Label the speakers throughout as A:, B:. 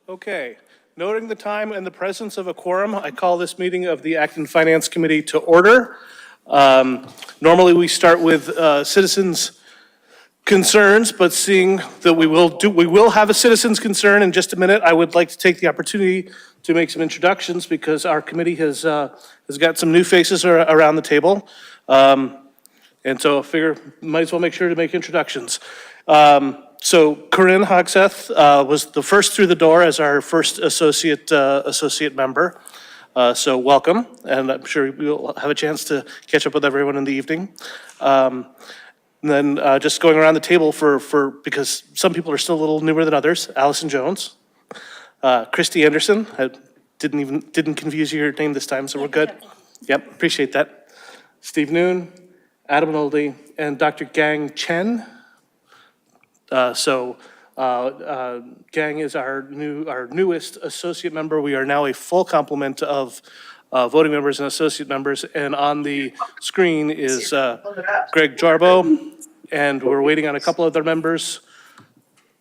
A: Okay, noting the time and the presence of a quorum, I call this meeting of the Acton Finance Committee to order. Normally we start with citizens' concerns, but seeing that we will have a citizen's concern in just a minute, I would like to take the opportunity to make some introductions because our committee has got some new faces around the table. And so I figure might as well make sure to make introductions. So Corinne Hogseth was the first through the door as our first associate member. So welcome, and I'm sure we'll have a chance to catch up with everyone in the evening. And then just going around the table because some people are still a little newer than others, Allison Jones. Christi Andersen, I didn't confuse your name this time, so we're good. Yep, appreciate that. Steve Noon, Adam Nolde, and Dr. Gang Chen. Gang is our newest associate member. We are now a full complement of voting members and associate members. And on the screen is Greg Jarbo, and we're waiting on a couple other members.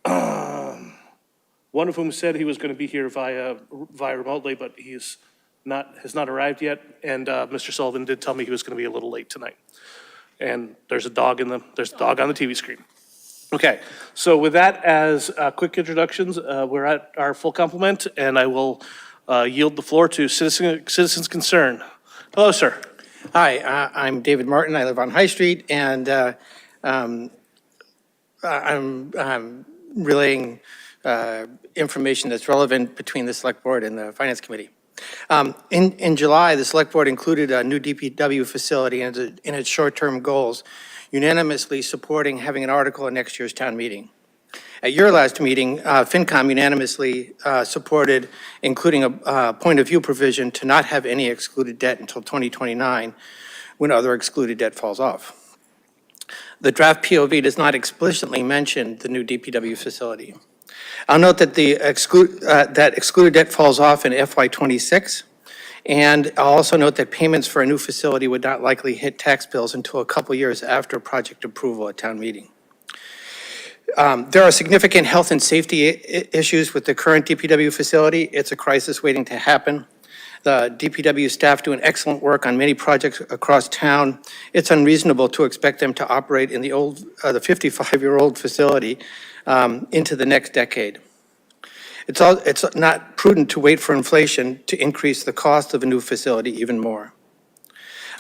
A: One of whom said he was going to be here via remotely, but has not arrived yet. And Mr. Sullivan did tell me he was going to be a little late tonight. And there's a dog on the TV screen. Okay, so with that as quick introductions, we're at our full complement, and I will yield the floor to citizens' concern. Hello, sir.
B: Hi, I'm David Martin. I live on High Street, and I'm relaying information that's relevant between the Select Board and the Finance Committee. In July, the Select Board included a new DPW facility in its short-term goals, unanimously supporting having an article at next year's town meeting. At your last meeting, FinCom unanimously supported including a point of view provision to not have any excluded debt until 2029 when other excluded debt falls off. The draft POV does not explicitly mention the new DPW facility. I'll note that that excluded debt falls off in FY26. And I'll also note that payments for a new facility would not likely hit tax bills until a couple years after project approval at town meeting. There are significant health and safety issues with the current DPW facility. It's a crisis waiting to happen. The DPW staff do an excellent work on many projects across town. It's unreasonable to expect them to operate in the 55-year-old facility into the next decade. It's not prudent to wait for inflation to increase the cost of a new facility even more.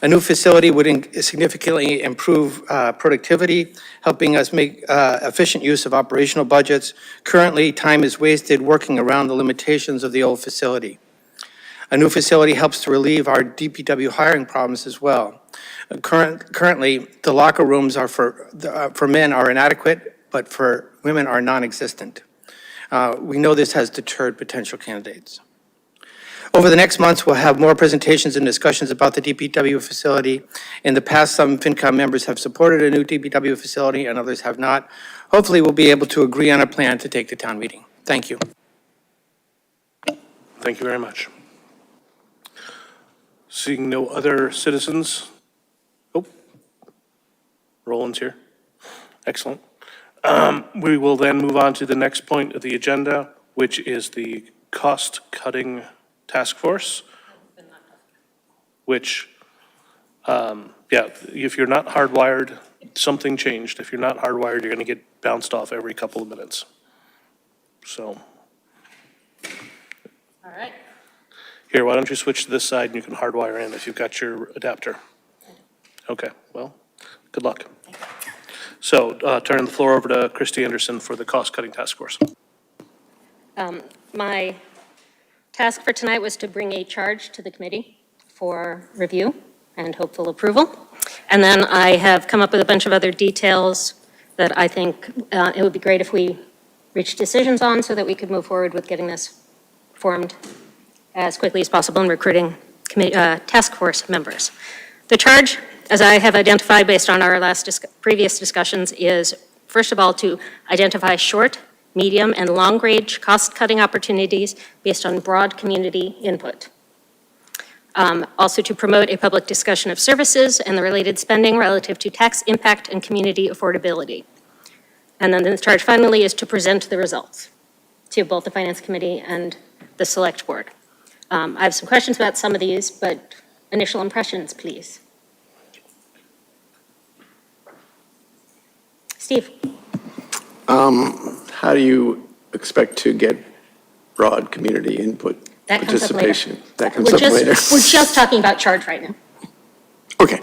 B: A new facility would significantly improve productivity, helping us make efficient use of operational budgets. Currently, time is wasted working around the limitations of the old facility. A new facility helps to relieve our DPW hiring problems as well. Currently, the locker rooms are for men are inadequate, but for women are non-existent. We know this has deterred potential candidates. Over the next months, we'll have more presentations and discussions about the DPW facility. In the past, some FinCom members have supported a new DPW facility and others have not. Hopefully, we'll be able to agree on a plan to take to town meeting. Thank you.
A: Thank you very much. Seeing no other citizens. Oh, Roland's here. Excellent. We will then move on to the next point of the agenda, which is the cost-cutting task force, which, if you're not hardwired, something changed. If you're not hardwired, you're going to get bounced off every couple of minutes. So.
C: All right.
A: Here, why don't you switch to this side and you can hardwire in if you've got your adapter. Okay, well, good luck. So turn the floor over to Christi Andersen for the cost-cutting task force.
C: My task for tonight was to bring a charge to the committee for review and hopeful approval. And then I have come up with a bunch of other details that I think it would be great if we reached decisions on so that we could move forward with getting this formed as quickly as possible and recruiting task force members. The charge, as I have identified based on our previous discussions, is first of all to identify short, medium, and long-range cost-cutting opportunities based on broad community input. Also to promote a public discussion of services and the related spending relative to tax impact and community affordability. And then the charge finally is to present the results to both the Finance Committee and the Select Board. I have some questions about some of these, but initial impressions, please. Steve?
D: How do you expect to get broad community input,
C: That comes up later.
D: participation? That comes up later.
C: We're just talking about charge right now.
D: Okay.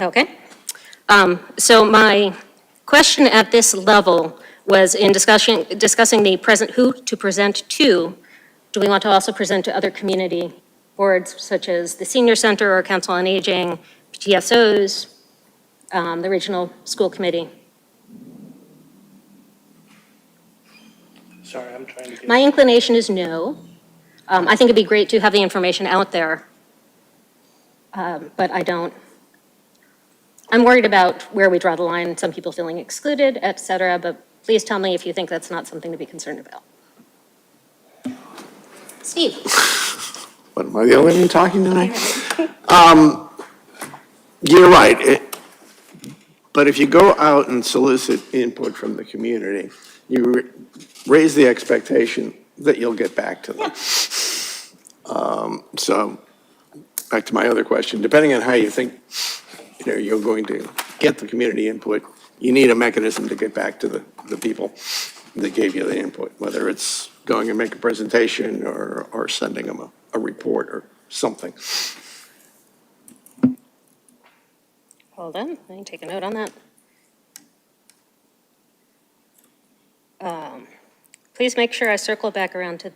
C: Okay. So my question at this level was in discussing the present who to present to. Do we want to also present to other community boards such as the Senior Center or Council on Aging, TSOs, the Regional School Committee?
A: Sorry, I'm trying to get.
C: My inclination is no. I think it'd be great to have the information out there. But I'm worried about where we draw the line, some people feeling excluded, et cetera, but please tell me if you think that's not something to be concerned about. Steve?
D: What, am I the only one talking tonight? You're right. But if you go out and solicit input from the community, you raise the expectation that you'll get back to them. So, back to my other question, depending on how you think, you're going to get the community input, you need a mechanism to get back to the people that gave you the input, whether it's going and make a presentation or sending them a report or something.
C: Hold on, let me take a note on that. Please make sure I circle back around to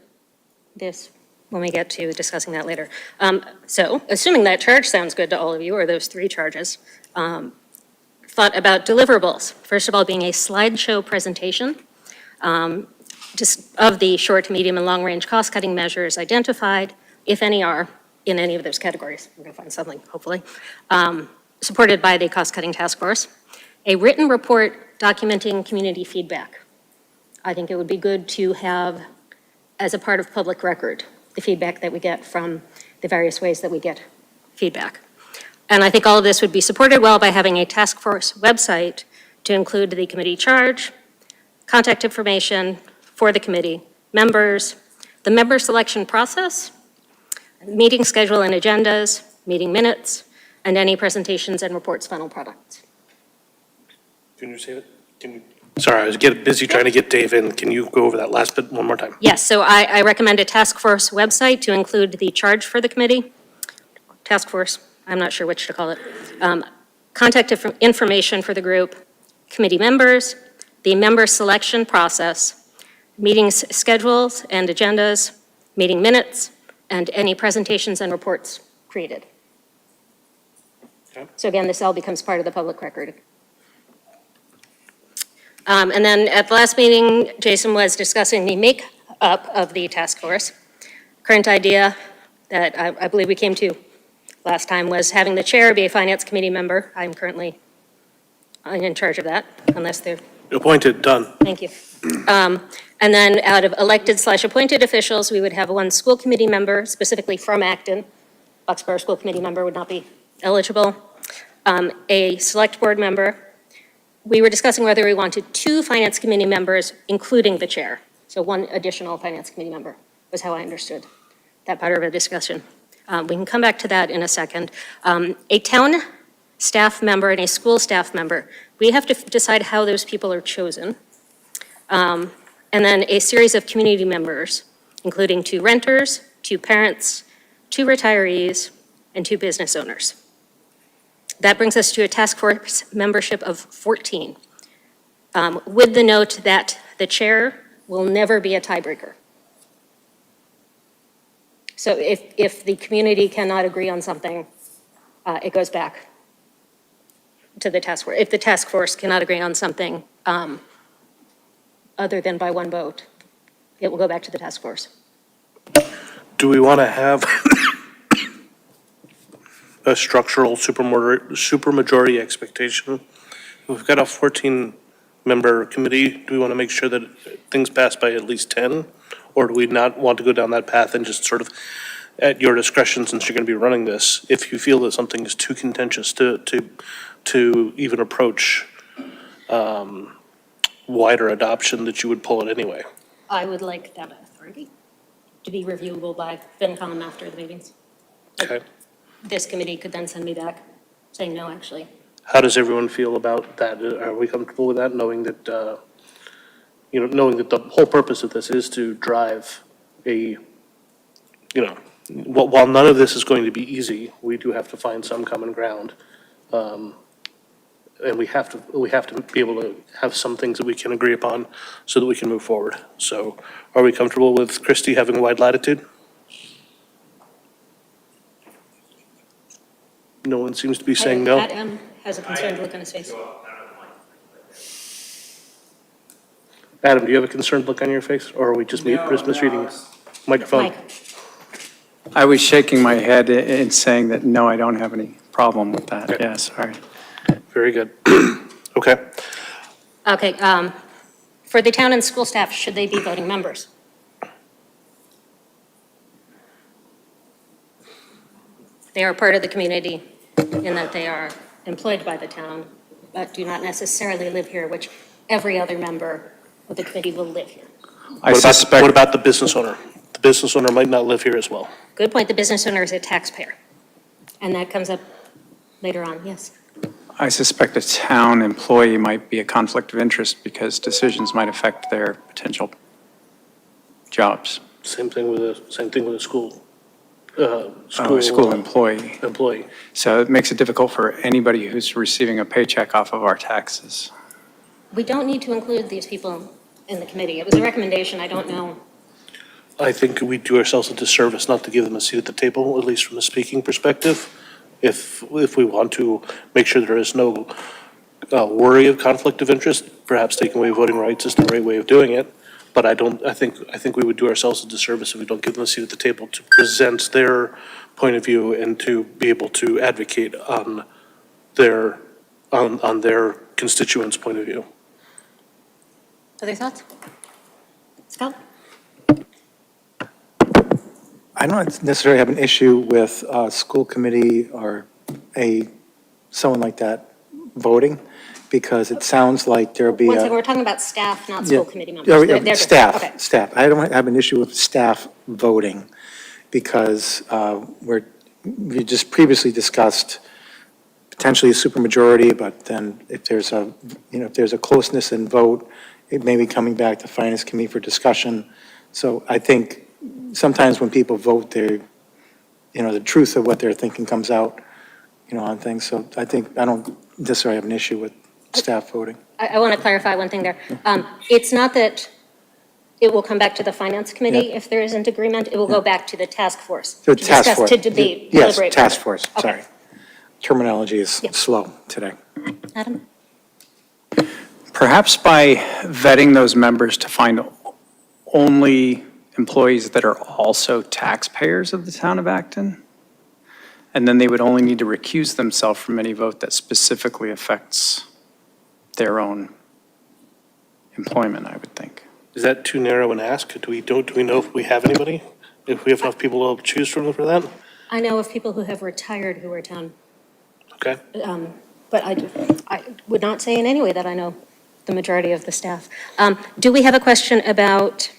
C: this when we get to discussing that later. So, assuming that charge sounds good to all of you, or those 3 charges, thought about deliverables. First of all, being a slideshow presentation just of the short, medium, and long-range cost-cutting measures identified, if any are, in any of those categories. We're going to find something, hopefully, supported by the cost-cutting task force. A written report documenting community feedback. I think it would be good to have, as a part of public record, the feedback that we get from the various ways that we get feedback. And I think all of this would be supported well by having a task force website to include the committee charge, contact information for the committee, members, the member selection process, meeting schedule and agendas, meeting minutes, and any presentations and reports final products.
A: Can you say it? Sorry, I was getting busy trying to get Dave in. Can you go over that last bit one more time?
C: Yes, so I recommend a task force website to include the charge for the committee, task force, I'm not sure which to call it, contact information for the group, committee members, the member selection process, meeting schedules and agendas, meeting minutes, and any presentations and reports created.
A: Okay.
C: So again, this all becomes part of the public record. And then at the last meeting, Jason was discussing the make-up of the task force. Current idea that I believe we came to last time was having the chair be a finance committee member. I'm currently in charge of that, unless they're,
A: Appointed, done.
C: thank you. And then out of elected/appointed officials, we would have 1 school committee member, specifically from Acton. Bucksborough School Committee member would not be eligible. A select board member. We were discussing whether we wanted 2 finance committee members, including the chair. So 1 additional finance committee member was how I understood that part of the discussion. We can come back to that in a second. A town staff member and a school staff member. We have to decide how those people are chosen. And then a series of community members, including 2 renters, 2 parents, 2 retirees, and 2 business owners. That brings us to a task force membership of 14, with the note that the chair will never be a tiebreaker. So if the community cannot agree on something, it goes back to the task force. If the task force cannot agree on something other than by 1 vote, it will go back to the task force.
A: Do we want to have a structural supermajority expectation? We've got a 14-member committee. Do we want to make sure that things pass by at least 10? Or do we not want to go down that path and just sort of, at your discretion, since you're going to be running this, if you feel that something is too contentious to even approach wider adoption that you would pull it anyway.
C: I would like that authority to be reviewable by FinCom after the meetings.
A: Okay.
C: This committee could then send me back saying, no, actually.
A: How does everyone feel about that? Are we comfortable with that, knowing that, knowing that the whole purpose of this is to drive while none of this is going to be easy, we do have to find some common ground. And we have to be able to have some things that we can agree upon so that we can move forward. So are we comfortable with Christi having wide latitude? No one seems to be saying no.
C: Adam has a concerned look on his face.
A: Adam, do you have a concerned look on your face, or are we just misreading microphone?
C: Mike,
E: I was shaking my head and saying that, no, I don't have any problem with that.
A: Okay.
E: Yeah, sorry.
A: Very good. Okay.
C: okay, for the town and school staff, should they be voting members? They are part of the community in that they are employed by the town, but do not necessarily live here, which every other member of the committee will live here.
A: What about the business owner? The business owner might not live here as well.
C: Good point, the business owner is a taxpayer. And that comes up later on, yes.
E: I suspect a town employee might be a conflict of interest because decisions might affect their potential jobs.
A: Same thing with a school.
E: School employee.
A: Employee.
E: So it makes it difficult for anybody who's receiving a paycheck off of our taxes.
C: We don't need to include these people in the committee. It was a recommendation, I don't know.
A: I think we do ourselves a disservice not to give them a seat at the table, at least from a speaking perspective. If we want to make sure there is no worry of conflict of interest, perhaps taking away voting rights is the right way of doing it. But I think we would do ourselves a disservice if we don't give them a seat at the table to present their point of view and to be able to advocate on their constituents' point of view.
C: Other thoughts? Scott?
F: I don't necessarily have an issue with a school committee or someone like that voting, because it sounds like there'll be
C: One
F: a.
C: second, we're talking about staff, not school committee members.
F: Yeah,
C: They're different.
F: Staff,
C: Okay.
F: staff. I don't have an issue with staff voting, because we just previously discussed potentially a supermajority, but then if there's a closeness in vote, it may be coming back to Finance Committee for discussion. So I think sometimes when people vote, the truth of what they're thinking comes out, on things. So I don't necessarily have an issue with staff voting.
C: I want to clarify one thing there. It's not that it will come back to the Finance Committee
F: Yeah.
C: if there isn't agreement. It will go back to the task force.
F: The
C: to
F: task
C: discuss,
F: force.
C: To debate,
F: Yes,
C: deliberate.
F: task force,
C: Okay.
F: sorry. Terminology is
C: Yeah.
F: slow today.
C: Adam?
E: Perhaps by vetting those members to find only employees that are also taxpayers of the town of Acton, and then they would only need to recuse themselves from any vote that specifically affects their own employment, I would think.
A: Is that too narrow an ask? Do we know if we have anybody? If we have enough people to choose from for that?
C: I know of people who have retired who are town,
A: Okay.
C: but I would not say in any way that I know the majority of the staff. Do we have a question about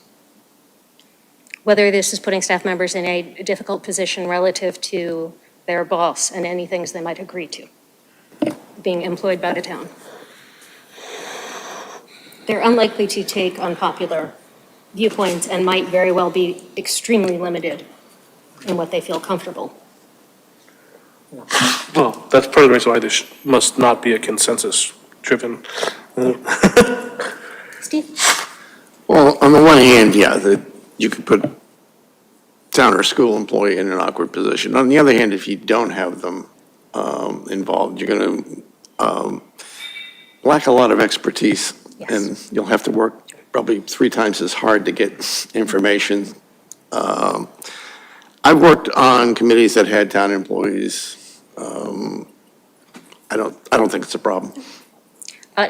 C: whether this is putting staff members in a difficult position relative to their boss and any things they might agree to, being employed by the town? They're unlikely to take unpopular viewpoints and might very well be extremely limited in what they feel comfortable.
A: Well, that's part of the reason why this must not be a consensus-driven.
C: Steve?
D: Well, on the one hand, yeah, you could put town or school employee in an awkward position. On the other hand, if you don't have them involved, you're going to lack a lot of expertise.
C: Yes.
D: And you'll have to work probably 3 times as hard to get information. I've worked on committees that had town employees. I don't think it's a problem.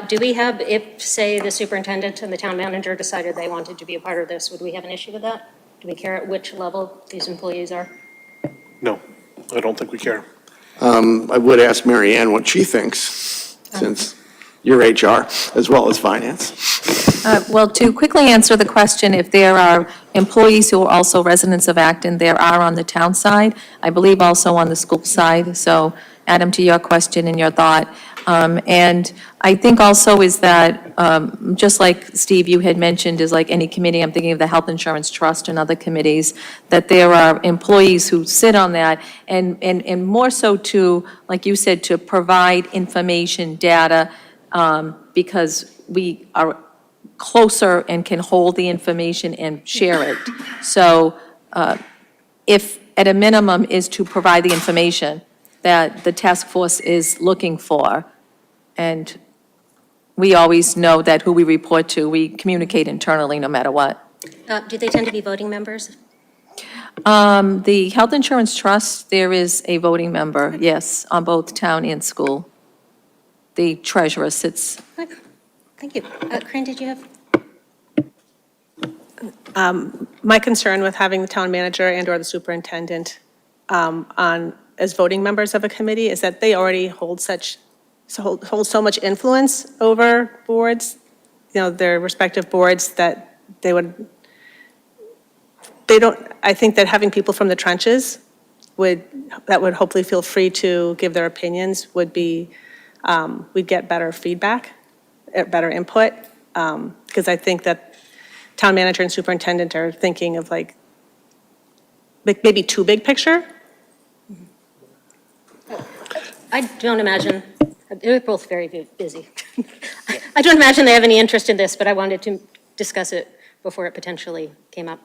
C: Do we have, if, say, the superintendent and the town manager decided they wanted to be a part of this, would we have an issue with that? Do we care at which level these employees are?
A: No, I don't think we care.
D: I would ask Mary Ann what she thinks, since your HR as well as finance.
G: Well, to quickly answer the question, if there are employees who are also residents of Acton, there are on the town side, I believe also on the school side. So, Adam, to your question and your thought. And I think also is that, just like Steve, you had mentioned, is like any committee, I'm thinking of the Health Insurance Trust and other committees, that there are employees who sit on that, and more so to, like you said, to provide information, data, because we are closer and can hold the information and share it. So if, at a minimum, is to provide the information that the task force is looking for, and we always know that who we report to, we communicate internally no matter what.
C: Do they tend to be voting members?
G: The Health Insurance Trust, there is a voting member, yes, on both town and school. The treasurer sits.
C: Thank you. Corinne, did you have?
H: My concern with having the town manager and/or the superintendent as voting members of a committee is that they already hold so much influence over boards, their respective boards, that I think that having people from the trenches would hopefully feel free to give their opinions we'd get better feedback, better input, because I think that town manager and superintendent are thinking of like maybe too big picture.
C: I don't imagine, they're both very busy. I don't imagine they have any interest in this, but I wanted to discuss it before it potentially came up.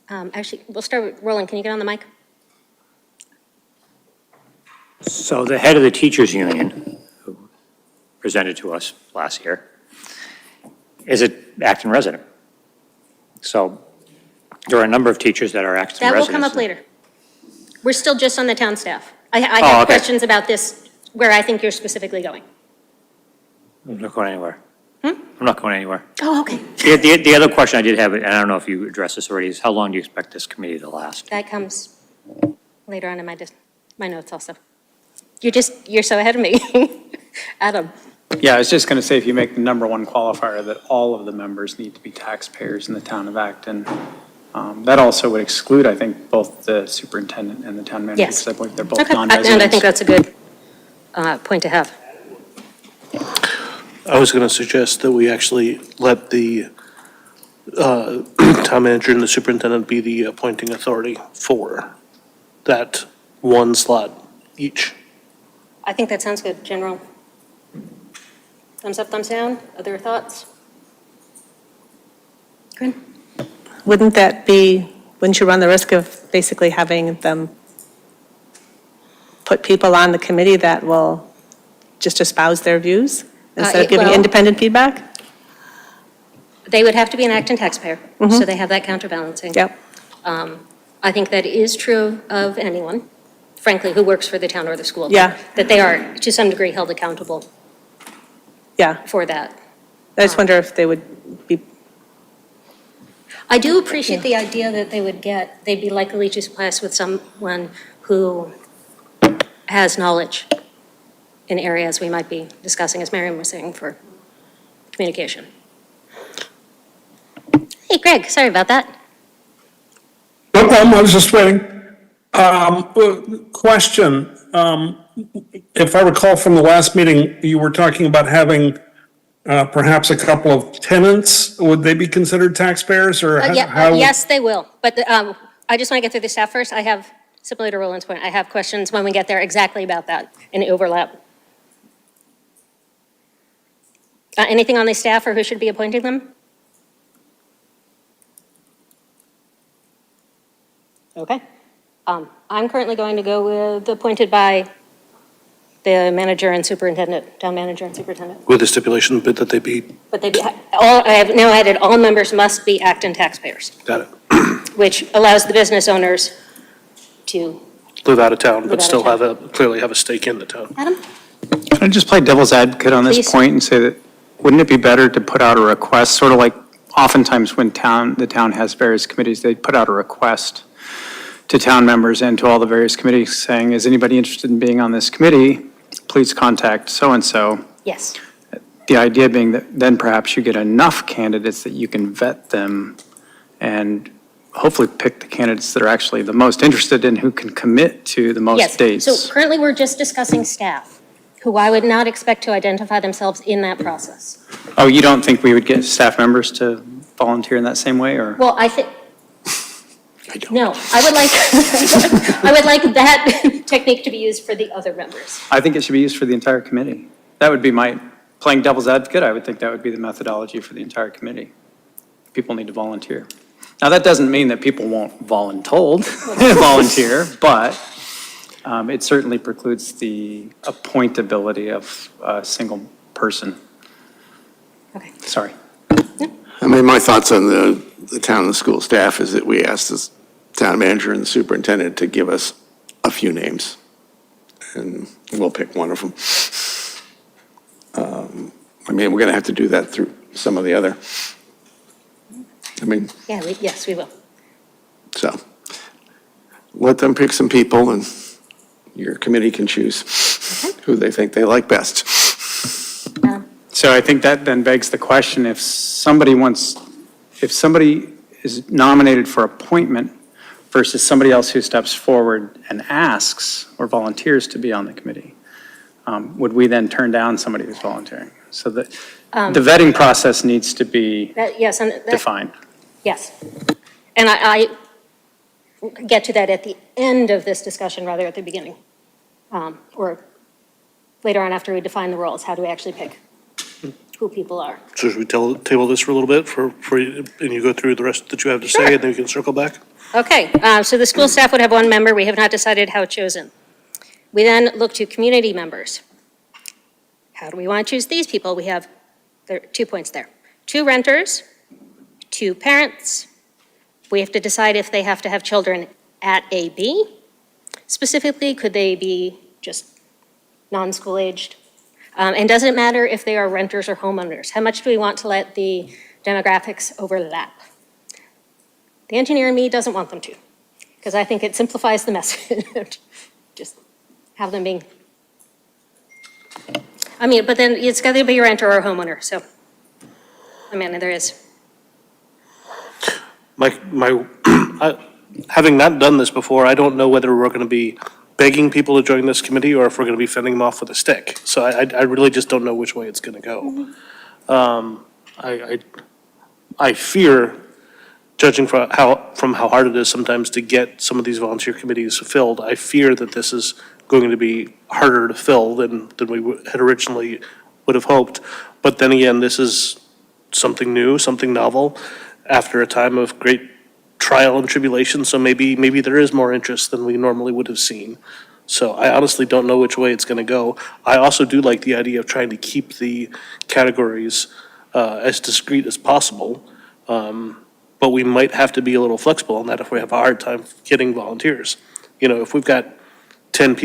C: Actually, we'll start with Roland. Can you get on the mic?
I: So the head of the teachers union, who presented to us last year, is an Acton resident. So there are a number of teachers that are Acton
C: That will
I: residents.
C: come up later. We're still just on the town staff. I
I: Oh,
C: have
I: okay.
C: questions about this, where I think you're specifically going.
I: I'm not going anywhere. I'm not going anywhere.
C: Oh, okay.
I: The other question I did have, and I don't know if you addressed this already, is how long do you expect this committee to last?
C: That comes later on in my notes also. You're so ahead of me. Adam.
E: Yeah, I was just going to say, if you make the number one qualifier that all of the members need to be taxpayers in the town of Acton, that also would exclude, I think, both the superintendent and the town manager.
C: Yes.
E: Because I believe they're both
C: Okay,
E: non-residents.
C: and I think that's a good point to have.
A: I was going to suggest that we actually let the town manager and the superintendent be the appointing authority for that one slot each.
C: I think that sounds good. General thumbs up, thumbs down. Other thoughts? Corinne?
H: Wouldn't you run the risk of basically having them put people on the committee that will just espouse their views instead of giving
C: well-
H: independent feedback?
C: They would have to be an Acton taxpayer, so they have that counterbalancing.
H: Yep,
C: I think that is true of anyone, frankly, who works for the town or the school.
H: Yeah.
C: That they are, to some degree, held accountable
H: yeah.
C: for that.
H: I just wonder if they would be,
C: I do appreciate the idea that they'd be likely to supply us with someone who has knowledge in areas we might be discussing, as Miriam was saying, for communication. Hey, Greg, sorry about that.
J: No problem, I was just waiting. Question, if I recall from the last meeting, you were talking about having perhaps a couple of tenants. Would they be considered taxpayers, or how?
C: Yes, they will. But I just want to get through the staff first. I have, similar to Roland's point, I have questions when we get there exactly about that and overlap. Anything on the staff or who should be appointing them? Okay. I'm currently going to go with appointed by the manager and superintendent, town manager and superintendent.
A: With the stipulation that they be,
C: But I have now added, all members must be Acton taxpayers,
A: got it,
C: which allows the business owners to,
A: live out of town,
C: Live
A: but
C: out
A: still
C: of
A: clearly have a stake in the town.
C: Adam?
E: Can I just play devil's advocate on
C: Please.
E: this point and say that, wouldn't it be better to put out a request, sort of like oftentimes when the town has various committees, they put out a request to town members and to all the various committees saying, is anybody interested in being on this committee? Please contact so-and-so.
C: Yes.
E: The idea being that then perhaps you get enough candidates that you can vet them and hopefully pick the candidates that are actually the most interested in who can commit to the most days.
C: Yes, so currently we're just discussing staff, who I would not expect to identify themselves in that process.
E: Oh, you don't think we would get staff members to volunteer in that same way, or?
C: Well, I think,
D: I don't.
C: no, I would like, I would like that technique to be used for the other members.
E: I think it should be used for the entire committee. That would be playing devil's advocate, I would think that would be the methodology for the entire committee. People need to volunteer. Now, that doesn't mean that people won't volunteer, but it certainly precludes the appointability of a single person.
C: Okay.
E: Sorry.
D: I mean, my thoughts on the town and school staff is that we asked the town manager and the superintendent to give us a few names, and we'll pick one of them. I mean, we're going to have to do that through some of the other, I mean,
C: Yeah, yes, we will.
D: so let them pick some people, and your committee can choose who they think they like best.
E: So I think that then begs the question, if somebody is nominated for appointment versus somebody else who steps forward and asks or volunteers to be on the committee, would we then turn down somebody who's volunteering? So the vetting process needs to be
C: Yes, and that,
E: defined.
C: yes. And I get to that at the end of this discussion rather at the beginning. Or later on after we define the roles, how do we actually pick who people are?
A: So should we table this for a little bit and you go through the rest that you have to say, and then we can circle back?
C: Okay, so the school staff would have one member. We have not decided how chosen. We then look to community members. How do we want to choose these people? There are 2 points there. 2 renters, 2 parents. We have to decide if they have to have children at AB. Specifically, could they be just non-school aged? And does it matter if they are renters or homeowners? How much do we want to let the demographics overlap? The engineer in me doesn't want them to, because I think it simplifies the message. Just have them being, but then it's got to be a renter or a homeowner, so, there is.
A: Having not done this before, I don't know whether we're going to be begging people to join this committee or if we're going to be fending them off with a stick. So I really just don't know which way it's going to go. I fear, judging from how hard it is sometimes to get some of these volunteer committees filled, I fear that this is going to be harder to fill than we had originally would have hoped. But then again, this is something new, something novel, after a time of great trial and tribulation, so maybe there is more interest than we normally would have seen. So I honestly don't know which way it's going to go. I also do like the idea of trying to keep the categories as discrete as possible, but we might have to be a little flexible on that if we have a hard time getting volunteers. If we've got 10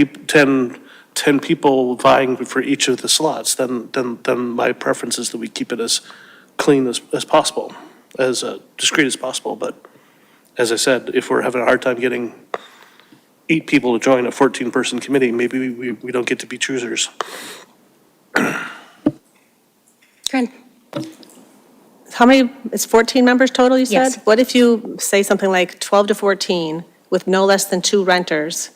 A: people vying for each of the slots, then my preference is that we keep it as clean as possible, as discreet as possible. But as I said, if we're having a hard time getting 8 people to join a 14-person committee, maybe we don't get to be choosers.
C: Karen?
H: How many, it's 14 members total, you said?
C: Yes.
H: What if you say something like 12 to 14 with no less than 2 renters?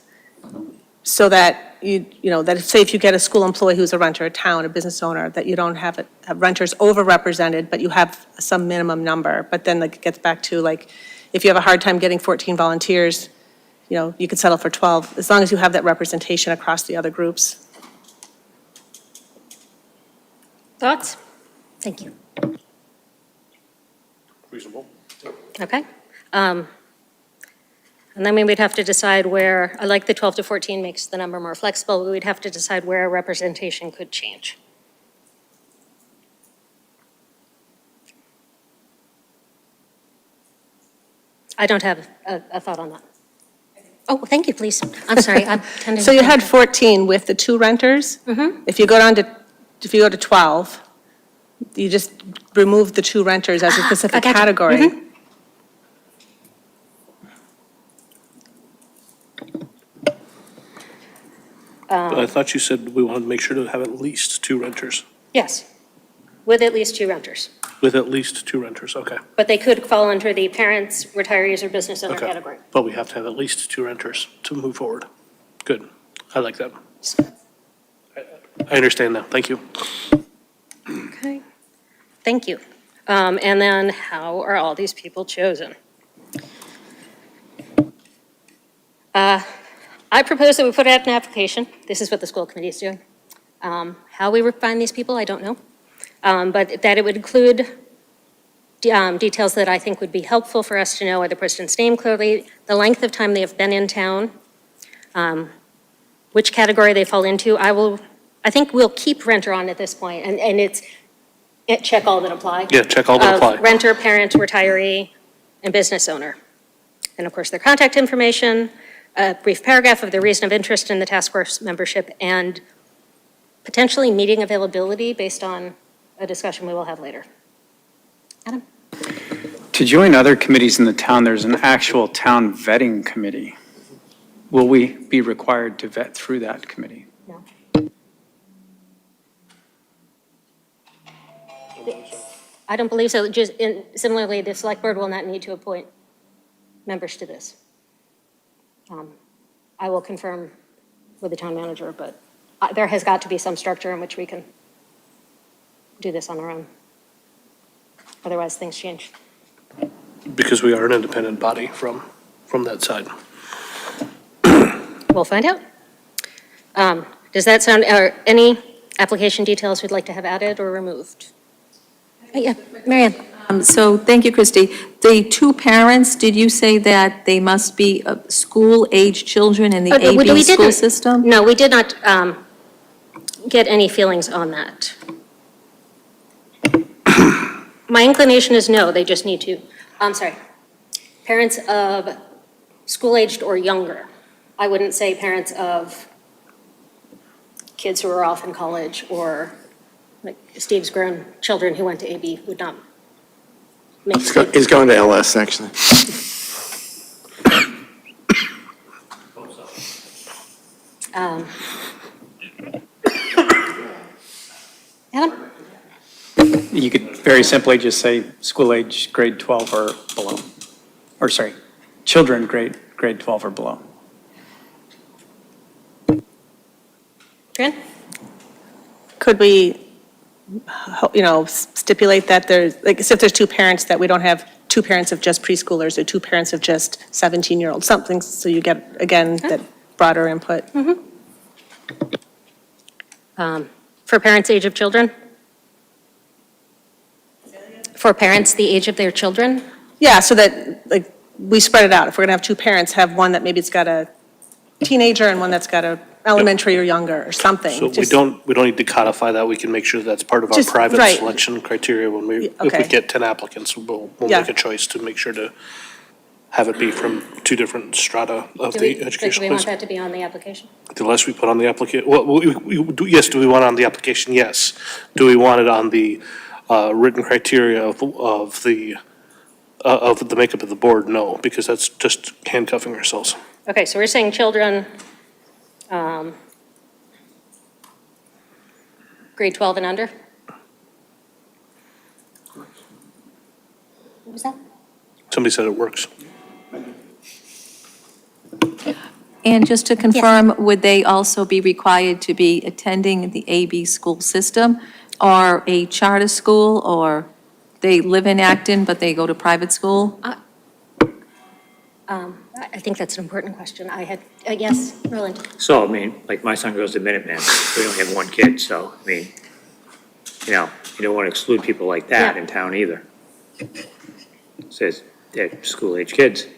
H: So that say if you get a school employee who's a renter, a town, a business owner, that you don't have renters overrepresented, but you have some minimum number. But then it gets back to if you have a hard time getting 14 volunteers, you could settle for 12, as long as you have that representation across the other groups.
C: Thoughts? Thank you.
A: Reasonable.
C: Okay. And then we would have to decide where, I like the 12 to 14 makes the number more flexible, but we'd have to decide where representation could change. I don't have a thought on that. Oh, thank you, please. I'm sorry, I'm tending.
H: So you had 14 with the 2 renters? Mm-hmm. If you go to 12, you just remove the 2 renters as a specific category.
C: Mm-hmm.
A: But I thought you said we wanted to make sure to have at least 2 renters.
C: Yes. With at least 2 renters.
A: With at least 2 renters, okay.
C: But they could fall under the parents, retirees, or business owner
A: Okay.
C: category.
A: But we have to have at least 2 renters to move forward. Good. I like that. I understand now. Thank you.
C: Okay. Thank you. And then how are all these people chosen? I propose that we put out an application. This is what the school committee is doing. How we find these people, I don't know. But that it would include details that I think would be helpful for us to know, are the person's name clearly, the length of time they have been in town, which category they fall into. I think we'll keep renter on at this point, and check all that apply.
A: Yeah, check all that apply.
C: Renter, parent, retiree, and business owner. And of course, their contact information, a brief paragraph of their reason of interest in the task force membership, and potentially meeting availability based on a discussion we will have later. Adam?
E: To join other committees in the town, there's an actual town vetting committee. Will we be required to vet through that committee?
C: No. I don't believe so. Similarly, the select board will not need to appoint members to this. I will confirm with the town manager, but there has got to be some structure in which we can do this on our own. Otherwise, things change.
A: Because we are an independent body from that side.
C: We'll find out. Does that sound, any application details we'd like to have added or removed? Yeah, Mary Ann.
G: So, thank you, Christi. The 2 parents, did you say that they must be school-age children in the AB school system?
C: No, we did not get any feelings on that. My inclination is no, they just need to, I'm sorry, parents of school-aged or younger. I wouldn't say parents of kids who are off in college, or like Steve's grown children who went to AB would not make sense.
D: He's going to LS, actually.
C: Adam?
E: You could very simply just say school age grade 12 or below. Or sorry, children grade 12 or below.
C: Fran?
H: Could we, stipulate that there's, like, so if there's 2 parents, that we don't have 2 parents of just preschoolers or 2 parents of just 17-year-olds, something, so you get, again, that broader input.
C: For parents' age of children? For parents, the age of their children?
H: Yeah, so that, like, we spread it out. If we're going to have 2 parents, have one that maybe it's got a teenager and one that's got a elementary or younger or something.
A: So we
H: Just-
A: don't need to codify that. We can make sure that's part of our
H: Just-
A: private
H: right.
A: selection criteria when if we
H: Okay.
A: get 10 applicants, we'll
H: Yeah.
A: make a choice to make sure to have it be from 2 different strata of
C: Do we
A: the educational
C: want
A: place.
C: that to be on the application?
A: The less we put on the application, well, yes, do we want it on the application? Yes. Do we want it on the written criteria of the makeup of the board? No, because that's just handcuffing ourselves.
C: Okay, so we're saying children, grade 12 and under? What was that?
A: Somebody said it works.
G: And just to confirm, would they also be required to be attending the AB school system or a charter school, or they live in Acton but they go to private school?
C: I think that's an important question. Yes, Roland?
I: So, I mean, like my son goes to Minuteman, we only have 1 kid, so, I mean, you don't want to exclude people like that
C: Yeah.
I: in town either. Says they're school-age kids.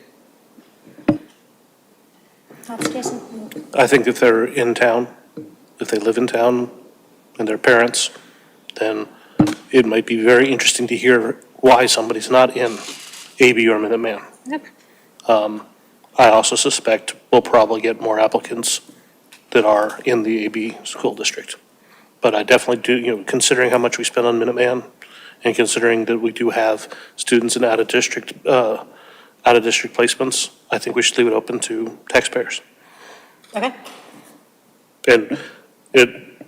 C: Thoughts, Jason?
A: I think if they're in town, if they live in town and they're parents, then it might be very interesting to hear why somebody's not in AB or Minuteman.
C: Yep.
A: I also suspect we'll probably get more applicants that are in the AB school district. But I definitely do, considering how much we spend on Minuteman and considering that we do have students in out-of-district placements, I think we should leave it open to taxpayers.
C: Okay.
A: And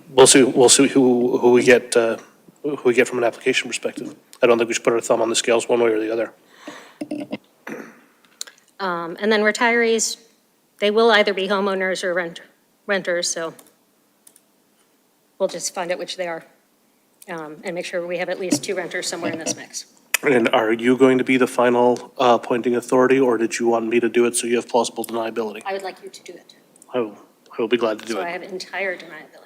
A: we'll see who we get who we get from an application perspective. I don't think we should put our thumb on the scales one way or the other.
C: And then retirees, they will either be homeowners or renters, so we'll just find out which they are, and make sure we have at least 2 renters somewhere in this mix.
A: And are you going to be the final appointing authority, or did you want me to do it so you have plausible deniability?
C: I would like you to do it,
A: I will be glad to do
C: so I
A: it.
C: have entire deniability.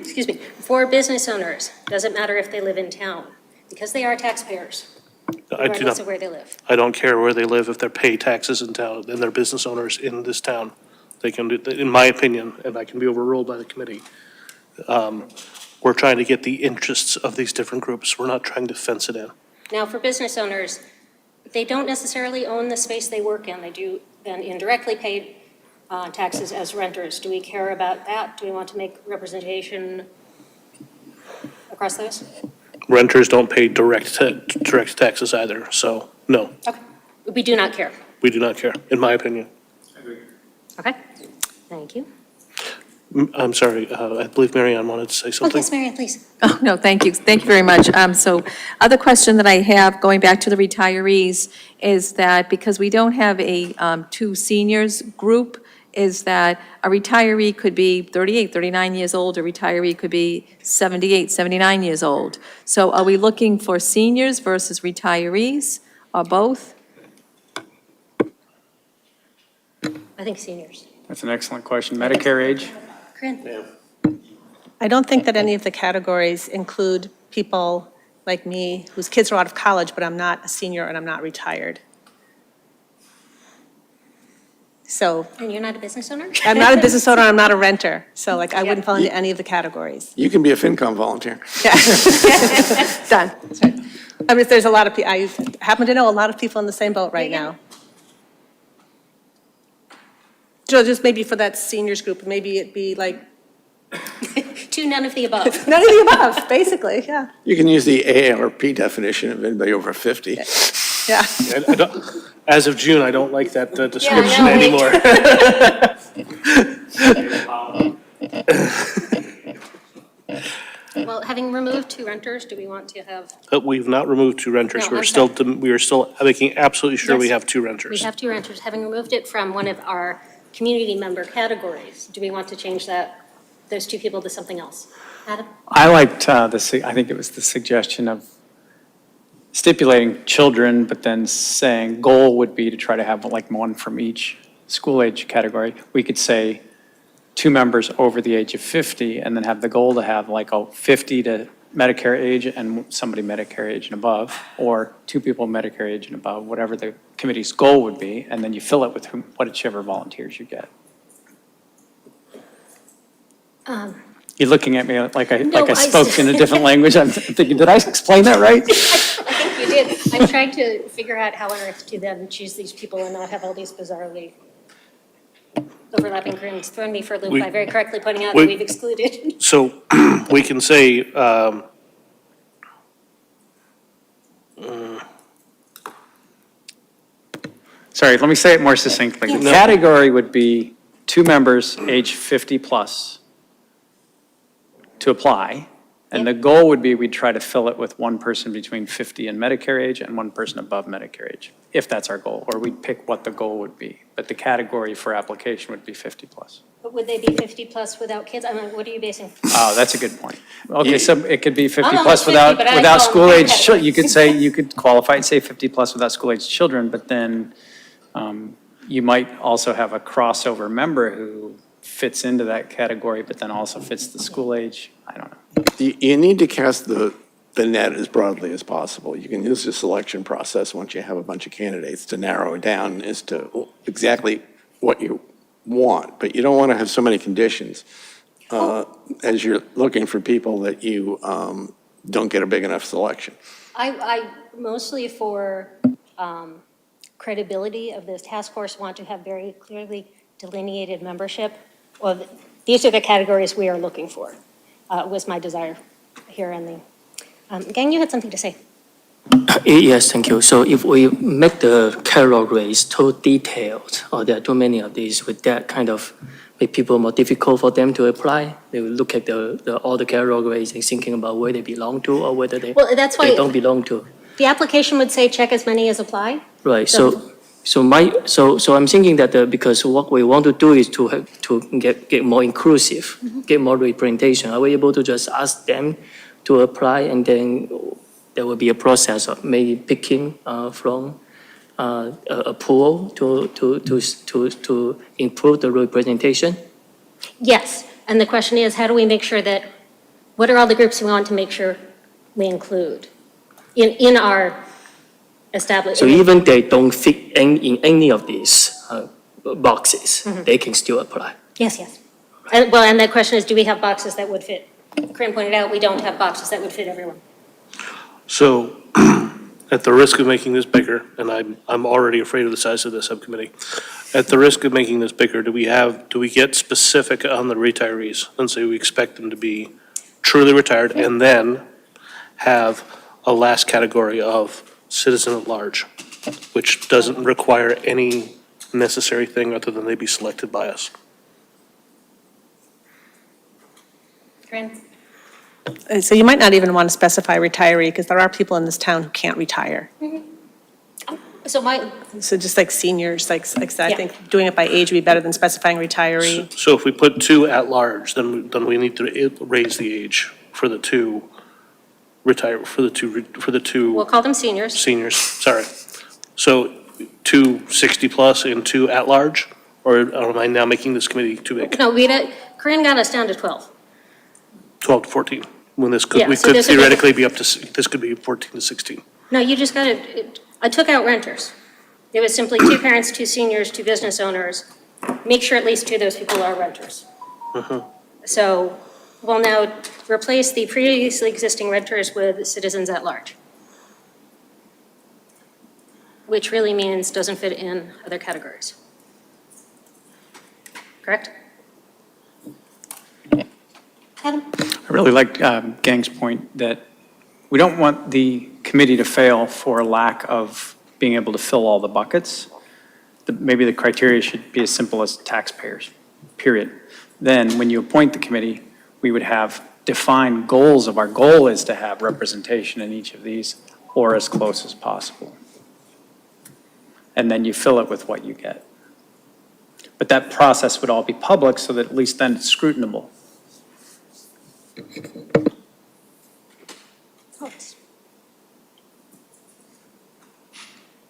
C: Excuse me. For business owners, doesn't matter if they live in town, because they are taxpayers,
A: I do
C: regardless
A: not,
C: of where they live.
A: I don't care where they live, if they're pay taxes in town, and they're business owners in this town. They can do, in my opinion, and I can be overruled by the committee. We're trying to get the interests of these different groups. We're not trying to fence it in.
C: Now, for business owners, they don't necessarily own the space they work in. They do then indirectly pay taxes as renters. Do we care about that? Do we want to make representation across those?
A: Renters don't pay direct taxes either, so no,
C: Okay. We do not care.
A: we do not care, in my opinion.
C: Okay. Thank you.
A: I'm sorry, I believe Mary Ann wanted to say
C: Oh,
A: something.
C: yes, Marianne, please.
G: Oh, no, thank you. Thank you very much. So other question that I have, going back to the retirees, is that because we don't have a 2 seniors group, is that a retiree could be 38, 39 years old, a retiree could be 78, 79 years old. So are we looking for seniors versus retirees, or both?
C: I think seniors.
E: That's an excellent question. Medicare age?
C: Corinne?
H: I don't think that any of the categories include people like me whose kids are out of college, but I'm not a senior and I'm not retired. So
C: And you're not a business owner?
H: I'm not a business owner, I'm not a renter, so like I wouldn't fall into any of the categories.
D: You can be a FinCom volunteer.
H: Yeah. Done. That's right. I mean, there's a lot of, I happen to know a lot of people in the same boat right
C: Yeah, yeah.
H: now. So just maybe for that seniors group, maybe it'd be like,
C: To none of the above.
H: none of the above, basically, yeah,
D: You can use the AARP definition of anybody over 50.
H: yeah.
A: I don't- As of June, I don't like that description
C: know, me
A: anymore.
C: Well, having removed 2 renters, do we want to have,
A: But we've not removed 2 renters.
C: No,
A: We're
C: I'm
A: still,
C: sorry.
A: we are still making absolutely sure we
C: Yes.
A: have 2
C: we
A: renters.
C: have 2 renters, having removed it from one of our community member categories, do we want to change that, those 2 people to something else? Adam?
E: I liked I think it was the suggestion of stipulating children, but then saying goal would be to try to have like one from each school age category. We could say 2 members over the age of 50, and then have the goal to have like a 50 to Medicare age and somebody Medicare age and above, or 2 people Medicare age and above, whatever the committee's goal would be, and then you fill it with whichever volunteers you get. You're looking at me like
C: No,
E: I spoke in a different language. I'm thinking, did I explain that right?
C: I think you did. I'm trying to figure out how on earth to then choose these people and not have all these bizarrely overlapping grins. Thrown me for a loop by very correctly pointing out that we've excluded.
A: So we can say,
E: Sorry, let me say it more succinctly. The category would be 2 members, age 50 plus, to apply. And the goal would be we'd try to fill it with 1 person between 50 and Medicare age and 1 person above Medicare age, if that's our goal, or we'd pick what the goal would be. But the category for application would be 50 plus.
C: But would they be 50 plus without kids? I mean, what are you basing?
E: Oh, that's a good point. Okay, so it could be 50
C: I'm
E: plus
C: almost 50, but I
E: without
C: call
E: school
C: them
E: age,
C: categories.
E: you could say, you could qualify and say 50 plus without school age children, but then you might also have a crossover member who fits into that category, but then also fits the school age. I don't know.
D: You need to cast the net as broadly as possible. You can use the selection process once you have a bunch of candidates to narrow it down as to exactly what you want, but you don't want to have so many conditions as you're looking for people that you don't get a big enough selection.
C: I mostly for credibility of this task force want to have very clearly delineated membership. Well, these are the categories we are looking for, was my desire here in the, Gang, you had something to say.
K: Yes, thank you. So if we make the categories too detailed, or there are too many of these, would that kind of make people more difficult for them to apply. They will look at all the categories and thinking about where they belong to or whether they,
C: Well, that's
K: they
C: why
K: don't belong to.
C: the application would say check as many as apply.
K: Right,
C: So-
K: so I'm thinking that because what we want to do is to get more inclusive, get more representation. Are we able to just ask them to apply and then there will be a process of maybe picking from a pool to improve the representation?
C: Yes, and the question is, how do we make sure that, what are all the groups we want to make sure we include in our established?
K: So even they don't fit in any of these boxes, they can still apply.
C: Yes, yes. Well, and the question is, do we have boxes that would fit? Corinne pointed out, we don't have boxes that would fit everyone.
A: So, at the risk of making this bigger, and I'm already afraid of the size of the subcommittee, at the risk of making this bigger, do we get specific on the retirees and say we expect them to be truly retired and then have a last category of citizen at large, which doesn't require any necessary thing other than they be selected by us?
C: Corinne?
H: So you might not even want to specify retiree, because there are people in this town who can't retire.
C: So
H: So just like seniors, like I said, I
C: Yeah.
H: think doing it by age would be better than specifying retiree.
A: So if we put 2 at large, then we need to raise the age for the 2
C: we'll call them seniors.
A: seniors, sorry. So 2 60-plus and 2 at-large? Or am I now making this committee too big?
C: No, Corinne got us down to 12.
A: 12 to 14, when this could,
C: Yeah,
A: we
C: so
A: could
C: this would be-
A: theoretically be up to, this could be 14 to 16.
C: No, you just got to, I took out renters. It was simply 2 parents, 2 seniors, 2 business owners. Make sure at least 2 of those people are renters. So we'll now replace the previously existing renters with citizens at large, which really means doesn't fit in other categories. Correct? Adam?
E: I really liked Gang's point that we don't want the committee to fail for lack of being able to fill all the buckets. Maybe the criteria should be as simple as taxpayers, period. Then, when you appoint the committee, we would have defined goals of our goal is to have representation in each of these, or as close as possible. And then you fill it with what you get. But that process would all be public, so that at least then it's scrutinable.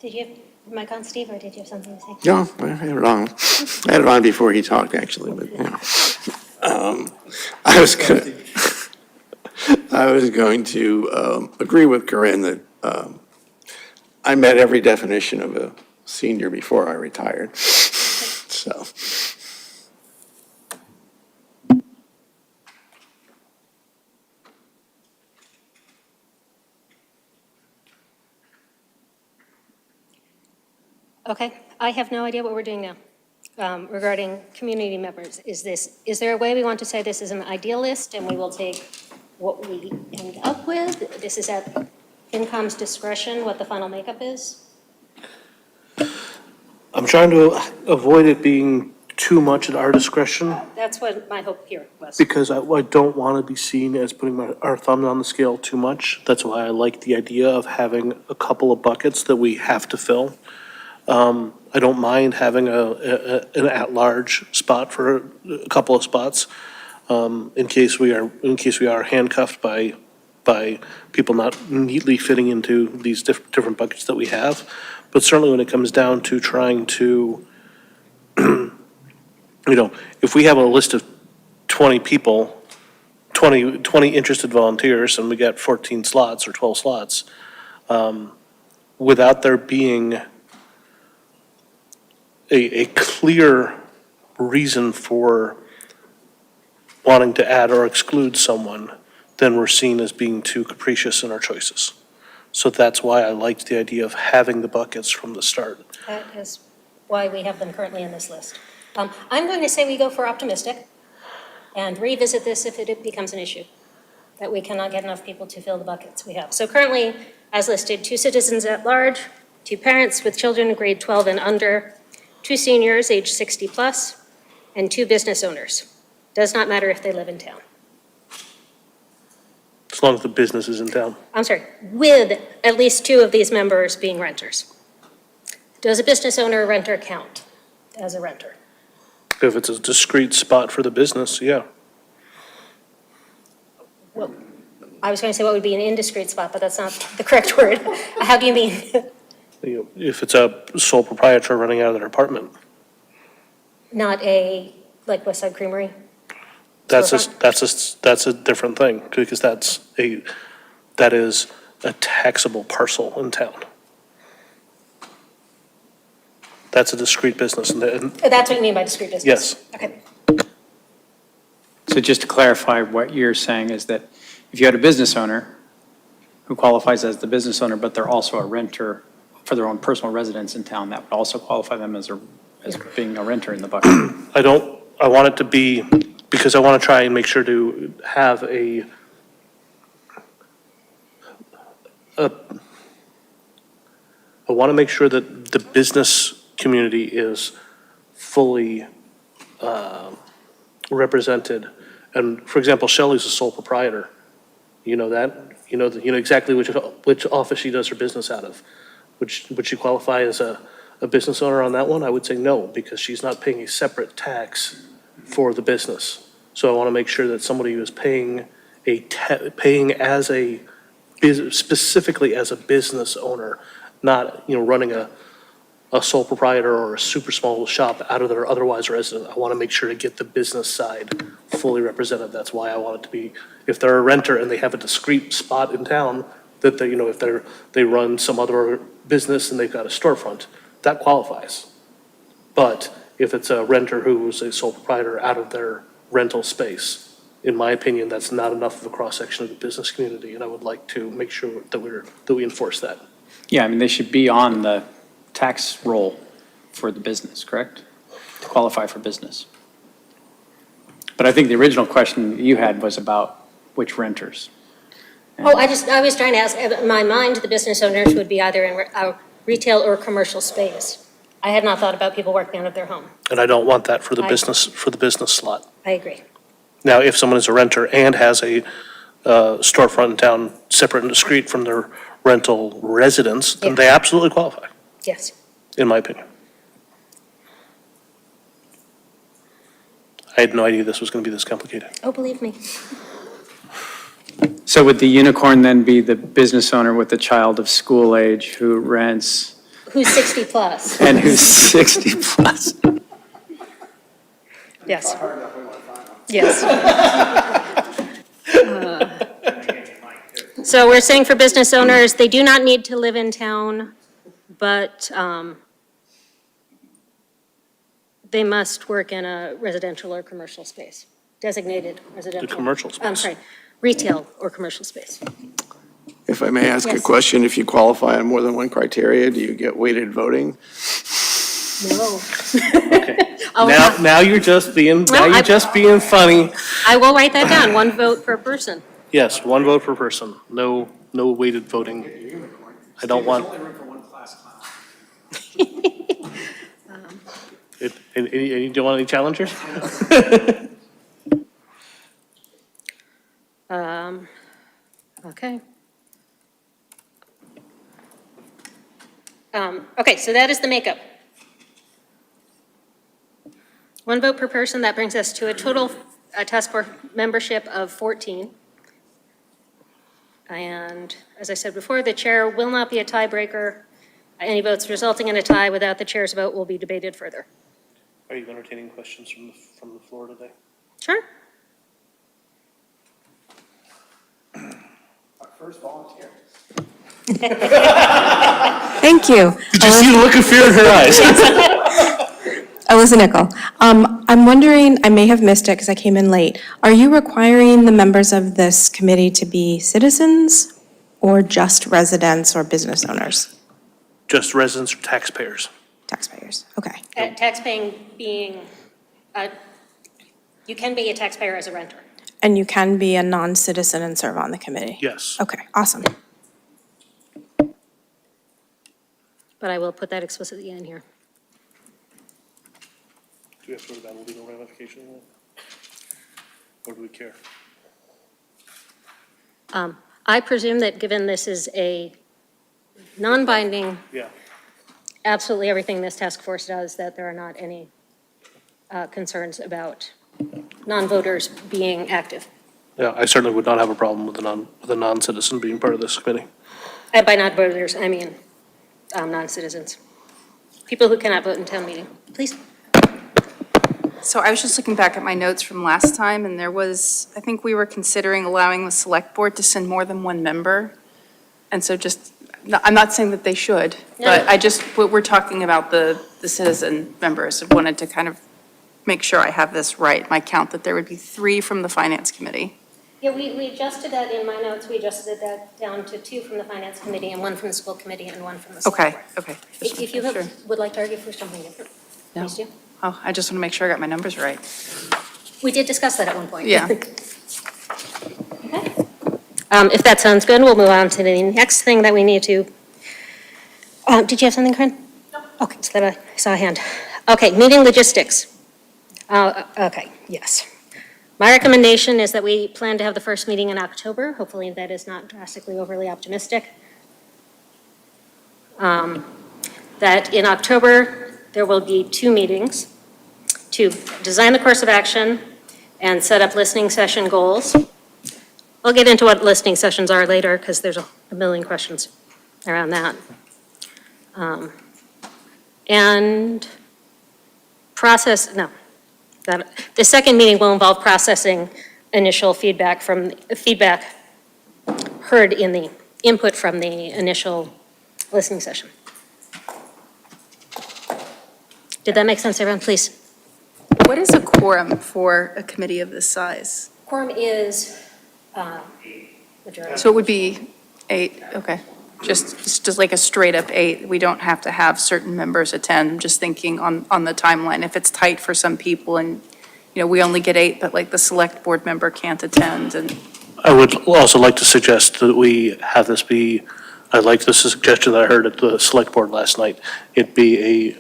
C: Did you have your mic on, Steve, or did you have something to say?
D: No, I had it on. I had it on before he talked, actually, but, you know. I was going to agree with Corinne that I met every definition of a senior before I retired, so.
C: Okay, I have no idea what we're doing now regarding community members. Is there a way we want to say this is an ideal list and we will take what we end up with? This is at FinCom's discretion, what the final makeup is?
A: I'm trying to avoid it being too much at our discretion,
C: That's what my hope here was.
A: because I don't want to be seen as putting our thumb on the scale too much. That's why I like the idea of having a couple of buckets that we have to fill. I don't mind having an at-large spot for a couple of spots, in case we are handcuffed by people not neatly fitting into these different buckets that we have. But certainly when it comes down to trying to, if we have a list of 20 people, 20 interested volunteers, and we got 14 slots or 12 slots, without there being a clear reason for wanting to add or exclude someone, then we're seen as being too capricious in our choices. So that's why I liked the idea of having the buckets from the start.
C: That is why we have them currently in this list. I'm going to say we go for optimistic and revisit this if it becomes an issue, that we cannot get enough people to fill the buckets we have. So currently, as listed, 2 citizens at large, 2 parents with children grade 12 and under, 2 seniors age 60 plus, and 2 business owners. Does not matter if they live in town.
A: As long as the business is in town.
C: I'm sorry, with at least 2 of these members being renters. Does a business owner or renter count as a renter?
A: If it's a discrete spot for the business, yeah.
C: Well, I was going to say what would be an indiscreet spot, but that's not the correct word. How do you mean?
A: If it's a sole proprietor running out of their apartment,
C: Not a, like West Side Creamery?
A: that's a different thing, because that is a taxable parcel in town. That's a discrete business, and
C: That's what you mean by discrete business?
A: yes.
C: Okay.
E: So just to clarify, what you're saying is that if you had a business owner who qualifies as the business owner, but they're also a renter for their own personal residence in town, that would also qualify them as being a renter in the bucket.
A: I want it to be, because I want to try and make sure to have I want to make sure that the business community is fully represented. And for example, Shelley's a sole proprietor. You know that? You know exactly which office she does her business out of. Would she qualify as a business owner on that one? I would say no, because she's not paying a separate tax for the business. So I want to make sure that somebody who is paying specifically as a business owner, not, running a sole proprietor or a super small shop out of their otherwise resident. I want to make sure to get the business side fully represented. That's why I want it to be, if they're a renter and they have a discrete spot in town, that they, if they run some other business and they've got a storefront, that qualifies. But if it's a renter who's a sole proprietor out of their rental space, in my opinion, that's not enough of a cross-section of the business community, and I would like to make sure that we enforce that.
E: Yeah, I mean, they should be on the tax roll for the business, correct? To qualify for business. But I think the original question you had was about which renters.
C: Oh, I was trying to ask, in my mind, the business owners would be either in a retail or commercial space. I had not thought about people working out of their home.
A: And I don't want that for the
C: I-
A: business slot.
C: I agree.
A: Now, if someone is a renter and has a storefront in town separate and discrete from their rental residence, then
C: Yeah.
A: they absolutely qualify,
C: Yes.
A: in my opinion. I had no idea this was going to be this complicated.
C: Oh, believe me.
E: So would the unicorn then be the business owner with a child of school age who rents
C: Who's 60 plus?
E: and who's 60 plus?
C: Yes. Yes. So we're saying for business owners, they do not need to live in town, but they must work in a residential or commercial space, designated residential.
A: The commercial
C: I'm
A: space.
C: sorry, retail or commercial space.
D: If I may ask a
C: Yes.
D: question, if you qualify on more than one criteria, do you get weighted voting?
C: No.
A: Now you're just being,
C: Well, I-
A: funny.
C: I will write that down, 1 vote per person.
A: Yes, 1 vote per person, no weighted voting. I don't want. Any, do you want any challengers?
C: Okay. Okay, so that is the makeup. 1 vote per person, that brings us to a total task force membership of 14. And as I said before, the chair will not be a tiebreaker. Any votes resulting in a tie without the chair's vote will be debated further.
A: Are you entertaining questions from the floor today?
C: Sure?
G: Thank you.
A: Did you see the look of fear in her eyes?
L: Alyssa Nickel. I'm wondering, I may have missed it because I came in late. Are you requiring the members of this committee to be citizens or just residents or business owners,
A: Just residents or taxpayers.
L: taxpayers? Okay.
C: Taxpaying being, you can be a taxpayer as a renter.
L: And you can be a non-citizen and serve on the committee?
A: Yes.
L: Okay, awesome.
C: But I will put that explicitly in here.
A: Do we have to worry about a legal ramification? Or do we care?
C: I presume that given this is a non-binding,
A: Yeah.
C: absolutely everything this task force does, that there are not any concerns about non-voters being active.
A: Yeah, I certainly would not have a problem with a non-citizen being part of this committee.
C: And by non-voters, I mean non-citizens. People who cannot vote in town meeting. Please.
M: So I was just looking back at my notes from last time, and there was, I think we were considering allowing the select board to send more than one member. And so just, I'm not saying that they should, but we're talking about the citizen members. I wanted to kind of make sure I have this right, my count, that there would be 3 from the finance committee.
C: Yeah, we adjusted that in my notes. We adjusted that down to 2 from the finance committee and 1 from the school committee and 1 from the select board.
M: Okay.
C: If you would like to argue for something different,
M: No.
C: please do.
M: Oh, I just want to make sure I got my numbers right.
C: We did discuss that at one point.
M: Yeah.
C: Okay. If that sounds good, we'll move on to the next thing that we need to. Did you have something, Corinne? No. Okay, so that I saw a hand. Okay, meeting logistics. Okay, yes. My recommendation is that we plan to have the first meeting in October. Hopefully that is not drastically overly optimistic. That in October, there will be 2 meetings to design the course of action and set up listening session goals. I'll get into what listening sessions are later because there's a million questions around that. And the second meeting will involve processing initial feedback heard in the input from the initial listening session. Did that make sense, everyone? Please.
M: What is a quorum for a committee of this size?
C: Quorum is majority.
M: So it would be 8, okay. Just like a straight up 8. We don't have to have certain members attend. I'm just thinking on the timeline. If it's tight for some people and, we only get 8, but like the select board member can't attend and.
A: I would also like to suggest that we have this be, I like the suggestion that I heard at the select board last night. It be a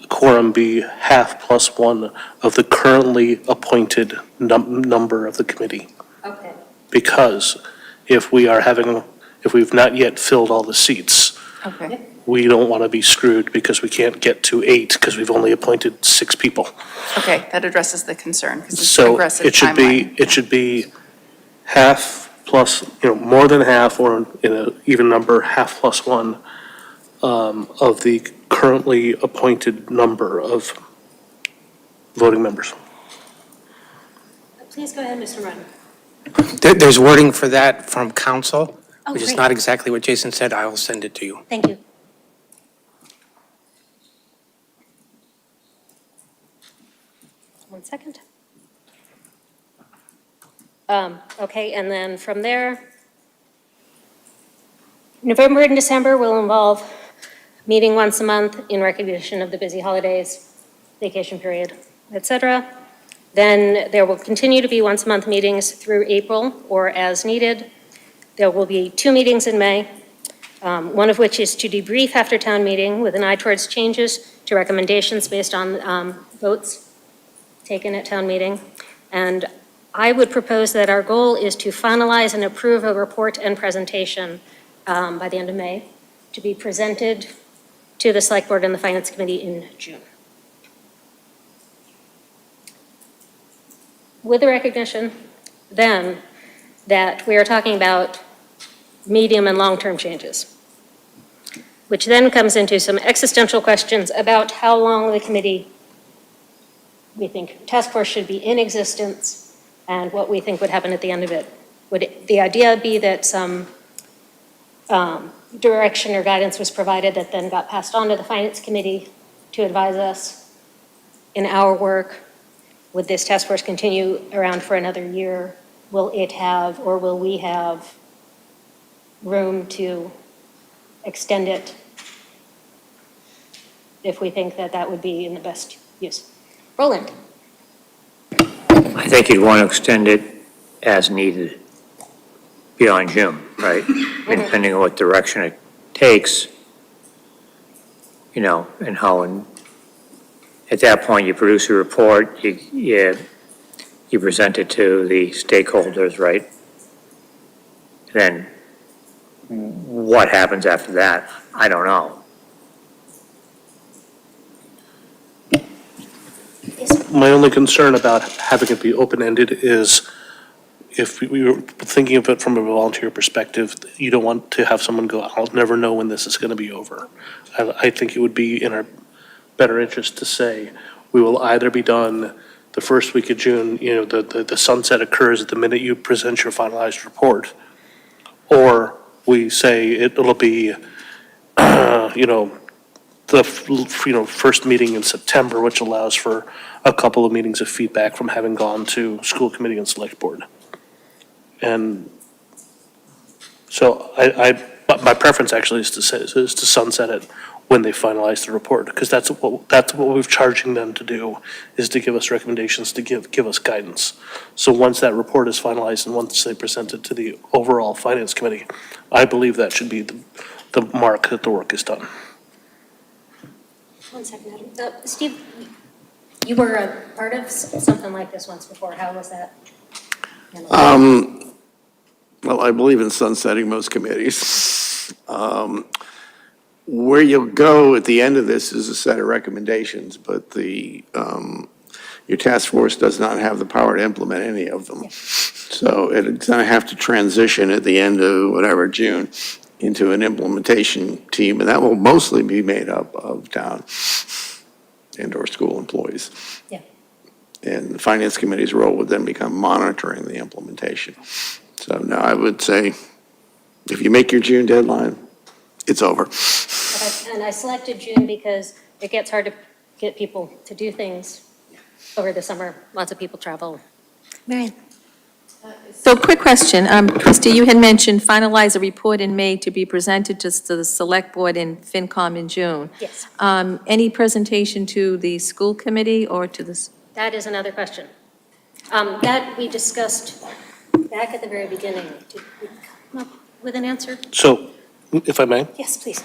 A: quorum be half plus 1 of the currently appointed number of the committee.
C: Okay.
A: Because if we've not yet filled all the seats,
M: Okay.
A: we don't want to be screwed because we can't get to 8 because we've only appointed 6 people.
M: Okay, that addresses the concern because it's an
A: So
M: aggressive
A: it should be half plus, more than half, or in an even number, half plus 1 of the currently appointed number of voting members.
C: Please go ahead, Mr. Martin.
B: There's wording for that from council,
C: Oh,
B: which is
C: great.
B: not exactly what Jason said. I will send it to you.
C: Thank you. One second. Okay, and then from there, November and December will involve meeting once a month in recognition of the busy holidays, vacation period, et cetera. Then there will continue to be once-a-month meetings through April or as needed. There will be 2 meetings in May, one of which is to debrief after town meeting with an eye towards changes to recommendations based on votes taken at town meeting. And I would propose that our goal is to finalize and approve a report and presentation by the end of May to be presented to the Select Board and the Finance Committee in June. With the recognition, then, that we are talking about medium and long-term changes, which then comes into some existential questions about how long the committee, we think, task force should be in existence and what we think would happen at the end of it. Would the idea be that some direction or guidance was provided that then got passed on to the Finance Committee to advise us in our work? Would this task force continue around for another year? Will it have, or will we have, room to extend it if we think that that would be in the best use? Roland?
I: I think you'd want to extend it as needed beyond June, right? Depending on what direction it takes, and how At that point, you produce a report, you present it to the stakeholders, right? Then what happens after that? I don't know.
A: My only concern about having it be open-ended is if we were thinking of it from a volunteer perspective, you don't want to have someone go, I'll never know when this is going to be over. I think it would be in our better interest to say, we will either be done the first week of June, the sunset occurs at the minute you present your finalized report, or we say it'll be, the first meeting in September, which allows for a couple of meetings of feedback from having gone to school committee and select board. And so but my preference actually is to sunset it when they finalize the report, because that's what we've charging them to do, is to give us recommendations, to give us guidance. So once that report is finalized and once they present it to the overall finance committee, I believe that should be the mark that the work is done.
C: 1 second, Adam. Steve, you were a part of something like this once before. How was that?
D: Well, I believe in sunsetting most committees. Where you'll go at the end of this is a set of recommendations, but your task force does not have the power to implement any of them. So it's going to have to transition at the end of whatever, June, into an implementation team, and that will mostly be made up of town and/or school employees.
C: Yeah.
D: And the finance committee's role would then become monitoring the implementation. So now I would say, if you make your June deadline, it's over.
C: And I selected June because it gets hard to get people to do things over the summer. Lots of people travel.
G: Marion. So quick question. Christi, you had mentioned finalize a report in May to be presented to the Select Board and FinCom in June.
C: Yes.
G: Any presentation to the school committee or to the?
C: That is another question. That we discussed back at the very beginning. Did we come up with an answer?
A: So, if I may,
C: Yes, please.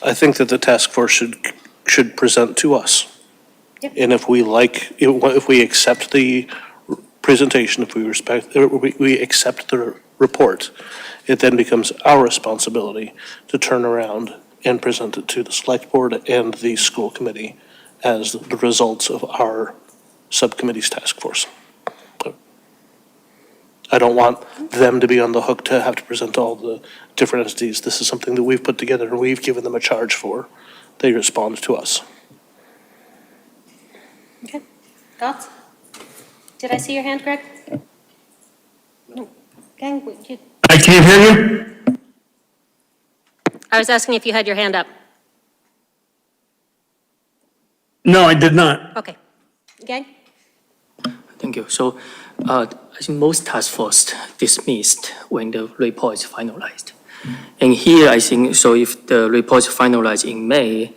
A: I think that the task force should present to us.
C: Yep.
A: And if we accept the presentation, if we accept the report, it then becomes our responsibility to turn around and present it to the select board and the school committee as the results of our subcommittee's task force. I don't want them to be on the hook to have to present to all the different entities. This is something that we've put together and we've given them a charge for. They respond to us.
C: Okay. Thoughts? Did I see your hand, Greg? No. Okay.
J: I can't hear you.
C: I was asking if you had your hand up.
J: No, I did not.
C: Okay. Gang?
K: Thank you. So I think most task force dismissed when the report is finalized. And here, I think, so if the report is finalized in May,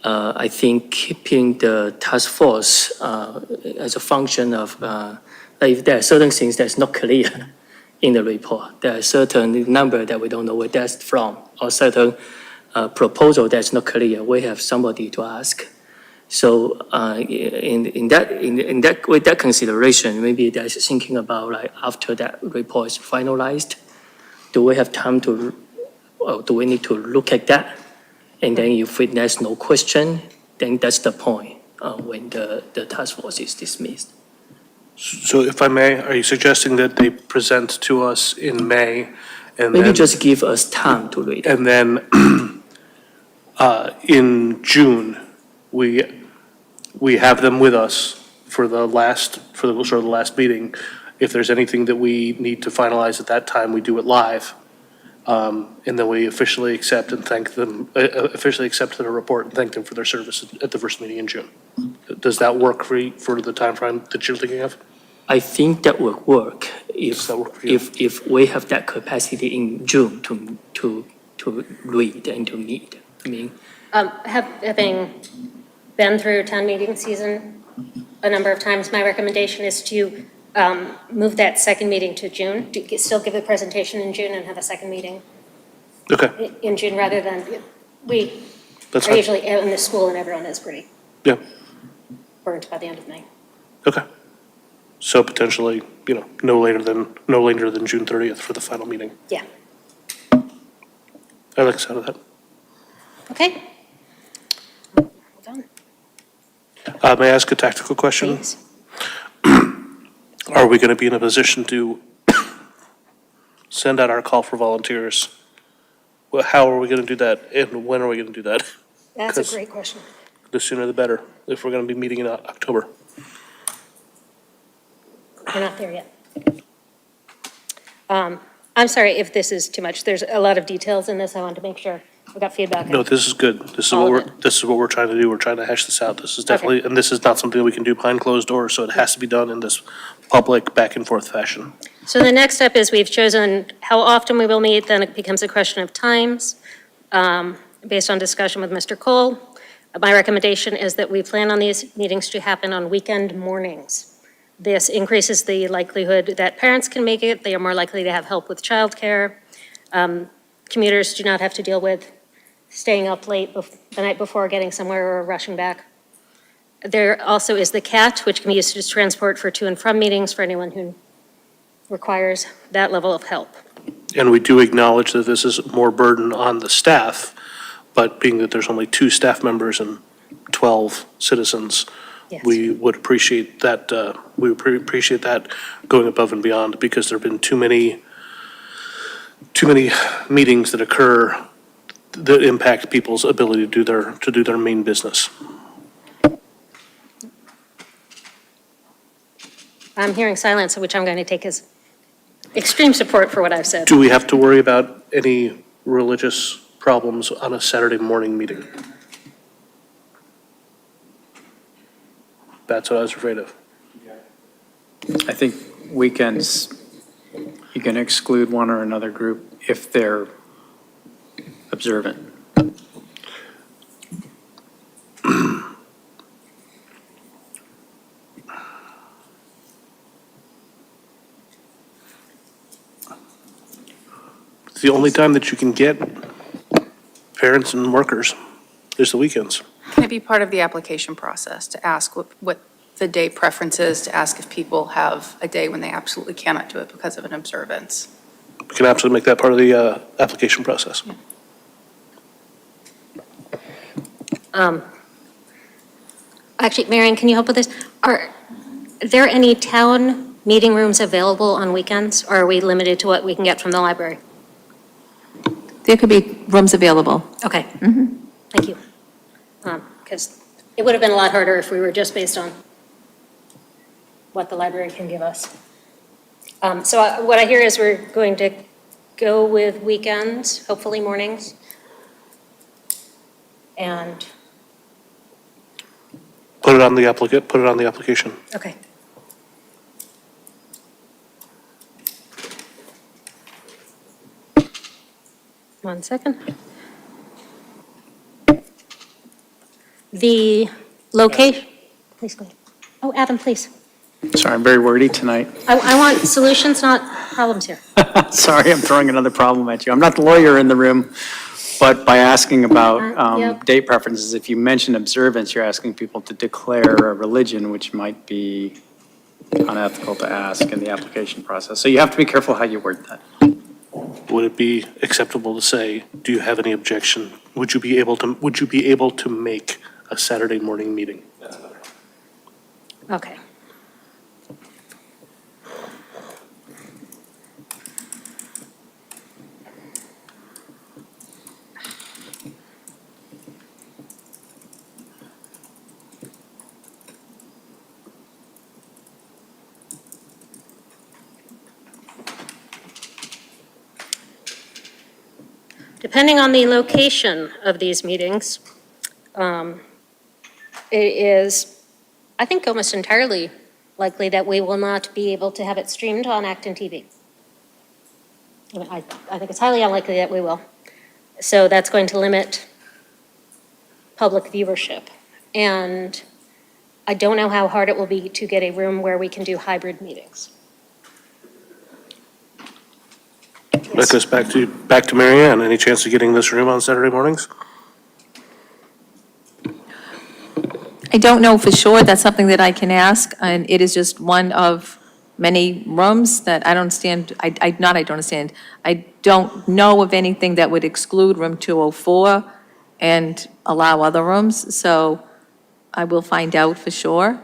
K: I think keeping the task force as a function of, if there are certain things that's not clear in the report, there are certain number that we don't know where that's from, or certain proposal that's not clear, we have somebody to ask. So with that consideration, maybe there's thinking about like after that report is finalized, do we have time to, or do we need to look at that? And then if there's no question, then that's the point when the task force is dismissed.
A: So if I may, are you suggesting that they present to us in May and
K: Maybe
A: then,
K: just give us time to read it.
A: and then in June, we have them with us for the last meeting. If there's anything that we need to finalize at that time, we do it live. And then we officially accept and thank them, officially accept their report and thank them for their service at the first meeting in June. Does that work for the timeframe that you're thinking of?
K: I think that would work
A: Does that work for you?
K: if we have that capacity in June to read and to meet. I mean,
C: Having been through town meeting season a number of times, my recommendation is to move that second meeting to June, to still give the presentation in June and have a second meeting
A: Okay,
C: in June rather than, we
A: that's
C: are
A: fine.
C: usually out in the school and everyone is pretty.
A: Yeah.
C: burnt by the end of May.
A: Okay. So potentially, no later than June 30th for the final meeting.
C: Yeah.
A: I like the sound of that.
C: Okay. Hold on,
A: May I ask a tactical question?
C: please.
A: Are we going to be in a position to send out our call for volunteers? Well, how are we going to do that, and when are we going to do that?
C: That's a
A: 'Cause
C: great question.
A: the sooner the better, if we're going to be meeting in October.
C: We're not there yet. I'm sorry if this is too much. There's a lot of details in this. I wanted to make sure we got feedback.
A: No, this is good.
C: All of
A: This is what we're trying to do. We're trying to hash this out. This is definitely, and this is not something that we can do behind closed doors, so it has to be done in this public back and forth fashion.
C: So the next step is we've chosen how often we will meet, then it becomes a question of times, based on discussion with Mr. Cole. My recommendation is that we plan on these meetings to happen on weekend mornings. This increases the likelihood that parents can make it. They are more likely to have help with childcare. Commuters do not have to deal with staying up late the night before, getting somewhere, or rushing back. There also is the CAT, which can be used as transport for to and from meetings for anyone who requires that level of help.
A: And we do acknowledge that this is more burden on the staff, but being that there's only 2 staff members and 12 citizens,
C: Yes.
A: we would appreciate that, going above and beyond, because there've been too many meetings that occur that impact people's ability to do their main business.
C: I'm hearing silence, which I'm going to take as extreme support for what I've said.
A: Do we have to worry about any religious problems on a Saturday morning meeting? That's what I was afraid of.
E: I think weekends, you can exclude one or another group if they're observant.
A: It's the only time that you can get parents and workers is the weekends.
M: Can it be part of the application process to ask what the day preference is, to ask if people have a day when they absolutely cannot do it because of an observance?
A: We can absolutely make that part of the application process.
C: Actually, Marion, can you help with this? Are there any town meeting rooms available on weekends, or are we limited to what we can get from the library?
G: There could be rooms available.
C: Okay. Thank you. Because it would have been a lot harder if we were just based on what the library can give us. So what I hear is we're going to go with weekends, hopefully mornings. And,
A: Put it on the application.
C: okay. One second. The location, please go ahead. Oh, Adam, please.
E: Sorry, I'm very wordy tonight.
C: I want solutions, not problems here.
E: Sorry, I'm throwing another problem at you. I'm not the lawyer in the room, but by asking about
C: Yep.
E: date preferences, if you mention observance, you're asking people to declare a religion, which might be unethical to ask in the application process. So you have to be careful how you word that.
A: Would it be acceptable to say, do you have any objection? Would you be able to make a Saturday morning meeting?
C: Okay. Depending on the location of these meetings, it is, I think, almost entirely likely that we will not be able to have it streamed on ActonTV. I think it's highly unlikely that we will. So that's going to limit public viewership. And I don't know how hard it will be to get a room where we can do hybrid meetings.
A: That goes back to Mary Ann. Any chance of getting this room on Saturday mornings?
G: I don't know for sure. That's something that I can ask, and it is just one of many rooms that I don't understand, I don't understand. I don't know of anything that would exclude room 204 and allow other rooms, so I will find out for sure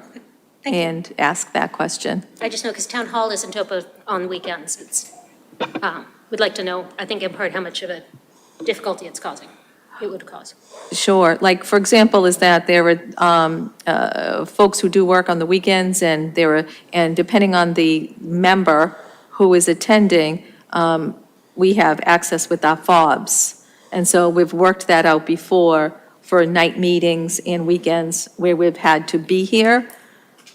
C: Thank you.
G: and ask that question.
C: I just know because town hall isn't open on weekends. It's, we'd like to know, I think in part, how much of a difficulty it would cause.
G: Sure, like, for example, is that there are folks who do work on the weekends, and and depending on the member who is attending, we have access with our fobs. And so we've worked that out before for night meetings and weekends where we've had to be here.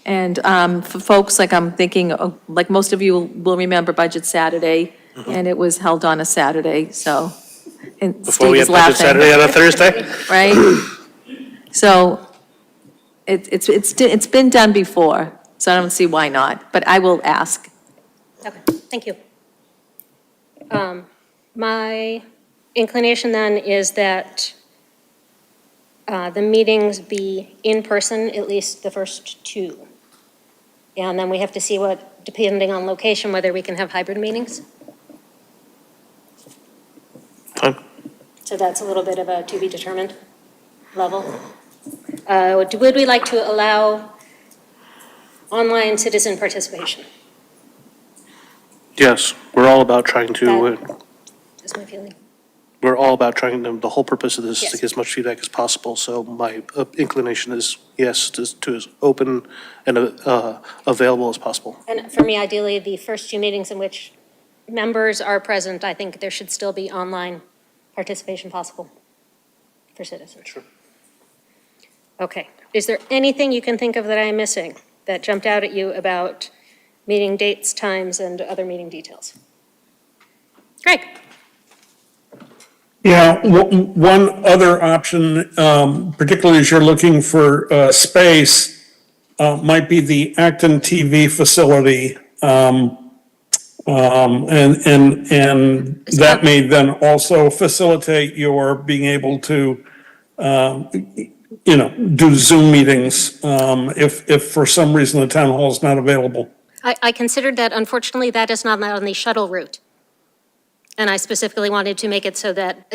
G: And for folks, like I'm thinking, like most of you will remember Budget Saturday, and it was held on a Saturday, so. And
A: Before we
G: Steve
A: had
G: is
A: Budget
G: laughing.
A: Saturday on a Thursday?
G: Right? So it's been done before, so I don't see why not, but I will ask.
C: Okay, thank you. My inclination then is that the meetings be in person, at least the first two. And then we have to see what, depending on location, whether we can have hybrid meetings.
A: Fine.
C: So that's a little bit of a to be determined level. Would we like to allow online citizen participation?
A: Yes, we're all about trying to,
C: That's my feeling.
A: we're all about trying to, the whole purpose of this is to
C: Yes.
A: get as much feedback as possible. So my inclination is yes, to as open and available as possible.
C: And for me, ideally, the first two meetings in which members are present, I think there should still be online participation possible for citizens.
A: Sure.
C: Okay. Is there anything you can think of that I'm missing that jumped out at you about meeting dates, times, and other meeting details? Greg?
J: Yeah, one other option, particularly as you're looking for space, might be the ActonTV facility. And that may then also facilitate your being able to, do Zoom meetings, if for some reason the town hall is not available.
C: I considered that. Unfortunately, that is not on the shuttle route. And I specifically wanted to make it so that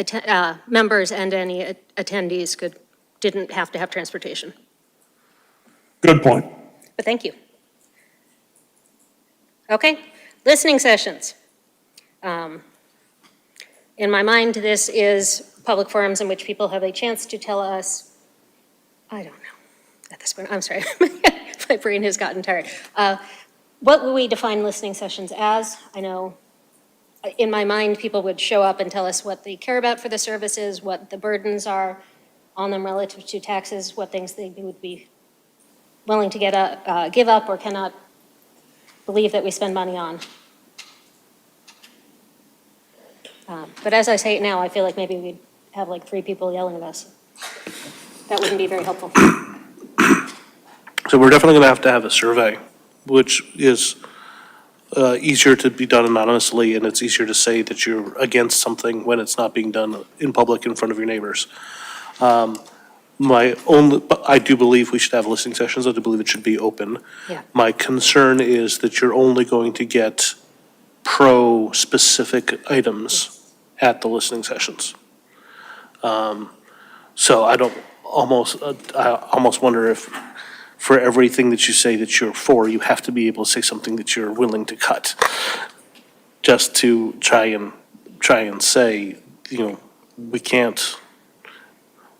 C: members and any attendees didn't have to have transportation.
J: Good point.
C: But thank you. Okay, listening sessions. In my mind, this is public forums in which people have a chance to tell us, I don't know, at this point, I'm sorry, my brain has gotten tired. What will we define listening sessions as? I know, in my mind, people would show up and tell us what they care about for the services, what the burdens are on them relative to taxes, what things they would be willing to give up or cannot believe that we spend money on. But as I say it now, I feel like maybe we'd have like 3 people yelling at us. That wouldn't be very helpful.
A: So we're definitely going to have a survey, which is easier to be done anonymously, and it's easier to say that you're against something when it's not being done in public in front of your neighbors. I do believe we should have listening sessions. I do believe it should be open.
C: Yeah.
A: My concern is that you're only going to get pro-specific items at the listening sessions. So I almost wonder if for everything that you say that you're for, you have to be able to say something that you're willing to cut, just to try and say,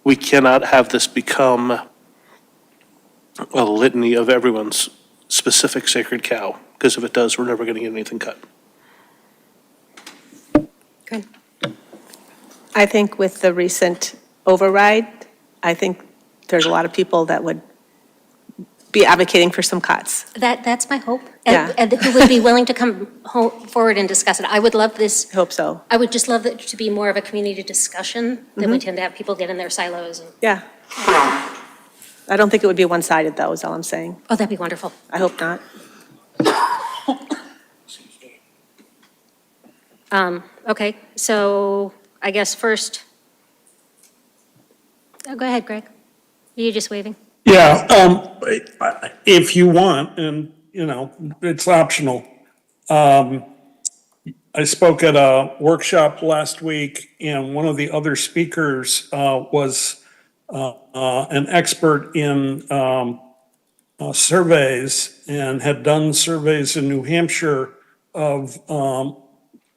A: we cannot have this become a litany of everyone's specific sacred cow, because if it does, we're never going to get anything cut.
C: Good.
H: I think with the recent override, I think there's a lot of people that would be advocating for some cuts.
C: That's my hope.
H: Yeah.
C: And who would be willing to come forward and discuss it. I would love this.
H: I hope so.
C: I would just love it to be more of a community discussion than we tend to have people get in their silos.
H: Yeah. I don't think it would be one-sided, though, is all I'm saying.
C: Oh, that'd be wonderful.
H: I hope not.
C: Okay, so I guess first, go ahead, Greg. Are you just waving?
J: Yeah, if you want, and, it's optional. I spoke at a workshop last week, and one of the other speakers was an expert in surveys and had done surveys in New Hampshire of,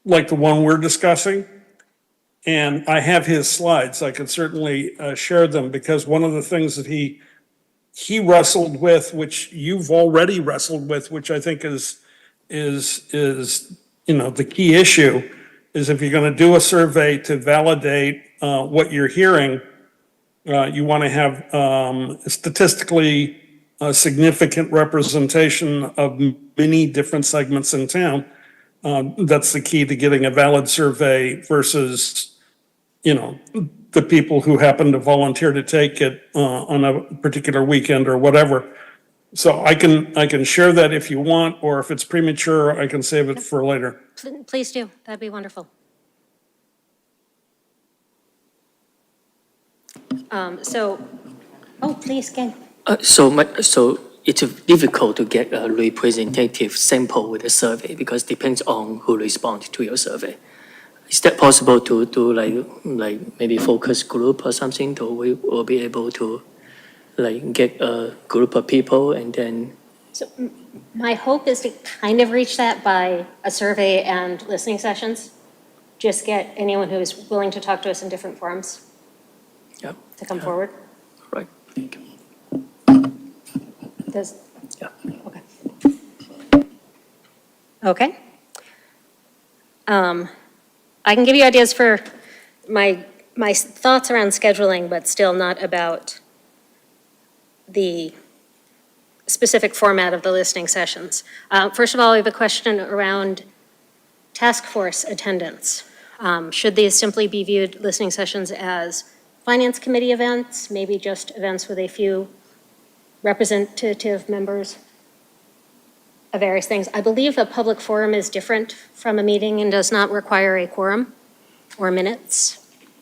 J: like the one we're discussing. And I have his slides. I could certainly share them, because one of the things that he wrestled with, which you've already wrestled with, which I think is the key issue, is if you're going to do a survey to validate what you're hearing, you want to have statistically significant representation of many different segments in town. That's the key to getting a valid survey versus, the people who happen to volunteer to take it on a particular weekend or whatever. So I can share that if you want, or if it's premature, I can save it for later.
C: Please do, that'd be wonderful. Please, Ken.
K: So it's difficult to get a representative sample with a survey because it depends on who responds to your survey. Is that possible to do like maybe focus group or something, to we will be able to get a group of people and then?
C: So my hope is to kind of reach that by a survey and listening sessions. Just get anyone who is willing to talk to us in different forums
K: Yeah.
C: to come forward.
K: Right. Thank you.
C: Does,
K: Yeah.
C: okay. Okay. I can give you ideas for my thoughts around scheduling, but still not about the specific format of the listening sessions. First of all, we have a question around task force attendance. Should these simply be viewed, listening sessions, as finance committee events, maybe just events with a few representative members of various things? I believe a public forum is different from a meeting and does not require a quorum or minutes,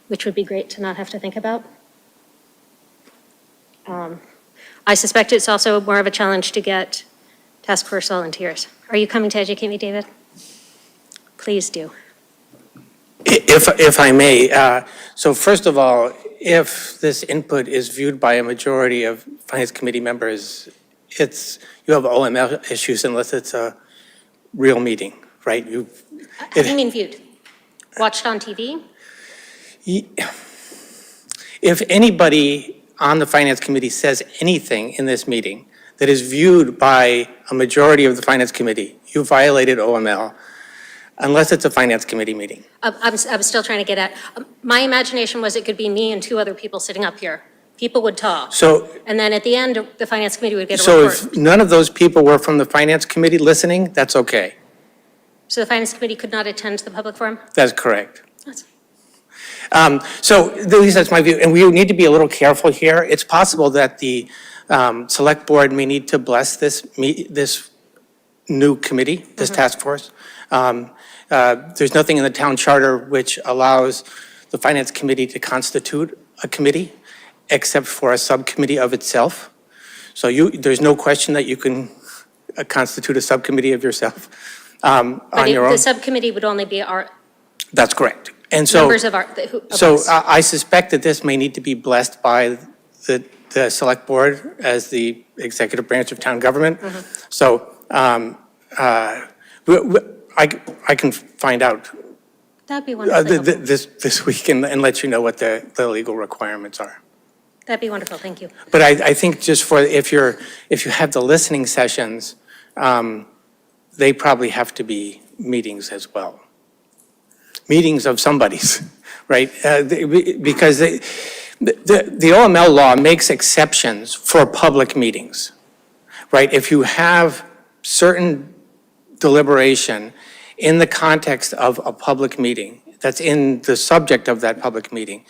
C: which would be great to not have to think about. I suspect it's also more of a challenge to get task force volunteers. Are you coming to educate me, David? Please do.
B: If I may, so first of all, if this input is viewed by a majority of finance committee members, you have OML issues unless it's a real meeting, right?
C: How do you mean viewed? Watched on TV?
B: If anybody on the finance committee says anything in this meeting that is viewed by a majority of the finance committee, you violated OML, unless it's a finance committee meeting.
C: I'm still trying to get at, my imagination was it could be me and two other people sitting up here. People would talk. And then at the end, the finance committee would get a report.
B: So if none of those people were from the finance committee listening, that's okay.
C: So the finance committee could not attend the public forum?
B: That's correct.
C: That's-
B: So at least that's my view, and we need to be a little careful here. It's possible that the select board may need to bless this new committee, this task force. There's nothing in the town charter which allows the finance committee to constitute a committee except for a subcommittee of itself. So there's no question that you can constitute a subcommittee of yourself on your own.
C: The subcommittee would only be our
B: That's correct. And so,
C: members of our,
B: so I suspect that this may need to be blessed by the select board as the executive branch of town government. So I can find out
C: That'd be wonderful.
B: this week and let you know what the legal requirements are.
C: That'd be wonderful, thank you.
B: But I think just for, if you have the listening sessions, they probably have to be meetings as well. Meetings of somebody's, right? Because the OML law makes exceptions for public meetings, right? If you have certain deliberation in the context of a public meeting, that's in the subject of that public meeting.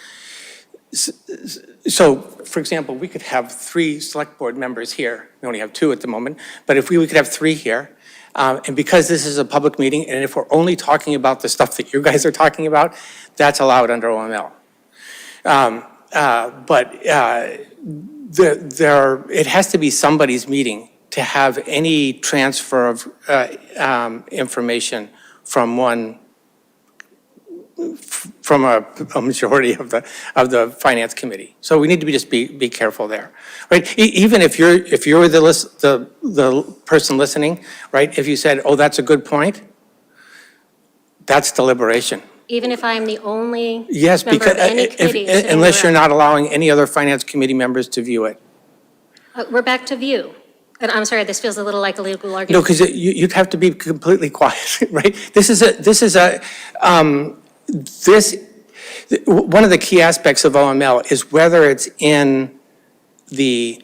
B: So, for example, we could have 3 select board members here. We only have 2 at the moment, but if we could have 3 here, and because this is a public meeting, and if we're only talking about the stuff that you guys are talking about, that's allowed under OML. But it has to be somebody's meeting to have any transfer of information from a majority of the finance committee. So we need to be careful there, right? Even if you're the person listening, right? If you said, oh, that's a good point, that's deliberation.
C: Even if I'm the only
B: Yes,
C: member
B: because
C: of any committee sitting
B: unless you're
C: around.
B: not allowing any other finance committee members to view it.
C: We're back to view. And I'm sorry, this feels a little like a legal
B: No,
C: argument.
B: because you'd have to be completely quiet, right? One of the key aspects of OML is whether it's in the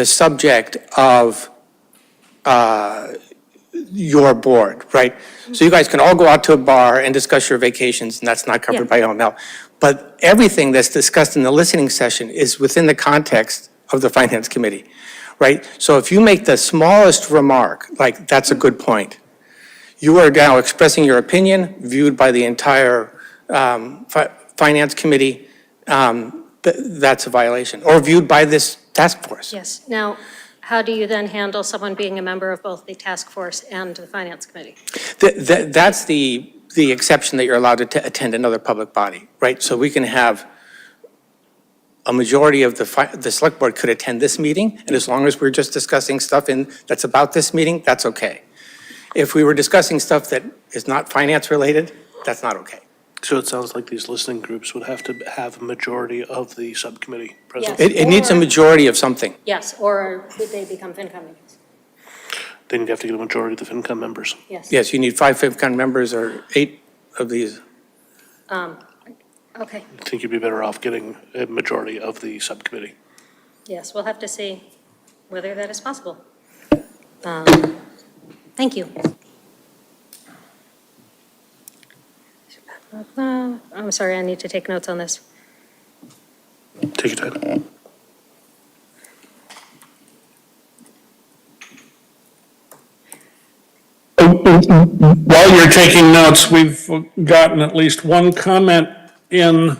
B: subject of your board, right? So you guys can all go out to a bar and discuss your vacations, and that's not covered by OML. But everything that's discussed in the listening session is within the context of the finance committee, right? So if you make the smallest remark, like, that's a good point, you are now expressing your opinion, viewed by the entire finance committee, that's a violation, or viewed by this task force.
C: Yes. Now, how do you then handle someone being a member of both the task force and the finance committee?
B: That's the exception that you're allowed to attend another public body, right? So we can have a majority of the select board could attend this meeting, and as long as we're just discussing stuff that's about this meeting, that's okay. If we were discussing stuff that is not finance related, that's not okay.
A: So it sounds like these listening groups would have to have a majority of the subcommittee present.
C: Yes.
B: It needs a majority of something.
C: Yes, or would they become FinCom members?
A: Then you'd have to get a majority of the FinCom members.
C: Yes.
B: Yes, you need 5 FinCon members or 8 of these.
C: Okay.
A: I think you'd be better off getting a majority of the subcommittee.
C: Yes, we'll have to see whether that is possible. Thank you. I'm sorry, I need to take notes on this.
A: Take your time.
J: While you're taking notes, we've gotten at least one comment in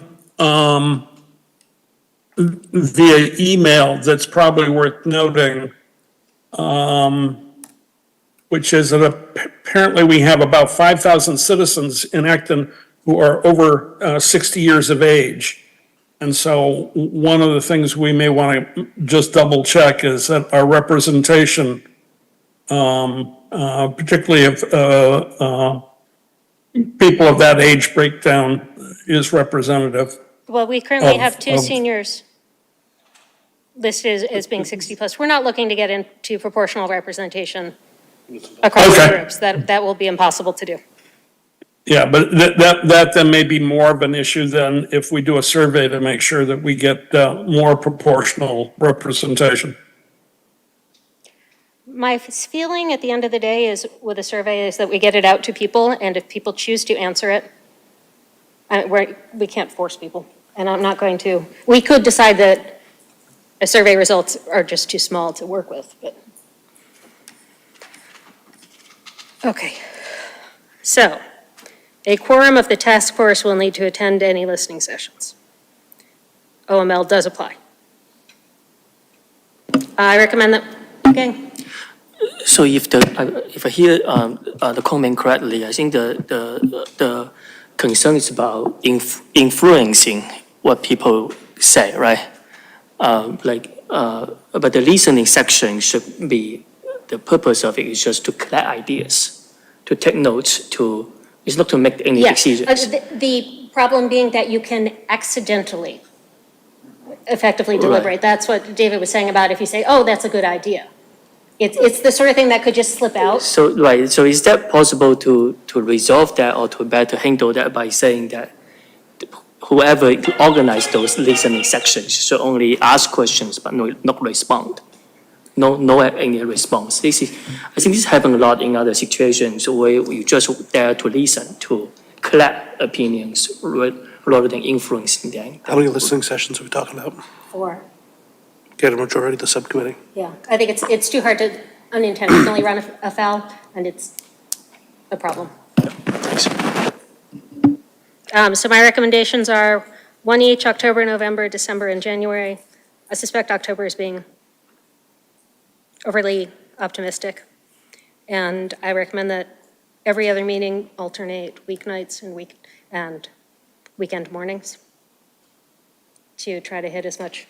J: via email that's probably worth noting, which is that apparently we have about 5,000 citizens in Acton who are over 60 years of age. And so one of the things we may want to just double check is that our representation, particularly of people of that age breakdown, is representative.
C: Well, we currently
J: Of-
C: have two
J: of-
C: seniors listed as being 60 plus. We're not looking to get into proportional representation across the
J: Okay.
C: groups. That will be impossible to do.
J: Yeah, but that then may be more of an issue than if we do a survey to make sure that we get more proportional representation.
C: My feeling at the end of the day is, with a survey, is that we get it out to people, and if people choose to answer it, we can't force people, and I'm not going to. We could decide that a survey results are just too small to work with, but. Okay. So, a quorum of the task force will need to attend any listening sessions. OML does apply. I recommend that, okay.
K: So if I hear the comment correctly, I think the concern is about influencing what people say, right? But the listening section should be, the purpose of it is just to collect ideas, to take notes, it's not to make any
C: Yes.
K: decisions.
C: The problem being that you can accidentally effectively deliberate. That's what David was saying about if you say, oh, that's a good idea. It's the sort of thing that could just slip out.
K: So, right, so is that possible to resolve that or to better handle that by saying that whoever organized those listening sections should only ask questions but not respond? No any response. I think this happens a lot in other situations where you just dare to listen, to collect opinions rather than influencing them.
A: How many listening sessions are we talking about?
C: 4.
A: Get a majority of the subcommittee.
C: Yeah, I think it's too hard to unintentionally run afoul, and it's a problem. So my recommendations are 1 each, October, November, December, and January. I suspect October is being overly optimistic, and I recommend that every other meeting alternate weeknights and weekend mornings to try to hit as much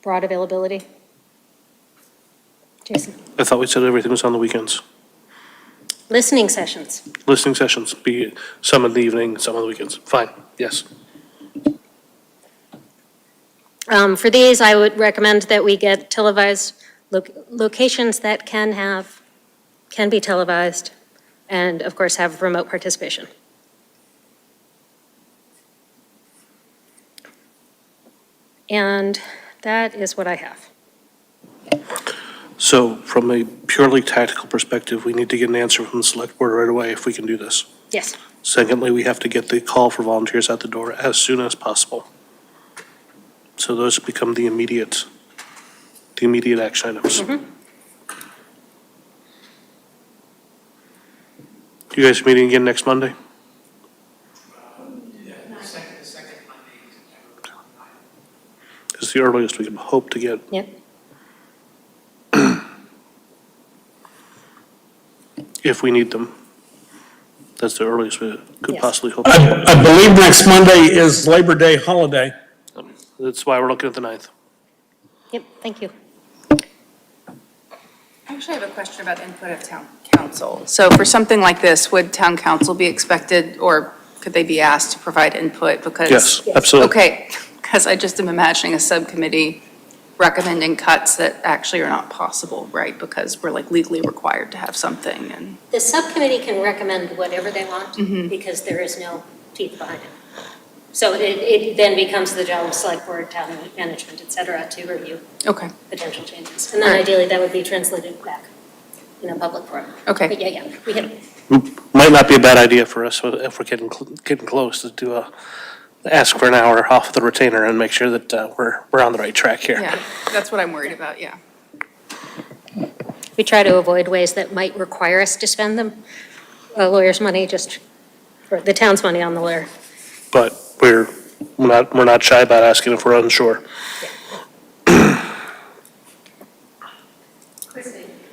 C: broad availability. Jason?
A: I thought we said everything was on the weekends.
C: Listening sessions.
A: Listening sessions, be some in the evening, some on the weekends. Fine, yes.
C: For these, I would recommend that we get televised locations that can be televised, and of course, have remote participation. And that is what I have.
A: So from a purely tactical perspective, we need to get an answer from the select board right away if we can do this.
C: Yes.
A: Secondly, we have to get the call for volunteers out the door as soon as possible. So those become the immediate action items. You guys meeting again next Monday? This is the earliest we can hope to get.
C: Yep.
A: If we need them. That's the earliest we could
C: Yes.
A: possibly hope.
J: I believe next Monday is Labor Day holiday.
A: That's why we're looking at the 9th.
C: Yep, thank you.
M: I actually have a question about input of town council. So for something like this, would town council be expected, or could they be asked to provide input? Because
A: Yes, absolutely.
M: Okay, because I just am imagining a subcommittee recommending cuts that actually are not possible, right? Because we're like legally required to have something, and
C: The subcommittee can recommend whatever they want because there is no teeth behind it. So it then becomes the job of select board, town management, et cetera, to review
M: okay,
C: potential changes. And then ideally, that would be translated back in a public forum.
M: okay.
C: But yeah, we can.
A: Might not be a bad idea for us if we're getting close to do ask for an hour off the retainer and make sure that we're on the right track here.
M: Yeah, that's what I'm worried about, yeah.
C: We try to avoid ways that might require us to spend a lawyer's money or the town's money on the lawyer.
A: But we're not shy about asking if we're unsure.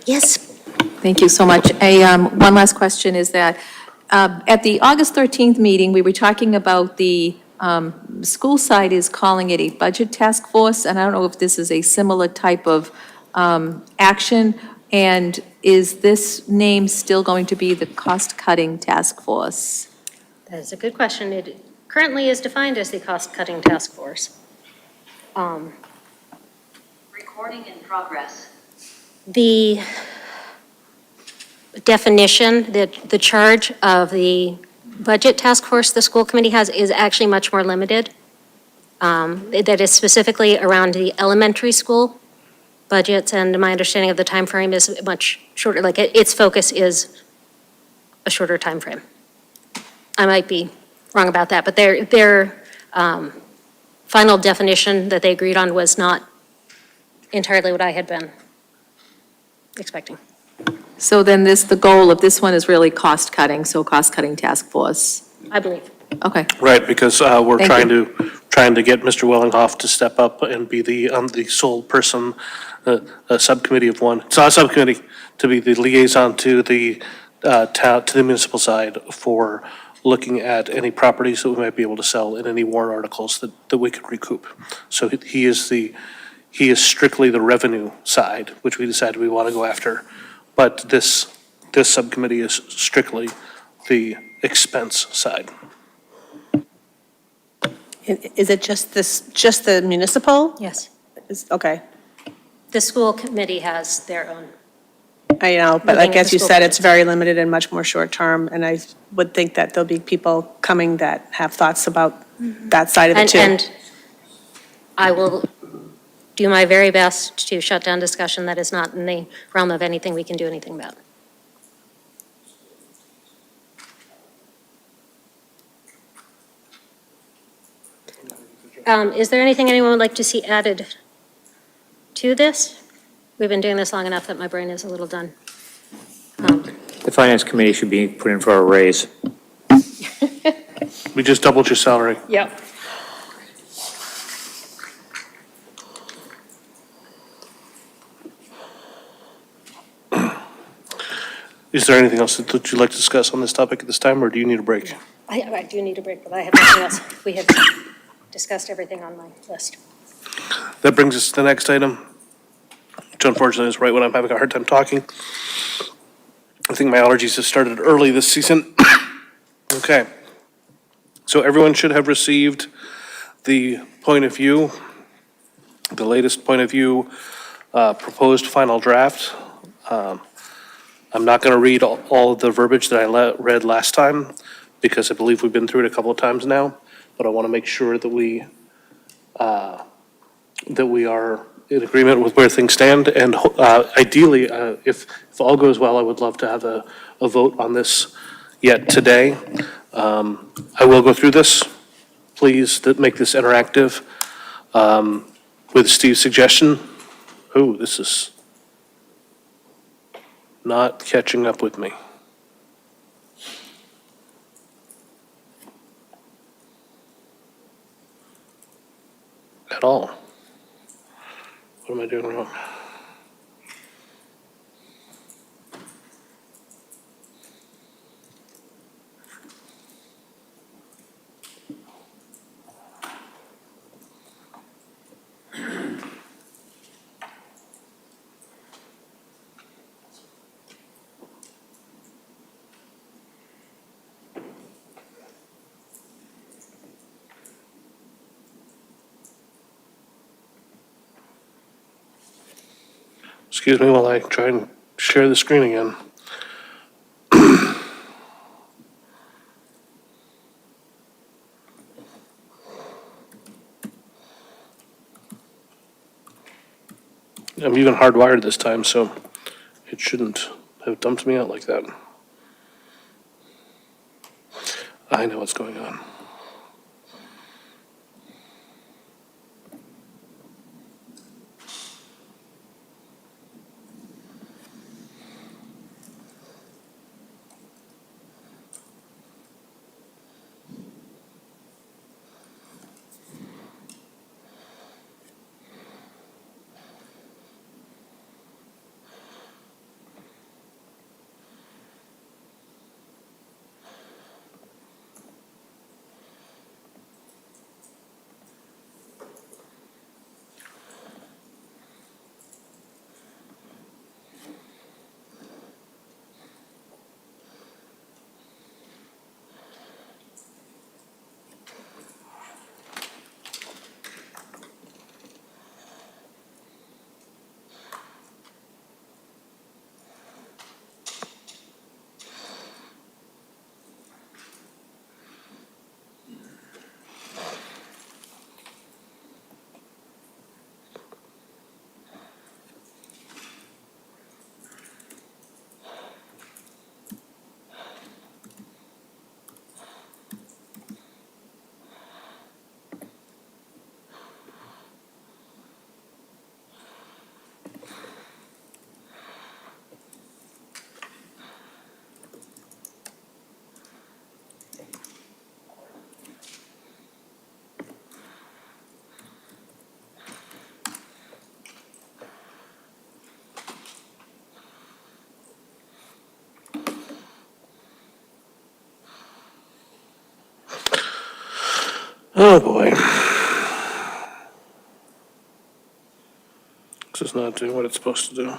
C: Yes.
G: Thank you so much. One last question is that, at the August 13th meeting, we were talking about the school side is calling it a budget task force, and I don't know if this is a similar type of action, and is this name still going to be the cost-cutting task force?
C: That is a good question. It currently is defined as the cost-cutting task force.
N: Recording in progress.
C: The definition, the charge of the budget task force the school committee has is actually much more limited. That is specifically around the elementary school budgets, and my understanding of the time frame is much shorter. Like its focus is a shorter time frame. I might be wrong about that, but their final definition that they agreed on was not entirely what I had been expecting.
G: So then the goal of this one is really cost-cutting, so cost-cutting task force.
C: I believe.
G: Okay.
A: Right, because we're
G: Thank
A: trying to get Mr. Wellinghoff to step up and be the sole person, a subcommittee of one. It's not a subcommittee, to be the liaison to the town, to the municipal side for looking at any properties that we might be able to sell and any warrant articles that we could recoup. So he is strictly the revenue side, which we decided we want to go after. But this subcommittee is strictly the expense side.
H: Is it just the municipal?
C: Yes.
H: Okay,
C: The school committee has their own.
H: I know, but
C: Looking
H: like
C: at
H: as
C: the
H: you
C: school
H: said, it's
C: budgets.
H: very limited and much more short-term, and I would think that there'll be people coming that have thoughts about that side of it too.
C: And I will do my very best to shut down discussion that is not in the realm of anything we can do anything about. Is there anything anyone would like to see added to this? We've been doing this long enough that my brain is a little done.
I: The finance committee should be put in for a raise.
A: We just doubled your salary.
C: Yep.
A: Is there anything else that you'd like to discuss on this topic at this time, or do you need a break?
C: I do need a break, but I have nothing else. We have discussed everything on my list.
A: That brings us to the next item, which unfortunately is right when I'm having a hard time talking. I think my allergies have started early this season. Okay. So everyone should have received the point of view, the latest point of view, proposed final draft. I'm not going to read all of the verbiage that I read last time, because I believe we've been through it a couple of times now, but I want to make sure that we are in agreement with where things stand, and ideally, if all goes well, I would love to have a vote on this yet today. I will go through this. Please make this interactive. With Steve's suggestion, this is not catching up with me. At all. What am I doing wrong? Excuse me while I try and share the screen again. I'm even hardwired this time, so it shouldn't have dumped me out like that. I know what's going on. Oh, boy. This is not doing what it's supposed to do.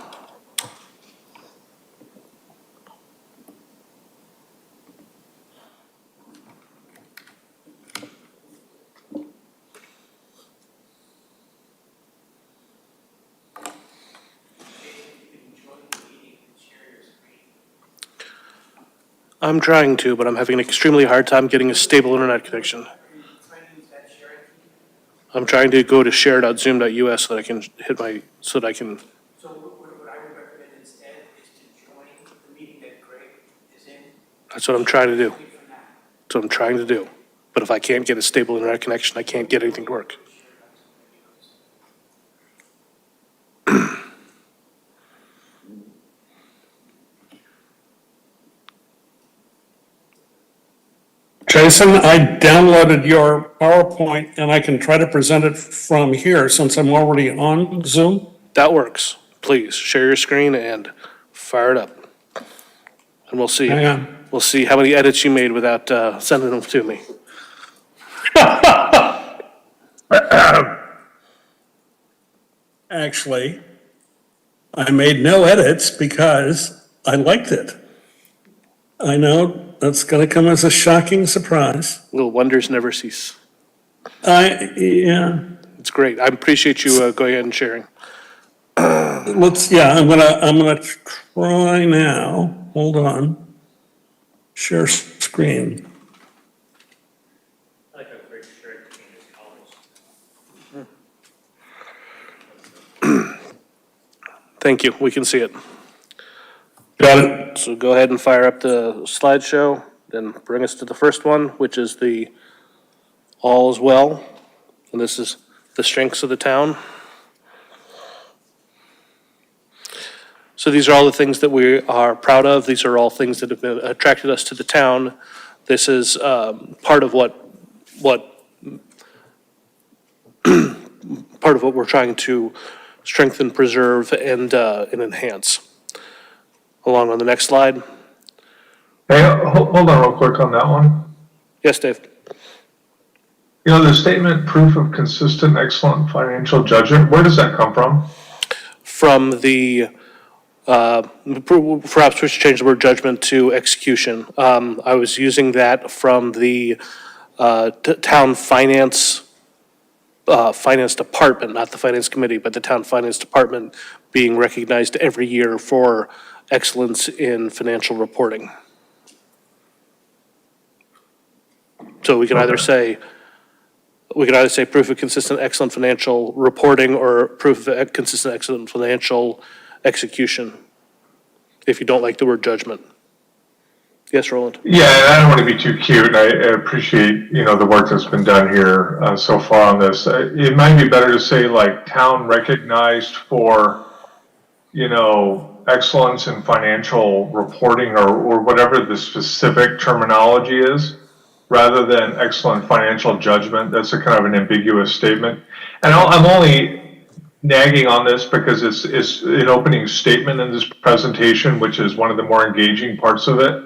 A: I'm trying to, but I'm having an extremely hard time getting a stable internet connection. I'm trying to go to share.zoom.us so that I can so that I can.
B: So what I would recommend instead is to join the meeting that Greg is in.
A: That's what I'm trying to do. That's what I'm trying to do. But if I can't get a stable internet connection, I can't get anything to work.
J: Jason, I downloaded your PowerPoint and I can try to present it from here since I'm already on Zoom.
A: That works. Please share your screen and fire it up. And we'll see.
J: Hang on.
A: We'll see how many edits you made without sending them to me.
J: Actually, I made no edits because I liked it. I know that's going to come as a shocking surprise.
A: Little wonders never cease.
J: Yeah,
A: It's great. I appreciate you going ahead and sharing.
J: I'm gonna try now. Hold on. Share screen.
A: Thank you. We can see it.
J: Got it.
A: So go ahead and fire up the slideshow, then bring us to the first one, which is the all is well. And this is the strengths of the town. So these are all the things that we are proud of. These are all things that have attracted us to the town. This is part of what part of what we're trying to strengthen, preserve, and enhance. Along on the next slide.
O: Hey, hold on real quick on that one.
A: Yes, Dave.
O: You know, the statement, proof of consistent, excellent financial judgment, where does that come from?
A: From the, perhaps we should change the word judgment to execution. I was using that from the town finance department, not the finance committee, but the town finance department being recognized every year for excellence in financial reporting. So we can either say proof of consistent, excellent financial reporting or proof of consistent, excellent financial execution, if you don't like the word judgment. Yes, Roland?
O: Yeah, and I don't want to be too cute, and I appreciate, you know, the work that's been done here so far on this. It might be better to say like town recognized for, you know, excellence in financial reporting or whatever the specific terminology is, rather than excellent financial judgment. That's a kind of an ambiguous statement. And I'm only nagging on this because it's an opening statement in this presentation, which is one of the more engaging parts of it.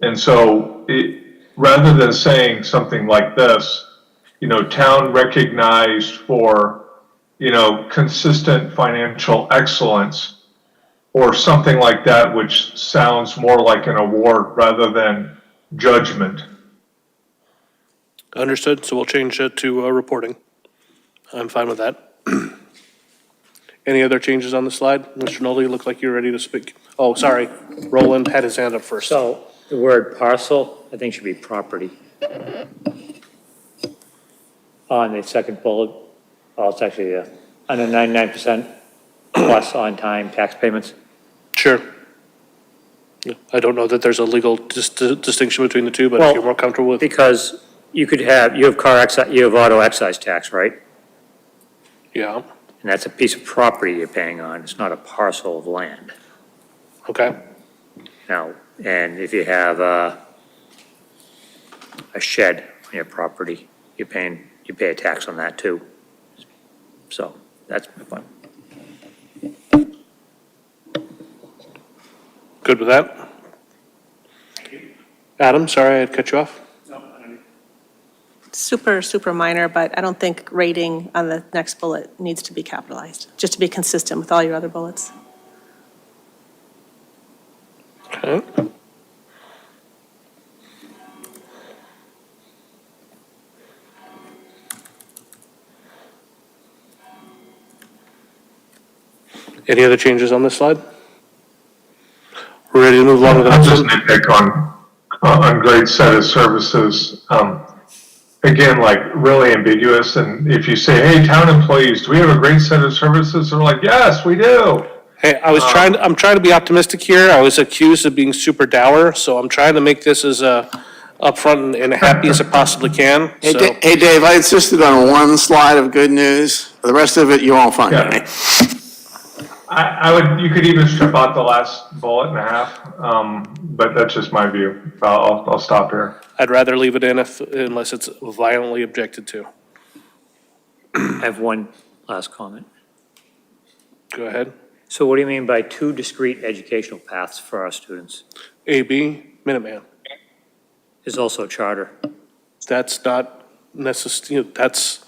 O: And so rather than saying something like this, you know, town recognized for, you know, consistent financial excellence, or something like that, which sounds more like an award rather than judgment.
A: Understood, so we'll change it to reporting. I'm fine with that. Any other changes on the slide? Mr. Nolde, you look like you're ready to speak. Oh, sorry, Roland had his hand up first.
I: So the word parcel, I think should be property. On the second bullet, oh, it's actually under 99% plus on-time tax payments.
A: Sure. Yeah, I don't know that there's a legal distinction between the two, but if
I: Well,
A: you're more comfortable with.
I: Because you have car excise, you have auto excise tax, right?
A: Yeah,
I: And that's a piece of property you're paying on. It's not a parcel of land.
A: okay.
I: Now, and if you have a shed on your property, you pay a tax on that too. So that's my point.
A: Good with that? Adam, sorry I cut you off.
H: Super minor, but I don't think rating on the next bullet needs to be capitalized, just to be consistent with all your other bullets.
A: Okay. Any other changes on this slide? We're ready to move along to the
O: I'll
A: next
O: just
A: one?
O: nitpick on great set of services. Again, like really ambiguous. And if you say, hey, town employees, do we have a great set of services? They're like, yes, we do.
A: Hey, I'm trying to be optimistic here. I was accused of being super dour, so I'm trying to make this as upfront and happy as it possibly can.
D: Hey,
A: So,
D: hey, Dave, I insisted on one slide of good news. The rest of it you won't find
O: Yeah.
D: any.
O: You could even strip out the last bullet and a half, but that's just my view. I'll stop here.
A: I'd rather leave it in unless it's violently objected to.
I: I have one last comment.
A: Go ahead.
I: So what do you mean by two discrete educational paths for our students?
A: AB, Minuteman.
I: Is also charter.
A: That's not necessarily, that's,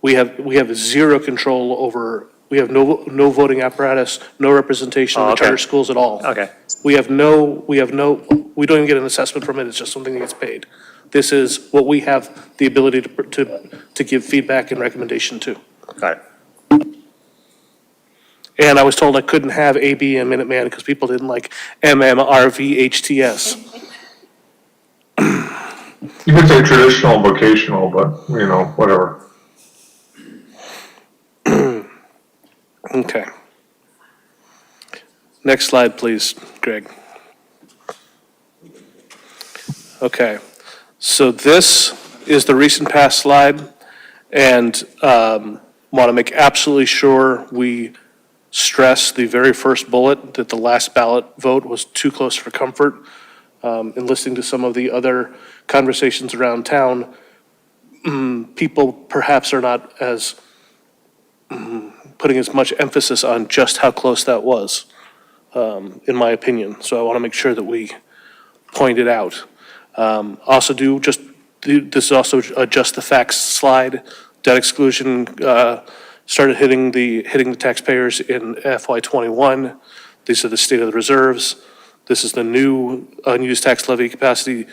A: we have zero control over, we have no voting apparatus, no representation in
I: Oh,
A: the
I: okay.
A: charter schools at all.
I: Okay.
A: We don't even get an assessment from it, it's just something that gets paid. This is what we have the ability to give feedback and recommendation to.
I: Got it.
A: And I was told I couldn't have AB and Minuteman because people didn't like MMRVHTS.
O: You could say traditional vocational, but, you know, whatever.
A: Okay. Next slide, please, Greg. Okay, so this is the recent past slide, and want to make absolutely sure we stress the very first bullet, that the last ballot vote was too close for comfort. In listening to some of the other conversations around town, people perhaps are not as, putting as much emphasis on just how close that was, in my opinion. So I want to make sure that we point it out. Also this is also a just the facts slide. Debt exclusion started hitting the taxpayers in FY '21. These are the state of the reserves. This is the new unused tax levy capacity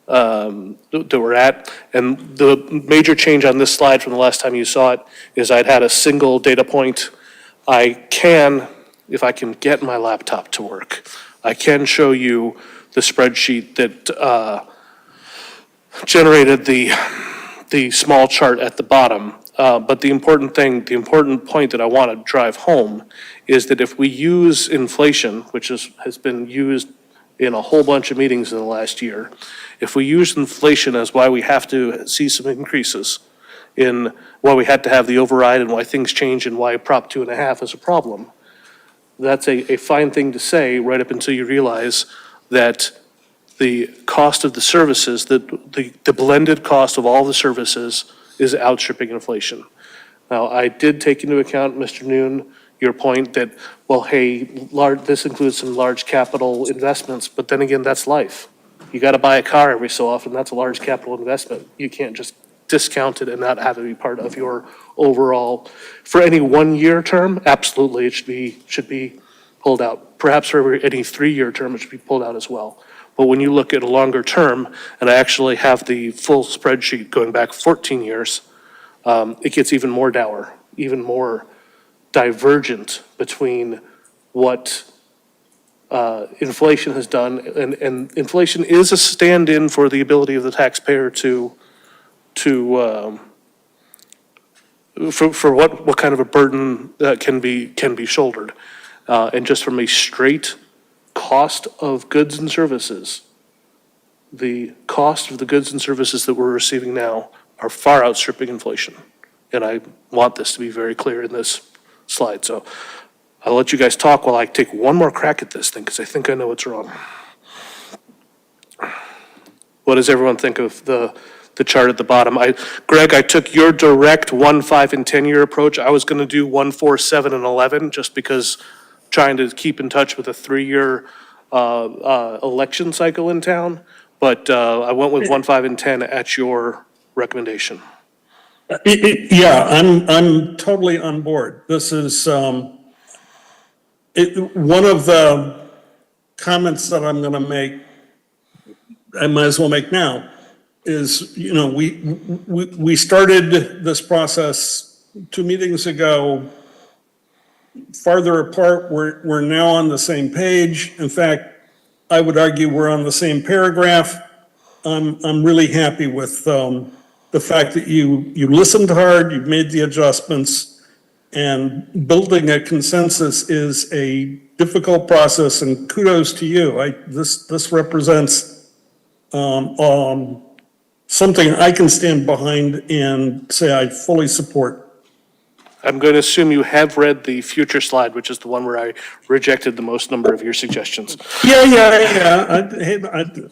A: that we're at. And the major change on this slide from the last time you saw it is I'd had a single data point. I can, if I can get my laptop to work, I can show you the spreadsheet that generated the small chart at the bottom. But the important point that I want to drive home is that if we use inflation, which has been used in a whole bunch of meetings in the last year, if we use inflation as why we have to see some increases, in why we had to have the override and why things change and why Prop 2.5 is a problem, that's a fine thing to say right up until you realize that the cost of the services, the blended cost of all the services is outstripping inflation. Now, I did take into account, Mr. Noon, your point that, well, hey, this includes some large capital investments, but then again, that's life. You got to buy a car every so often, that's a large capital investment. You can't just discount it and not have it be part of your overall, for any 1-year term, absolutely, it should be pulled out. Perhaps for any 3-year term, it should be pulled out as well. But when you look at a longer term, and I actually have the full spreadsheet going back 14 years, it gets even more dour, even more divergent between what inflation has done. And inflation is a stand-in for the ability of the taxpayer for what kind of a burden that can be shouldered. And just from a straight cost of goods and services, the cost of the goods and services that we're receiving now are far outstripping inflation. And I want this to be very clear in this slide. So I'll let you guys talk while I take one more crack at this thing, because I think I know what's wrong. What does everyone think of the chart at the bottom? Greg, I took your direct 1, 5, and 10-year approach. I was going to do 1, 4, 7, and 11, just because trying to keep in touch with a 3-year election cycle in town. But I went with 1, 5, and 10 at your recommendation.
J: Yeah, I'm totally on board. This is, one of the comments that I'm going to make, I might as well make now, is, you know, we started this process 2 meetings ago, farther apart. We're now on the same page. In fact, I would argue we're on the same paragraph. I'm really happy with the fact that you listened hard, you've made the adjustments, and building a consensus is a difficult process, and kudos to you. This represents something I can stand behind and say I fully support.
A: I'm going to assume you have read the future slide, which is the one where I rejected the most number of your suggestions.
J: Yeah.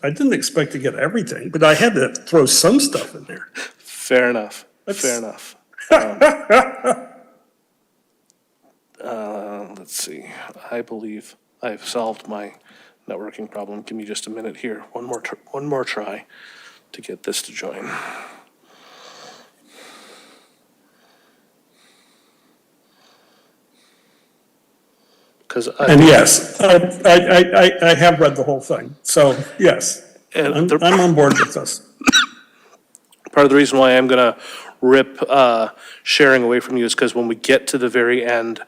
J: I didn't expect to get everything, but I had to throw some stuff in there.
A: Fair enough. Fair enough. Let's see. I believe I've solved my networking problem. Give me just a minute here. One more try to get this to join.
J: And yes, I have read the whole thing, so yes, I'm on board with this.
A: Part of the reason why I'm going to rip sharing away from you is because when we get to the very end,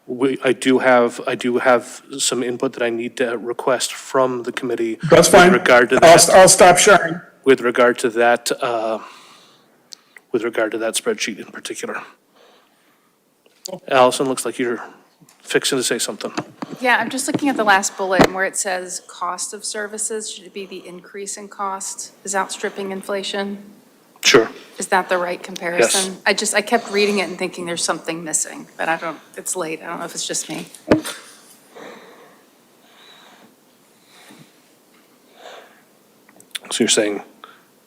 A: I do have some input that I need to request from the committee.
J: That's fine.
A: With regard to that.
J: I'll stop sharing.
A: With regard to that spreadsheet in particular. Allison, looks like you're fixing to say something.
M: Yeah, I'm just looking at the last bullet and where it says cost of services, should it be the increase in cost is outstripping inflation?
A: Sure.
M: Is that the right comparison? I kept reading it and thinking there's something missing, but it's late. I don't know if it's just me.
A: So you're saying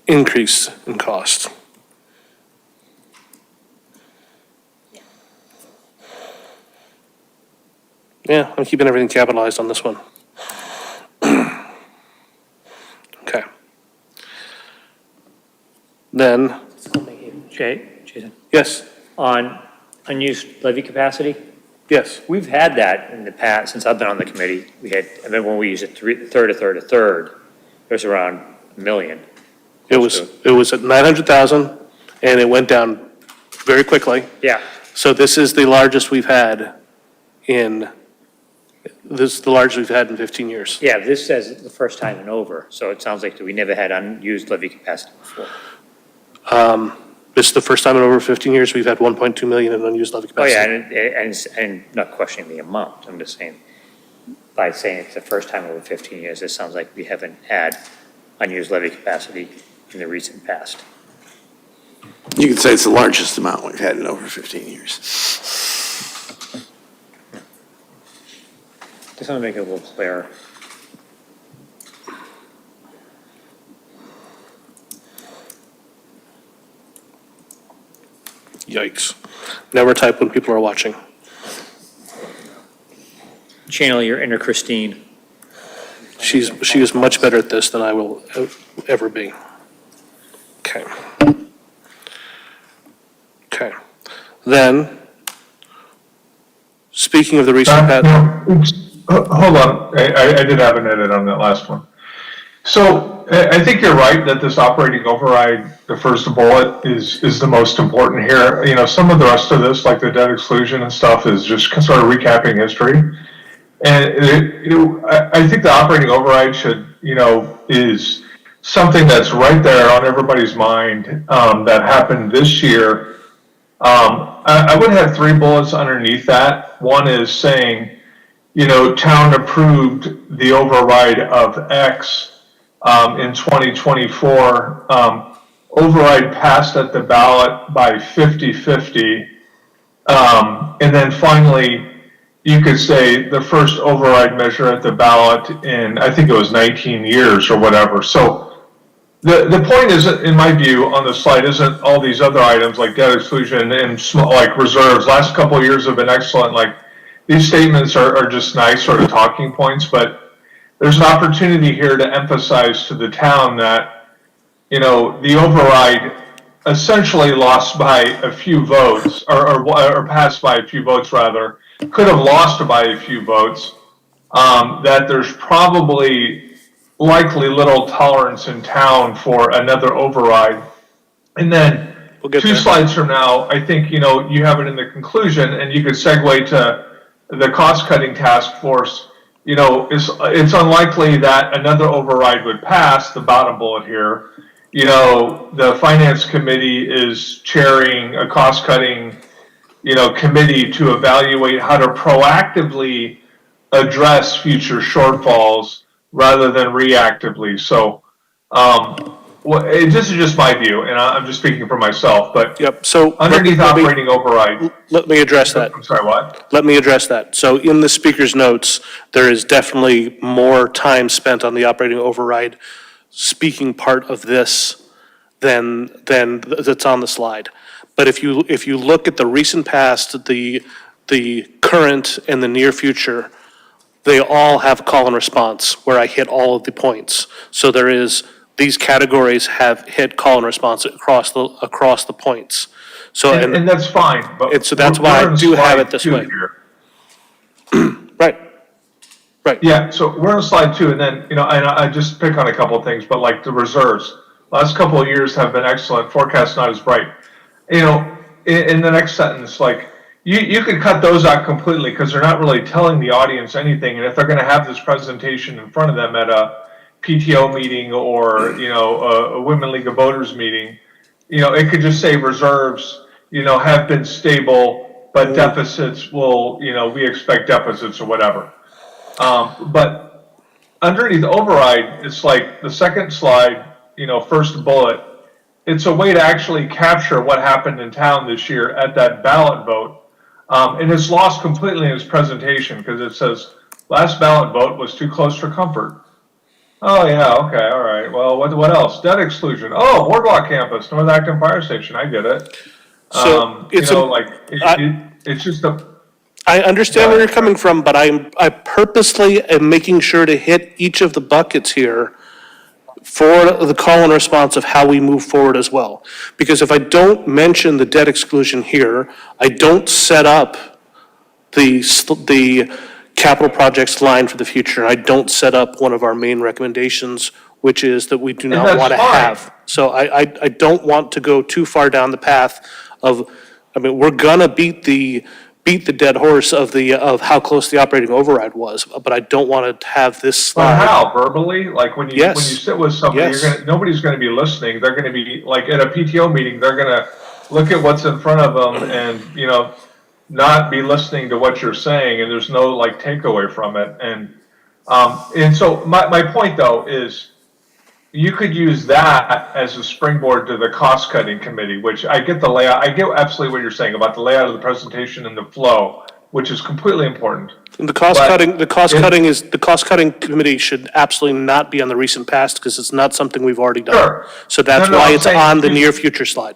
A: increase in cost. Yeah, I'm keeping everything capitalized on this one. Okay. Then,
I: Jason,
A: yes,
I: on unused levy capacity,
A: yes.
I: we've had that in the past, since I've been on the committee. I remember when we used a third, it was around $1 million.
A: It was at 900,000 and it went down very quickly.
I: Yeah,
A: So this is the largest we've had in 15 years.
I: yeah, this says the first time and over, so it sounds like we never had unused levy capacity before.
A: This is the first time in over 15 years we've had 1.2 million in unused levy
I: Oh,
A: capacity.
I: yeah, and not questioning the amount, I'm just saying, by saying it's the first time over 15 years, it sounds like we haven't had unused levy capacity in the recent past.
D: You could say it's the largest amount we've had in over 15 years.
I: Just want to make it a little clearer.
A: Yikes. Never type when people are watching.
I: Channel your inner Christine.
A: She is much better at this than I will ever be. Okay. Okay. Then, speaking of the recent
O: Hold on, I did have an edit on that last one. So I think you're right that this operating override, the first bullet, is the most important here. You know, some of the rest of this, like the debt exclusion and stuff, is just sort of recapping history. And I think the operating override is something that's right there on everybody's mind that happened this year. I would have 3 bullets underneath that. One is saying, town approved the override of X in 2024. Override passed at the ballot by 50-50. And then finally, you could say the first override measure at the ballot in, I think it was 19 years or whatever. So the point is, in my view, on the slide isn't all these other items like debt exclusion and like reserves. Last couple of years have been excellent. Like these statements are just nice sort of talking points, but there's an opportunity here to emphasize to the town that, the override essentially lost by a few votes or passed by a few votes rather, could have lost by a few votes, that there's probably likely little tolerance in town for another override. And then 2 slides from now, I think, you have it in the conclusion and you could segue to the cost-cutting task force. It's unlikely that another override would pass, the bottom bullet here. The finance committee is chairing a cost-cutting, committee to evaluate how to proactively address future shortfalls rather than reactively. So, this is just my view, and I'm just speaking for myself, but
A: Yep, so.
O: underneath operating override.
A: Let me address that.
O: I'm sorry, what?
A: Let me address that. So in the speaker's notes, there is definitely more time spent on the operating override speaking part of this than that's on the slide. But if you look at the recent past, the current and the near future, they all have call and response where I hit all of the points. So there is, these categories have hit call and response across the points. So,
O: And that's fine, but.
A: so that's
O: we're
A: why I
O: in
A: do have
O: slide
A: it this
O: 2
A: way.
O: here.
A: Right. Right.
O: Yeah, so we're on slide 2, and then, and I just pick on a couple of things, but like the reserves, last couple of years have been excellent, forecast not as bright. In the next sentence, like, you could cut those out completely, because they're not really telling the audience anything, and if they're gonna have this presentation in front of them at a PTO meeting or, a Women League of Voters meeting, it could just say reserves, have been stable, but deficits will, we expect deficits or whatever. But underneath override, it's like the second slide, first bullet, it's a way to actually capture what happened in town this year at that ballot vote. And it's lost completely in its presentation because it says, last ballot vote was too close for comfort. Oh, yeah, okay, all right. Well, what else? Debt exclusion. Oh, Boardwalk Campus, North Acton Fire Station, I get it.
A: So it's
O: it's just a.
A: I understand where you're coming from, but I purposely am making sure to hit each of the buckets here for the call and response of how we move forward as well. Because if I don't mention the debt exclusion here, I don't set up the capital projects line for the future. I don't set up one of our main recommendations, which is that we do not want to have. So I don't want to go too far down the path of, we're gonna beat the dead horse of how close the operating override was, but I don't want to have this slide.
O: But how, verbally? Like when you
A: Yes.
O: sit with somebody,
A: Yes.
O: nobody's gonna be listening. They're gonna be, like at a PTO meeting, they're gonna look at what's in front of them and, not be listening to what you're saying, and there's no like takeaway from it. And so my point though is, you could use that as a springboard to the cost-cutting committee, which I get the layout. I get absolutely what you're saying about the layout of the presentation and the flow, which is completely important.
A: And the cost cutting committee should absolutely not be on the recent past because it's not something we've already done.
O: Sure.
A: So that's
O: No,
A: why
O: I'm
A: it's
O: saying
A: on the near future slide.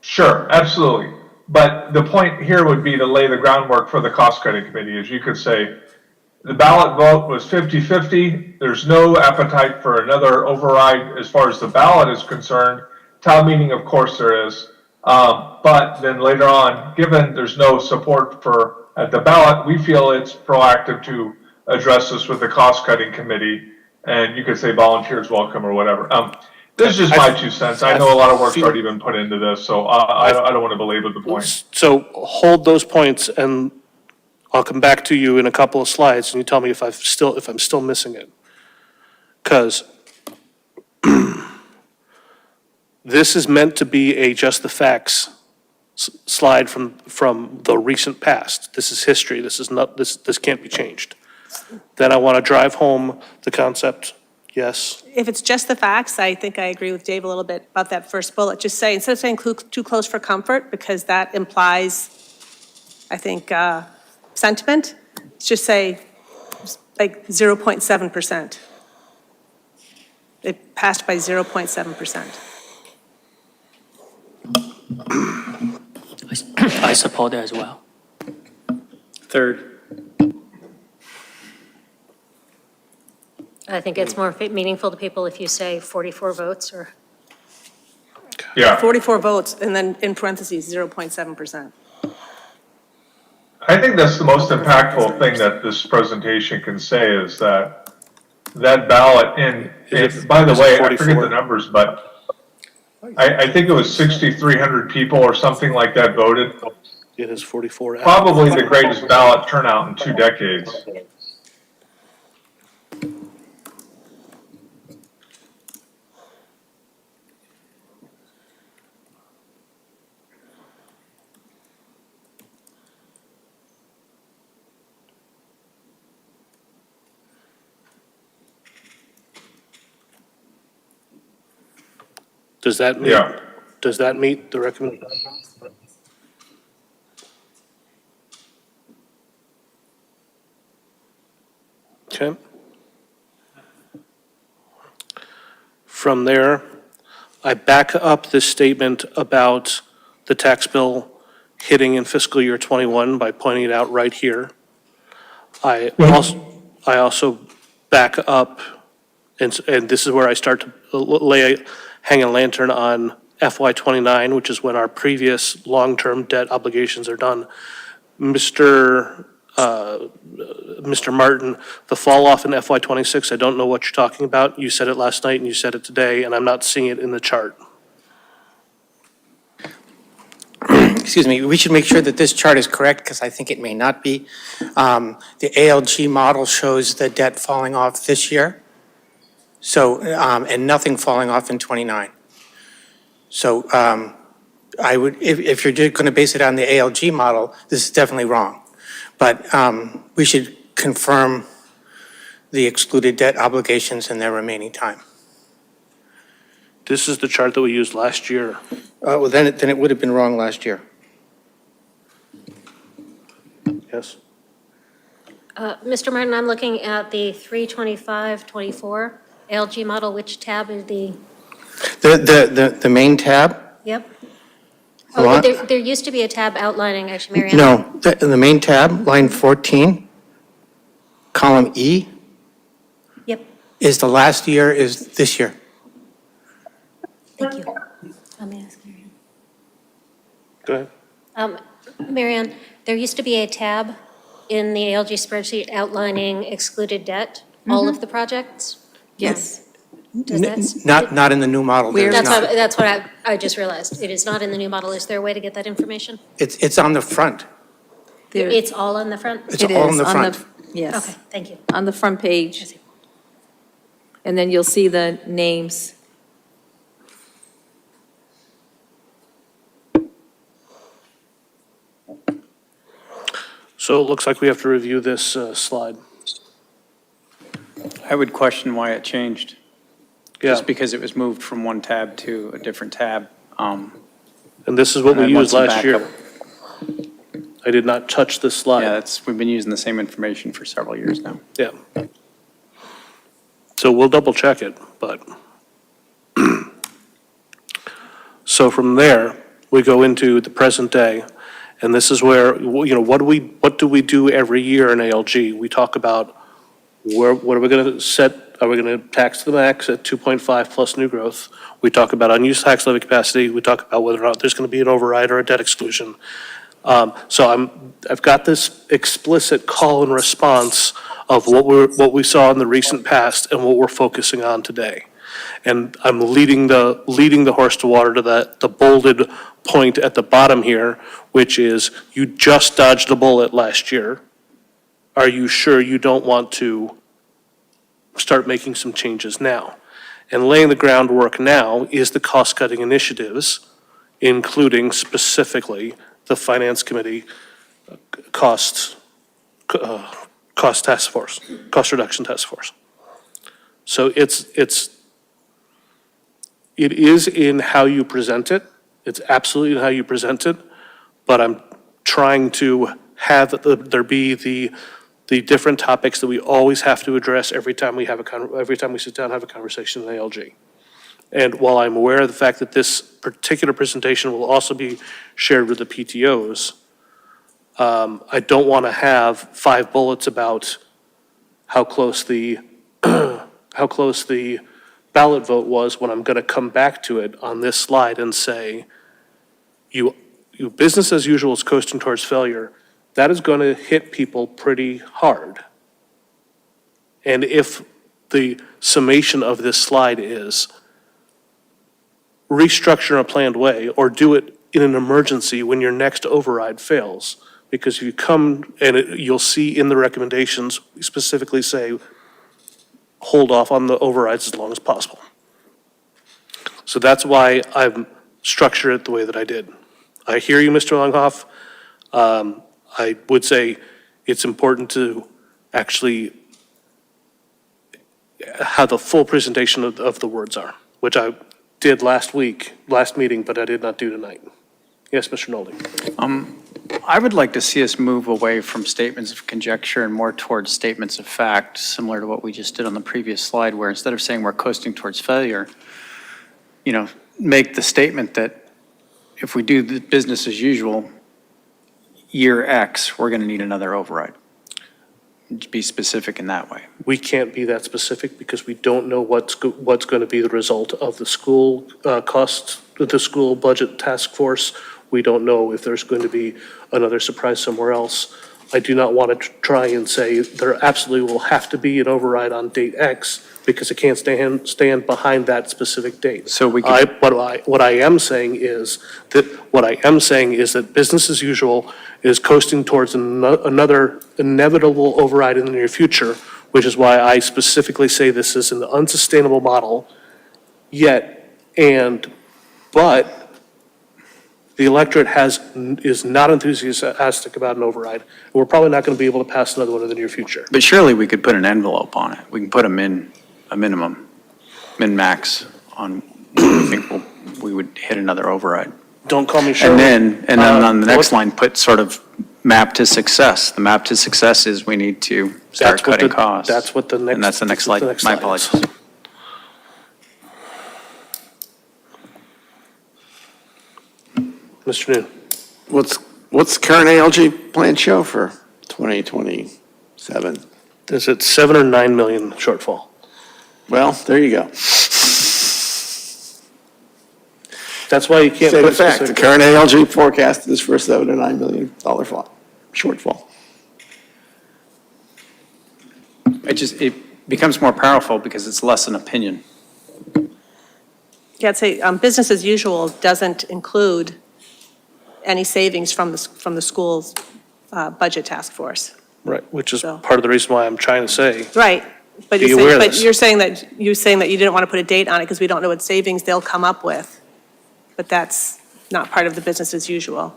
O: Sure, absolutely. But the point here would be to lay the groundwork for the cost-cutting committee, is you could say, the ballot vote was 50-50. There's no appetite for another override as far as the ballot is concerned. Town meeting, of course, there is. But then later on, given there's no support for at the ballot, we feel it's proactive to address this with the cost-cutting committee. And you could say volunteers welcome or whatever. This is just my 2 cents. I know a lot of work's already been put into this, so I don't want to belabor the point.
A: So hold those points and I'll come back to you in a couple of slides and you tell me if I'm still missing it. Because this is meant to be a just the facts slide from the recent past. This is history. This is not, this can't be changed. Then I want to drive home the concept. Yes.
H: If it's just the facts, I think I agree with Dave a little bit about that first bullet. Just say, instead of saying too close for comfort, because that implies, I think, sentiment, just say like 0.7%. It passed by 0.7%.
K: I support that as well.
E: Third.
C: I think it's more meaningful to people if you say 44 votes or.
O: Yeah.
H: 44 votes, and then in parentheses, 0.7%.
O: I think that's the most impactful thing that this presentation can say is that ballot, and by the way, I forget the numbers, but I think it was 6,300 people or something like that voted.
A: It is 44.
O: Probably the greatest ballot turnout in 2 decades.
A: Does that meet?
O: Yeah.
A: Does that meet the recommendation? Okay. From there, I back up this statement about the tax bill hitting in fiscal year '21 by pointing it out right here. I
J: Well-
A: also back up, and this is where I start to hang a lantern on FY '29, which is when our previous long-term debt obligations are done. Mr. Martin, the fall off in FY '26, I don't know what you're talking about. You said it last night and you said it today, and I'm not seeing it in the chart.
B: Excuse me, we should make sure that this chart is correct, because I think it may not be. The ALG model shows the debt falling off this year, so, and nothing falling off in '29. So I would, if you're going to base it on the ALG model, this is definitely wrong. But we should confirm the excluded debt obligations in their remaining time.
A: This is the chart that we used last year.
B: Well, then it would have been wrong last year.
A: Yes?
C: Mr. Martin, I'm looking at the 32524 ALG model. Which tab is the?
B: The main tab?
C: Yep.
B: Hold
C: Oh,
B: on.
C: there used to be a tab outlining, actually, Mary Ann.
B: No, the main tab, line 14, column E,
C: Yep,
B: is the last year, is this year.
C: thank you. Let me ask Mary
A: Go ahead.
C: Ann. Mary Ann, there used to be a tab in the ALG spreadsheet outlining excluded debt, all of the projects.
G: Yes.
C: Does that?
B: Not in the new model.
G: Where
B: there's
G: is
B: not.
C: That's what I just realized. It is not in the new model. Is there a way to get that information?
B: It's on the front.
G: There-
C: It's all on the front?
B: It's
G: It
B: all
G: is
B: in the
G: on
B: front.
G: Yes,
C: Okay, thank you.
G: on the front page. And then you'll see the names.
A: So it looks like we have to review this slide.
E: I would question why it changed.
A: Yeah,
E: Just because it was moved from one tab to a different tab.
A: and this is what
E: And
A: we
E: I'd want
A: used
E: some
A: last year.
E: backup.
A: I did not touch this
E: Yeah,
A: slide.
E: we've been using the same information for several years now.
A: Yeah. So we'll double check it, but. So from there, we go into the present day, and this is where, what do we do every year in ALG? We talk about what are we going to set, are we going to tax the max at 2.5 plus new growth? We talk about unused tax levy capacity, we talk about whether or not there's going to be an override or a debt exclusion. So I've got this explicit call and response of what we saw in the recent past and what we're focusing on today. And I'm leading the horse to water to the bolded point at the bottom here, which is you just dodged a bullet last year. Are you sure you don't want to start making some changes now? And laying the groundwork now is the cost-cutting initiatives, including specifically the Finance Committee cost task force, cost reduction task force. So it is in how you present it. It's absolutely in how you present it, but I'm trying to have there be the different topics that we always have to address every time we sit down and have a conversation in ALG. And while I'm aware of the fact that this particular presentation will also be shared with the PTOs, I don't want to have 5 bullets about how close the ballot vote was when I'm going to come back to it on this slide and say, you business as usual is coasting towards failure. That is going to hit people pretty hard. And if the summation of this slide is restructure in a planned way or do it in an emergency when your next override fails, because if you come and you'll see in the recommendations, we specifically say, hold off on the overrides as long as possible. So that's why I've structured it the way that I did. I hear you, Mr. Langhoff. I would say it's important to actually have the full presentation of the words are, which I did last meeting, but I did not do tonight. Yes, Mr. Nolde.
E: I would like to see us move away from statements of conjecture and more towards statements of fact, similar to what we just did on the previous slide, where instead of saying we're coasting towards failure, make the statement that if we do the business as usual, year X, we're going to need another override. be specific in that way.
A: We can't be that specific because we don't know what's going to be the result of the school costs, the school budget task force. We don't know if there's going to be another surprise somewhere else. I do not want to try and say there absolutely will have to be an override on date X because it can't stand behind that specific date.
E: So we could,
A: What I am saying is that business as usual is coasting towards another inevitable override in the near future, which is why I specifically say this is an unsustainable model but the electorate is not enthusiastic about an override. And we're probably not going to be able to pass another one in the near future.
E: but surely we could put an envelope on it. We can put a minimum, min-max on when we think we would hit another override.
A: Don't call me Shirley.
E: And then on the next line, put sort of map to success. The map to success is we need to start cutting costs.
A: That's what the next.
E: And that's the next slide. My apologies.
A: Mr. Noon.
D: What's the current ALG plan show for 2027?
A: Is it 7 or 9 million shortfall?
D: Well, there you go.
A: That's why you can't
D: Say
A: put
D: the fact, the
A: specific.
D: current ALG forecast is for $7 to $9 million shortfall.
E: It becomes more powerful because it's less an opinion.
H: Yeah, I'd say business as usual doesn't include any savings from the school's budget task force.
A: Right, which is
H: So-
A: part of the reason why I'm trying to say,
H: Right, but
A: Be aware of this.
H: you're saying that you didn't want to put a date on it because we don't know what savings they'll come up with. But that's not part of the business as usual.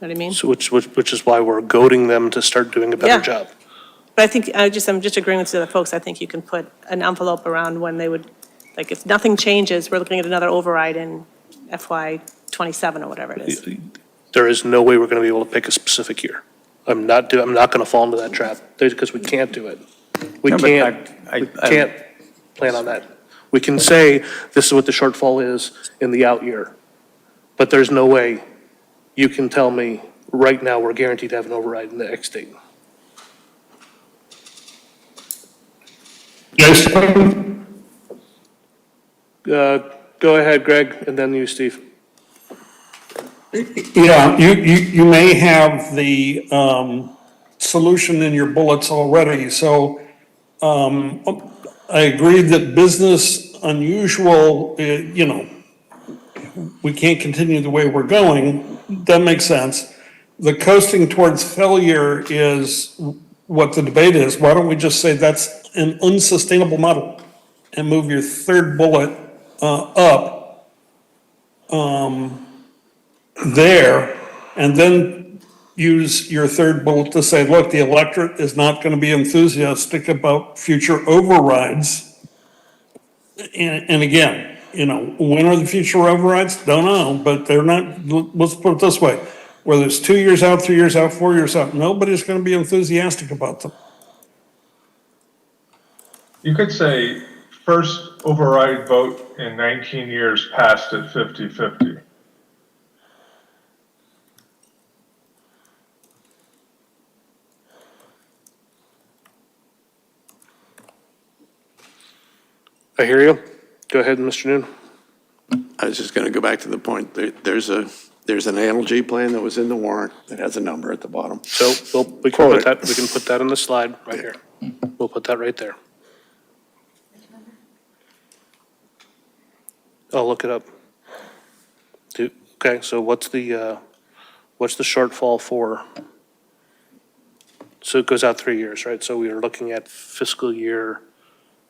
H: Know what I mean?
A: so which is why we're goading them to start doing a
H: Yeah.
A: better job.
H: But I think, I'm just agreeing with the other folks, I think you can put an envelope around when they would, like, if nothing changes, we're looking at another override in FY '27 or whatever it is.
A: There is no way we're going to be able to pick a specific year. I'm not going to fall into that trap because we can't do it. We
E: No, but
A: can't plan on that. We can say this is what the shortfall is in the out year, but there's no way you can tell me right now we're guaranteed to have an override in the X date.
J: Jason?
A: Go ahead, Greg, and then you, Steve.
J: Yeah, you may have the solution in your bullets already, so I agree that business unusual, we can't continue the way we're going. That makes sense. The coasting towards failure is what the debate is. Why don't we just say that's an unsustainable model and move your third bullet up there, and then use your third bullet to say, look, the electorate is not going to be enthusiastic about future overrides. And again, when are the future overrides? Don't know, but they're not, let's put it this way, whether it's 2 years out, 3 years out, 4 years out, nobody's going to be enthusiastic about them.
O: You could say first override vote in 19 years passed at 50-50.
A: I hear you. Go ahead, Mr. Noon.
D: I was just going to go back to the point, there's an ALG plan that was in the warrant that has a number at the bottom.
A: So we can put that, we can put that in the slide right here. We'll put that right there. I'll look it up. Okay, so what's the shortfall for? So it goes out 3 years, right? So we are looking at fiscal year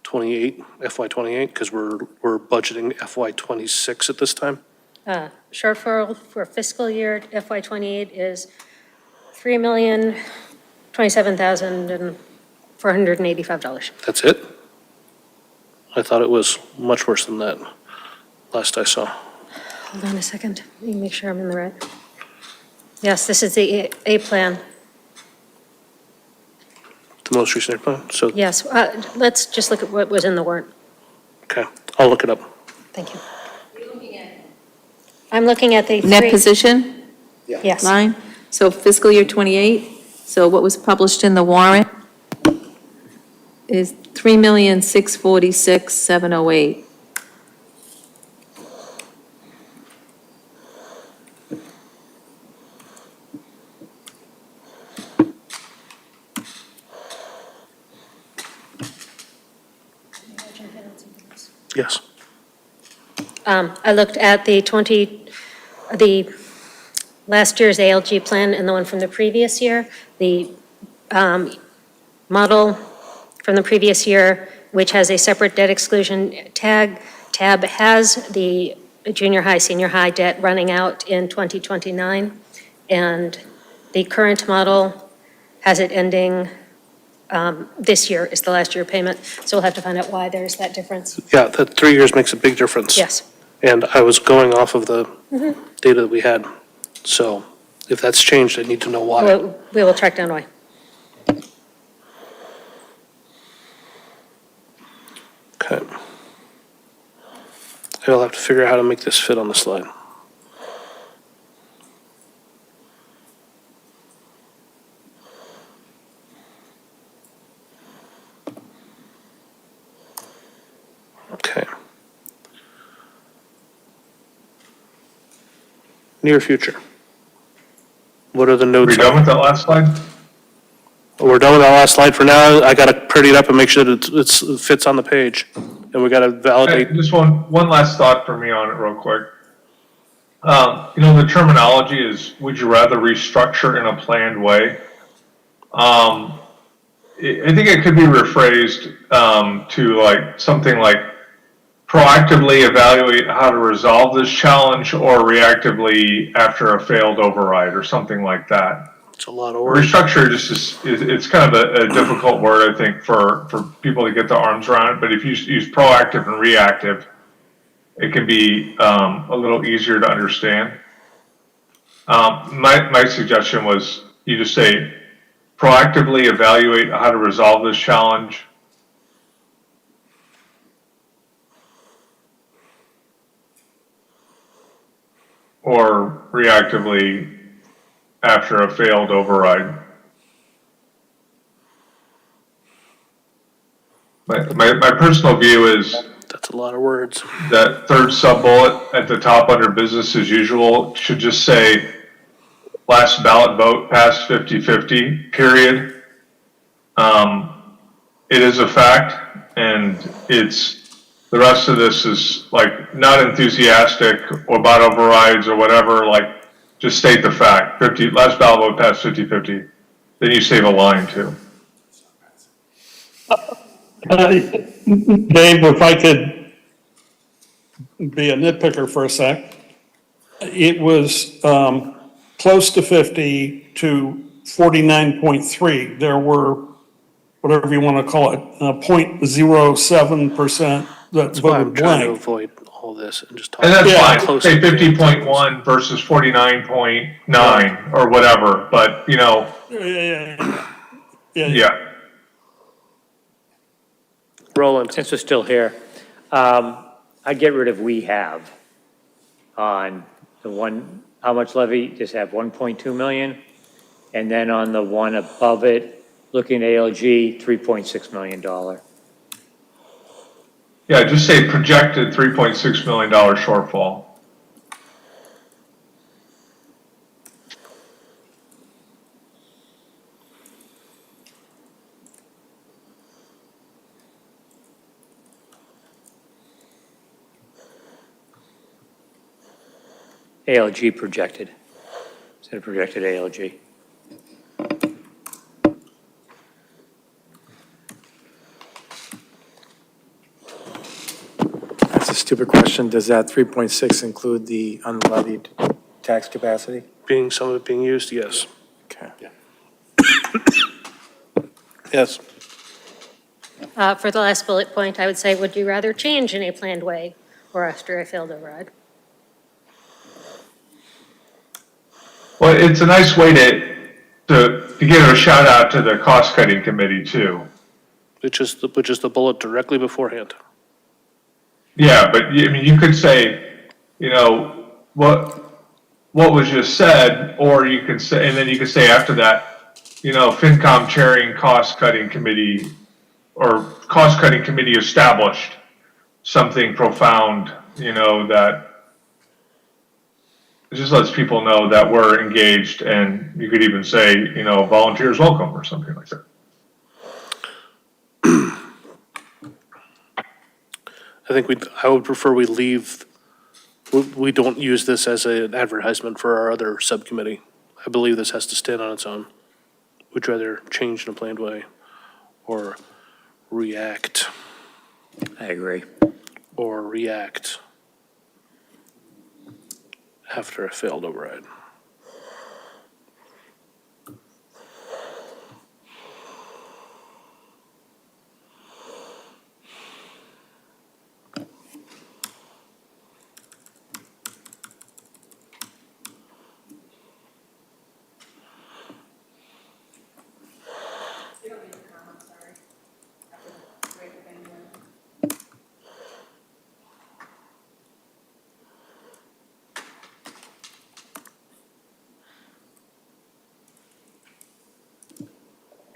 A: 28, FY 28, because we're budgeting FY 26 at this time.
C: Shortfall for fiscal year FY '28 is $3,027,485.
A: That's it? I thought it was much worse than that, last I saw.
C: Hold on a second, let me make sure I'm in the right. Yes, this is the A plan.
A: The most recent plan, so,
C: Yes, let's just look at what was in the warrant.
A: okay, I'll look it up.
C: Thank you. I'm looking at the
G: Net
C: three-
G: position
C: Yes.
G: line? So fiscal year '28, So what was published in the warrant is 3,646,708.
A: Yes.
C: I looked at the last year's ALG plan and the one from the previous year. The model from the previous year, which has a separate debt exclusion tab, has the junior high, senior high debt running out in 2029. And the current model has it ending, this year is the last year payment. So we'll have to find out why there's that difference.
A: Yeah, that 3 years makes a big difference.
C: Yes.
A: And I was going off of the data that we had. So if that's changed, I need to know why.
C: We will track down why.
A: Okay. I'll have to figure out how to make this fit on the slide. Okay. Near future. What are the
O: Are
A: notes?
O: we done with that last slide?
A: We're done with our last slide for now. I gotta pretty it up and make sure that it fits on the page. And we gotta validate.
O: Just one last thought for me on it real quick. The terminology is, would you rather restructure in a planned way? I think it could be rephrased to like something like proactively evaluate how to resolve this challenge or reactively after a failed override or something like that.
A: It's a lot of work.
O: Restructure it's kind of a difficult word, I think, for people to get their arms around it, but if you use proactive and reactive, it can be a little easier to understand. My suggestion was you just say proactively evaluate how to resolve this challenge. Or reactively after a failed override. My personal view is
A: That's a lot of words.
O: that third sub-bullet at the top under business as usual should just say last ballot vote passed 50-50, period. It is a fact, and the rest of this is like not enthusiastic or about overrides or whatever, like just state the fact, last ballot vote passed 50-50, then you save a line too.
J: Dave, if I could be a nitpicker for a sec, it was close to 50 to 49.3. There were, whatever you want to call it, 0.07% that
A: That's why I'm
J: voted
A: trying to
J: blank.
A: avoid all this and just talk.
O: And that's
J: Yeah,
O: fine,
A: close
O: say
A: to
O: 50.1 versus 49.9 or whatever, but yeah.
A: Roland.
I: Since we're still here, I'd get rid of we have on the one, how much levy, just have 1.2 million. And then on the one above it, looking at ALG, $3.6 million.
O: Yeah, just say projected $3.6 million shortfall.
I: ALG projected, instead of projected ALG.
F: That's a stupid question. Does that 3.6 include the unlevied tax capacity?
A: Some of it being used, yes.
F: Okay.
A: Yes.
C: For the last bullet point, I would say, would you rather change in a planned way or after a failed override?
O: Well, it's a nice way to give a shout out to the cost cutting committee too.
A: Which is the bullet directly beforehand.
O: Yeah, but you could say, what was just said, or you can say, and then you could say after that, FinCom chairing cost-cutting committee or cost-cutting committee established something profound, that it just lets people know that we're engaged, and you could even say, volunteers welcome or something like that.
A: I would prefer we we don't use this as an advertisement for our other subcommittee. I believe this has to stand on its own. Would you rather change in a planned way or react
I: I agree.
A: or react after a failed override?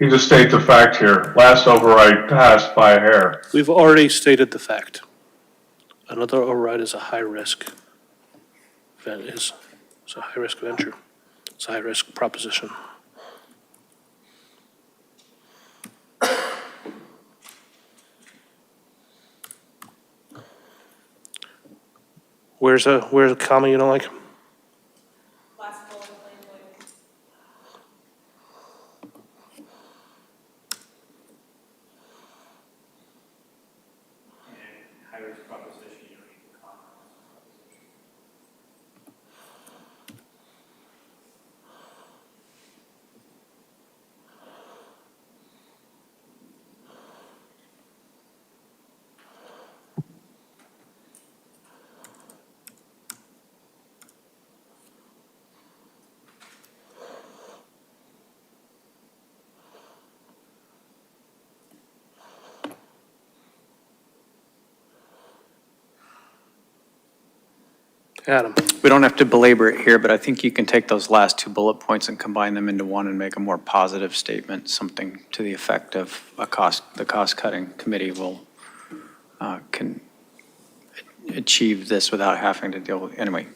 O: You just state the fact here. Last override passed by a hair.
A: We've already stated the fact. Another override is a high-risk event, it's a high-risk venture. It's a high-risk proposition. Where's a comma you don't like? Adam.
E: We don't have to belabor it here, but I think you can take those last two bullet points and combine them into one and make a more positive statement, something to the effect of the cost-cutting committee can achieve this without having to deal with, anyway,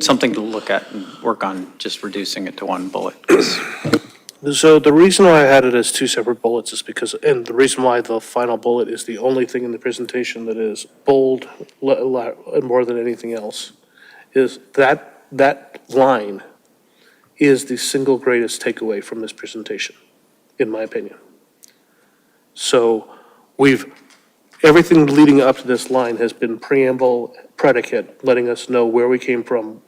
E: something to look at and work on just reducing it to one bullet.
A: So the reason why I had it as two separate bullets is because, and the reason why the final bullet is the only thing in the presentation that is bold more than anything else, is that line is the single greatest takeaway from this presentation, in my opinion. So everything leading up to this line has been preamble, predicate, letting us know where we came from,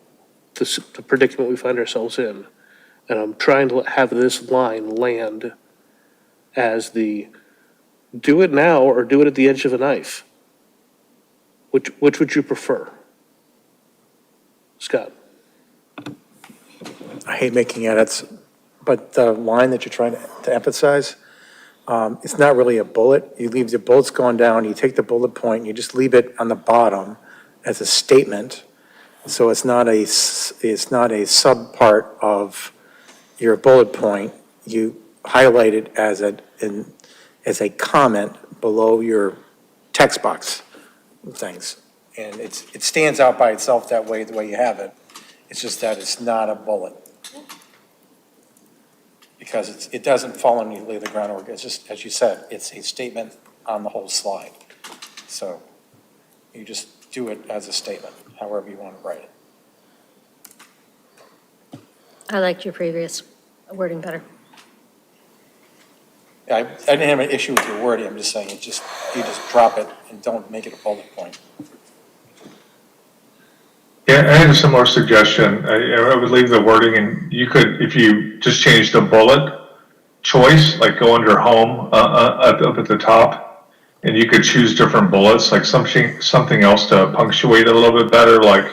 A: the predicament we find ourselves in. And I'm trying to have this line land as the do it now or do it at the edge of a knife. Which would you prefer? Scott?
F: I hate making edits, but the line that you're trying to emphasize, it's not really a bullet. You leave the bullets going down, you take the bullet point, and you just leave it on the bottom as a statement. So it's not a sub-part of your bullet point. You highlight it as a comment below your text box things. And it stands out by itself that way, the way you have it. It's just that it's not a bullet. Because it doesn't fall immediately to the groundwork. It's just, as you said, it's a statement on the whole slide. So you just do it as a statement, however you want to write it.
C: I liked your previous wording better.
F: I didn't have an issue with your wording. I'm just saying you just drop it and don't make it a bullet point.
O: Yeah, I had a similar suggestion. I would leave the wording, and you could, if you just change the bullet choice, like go under home up at the top, and you could choose different bullets, like something else to punctuate it a little bit better, like,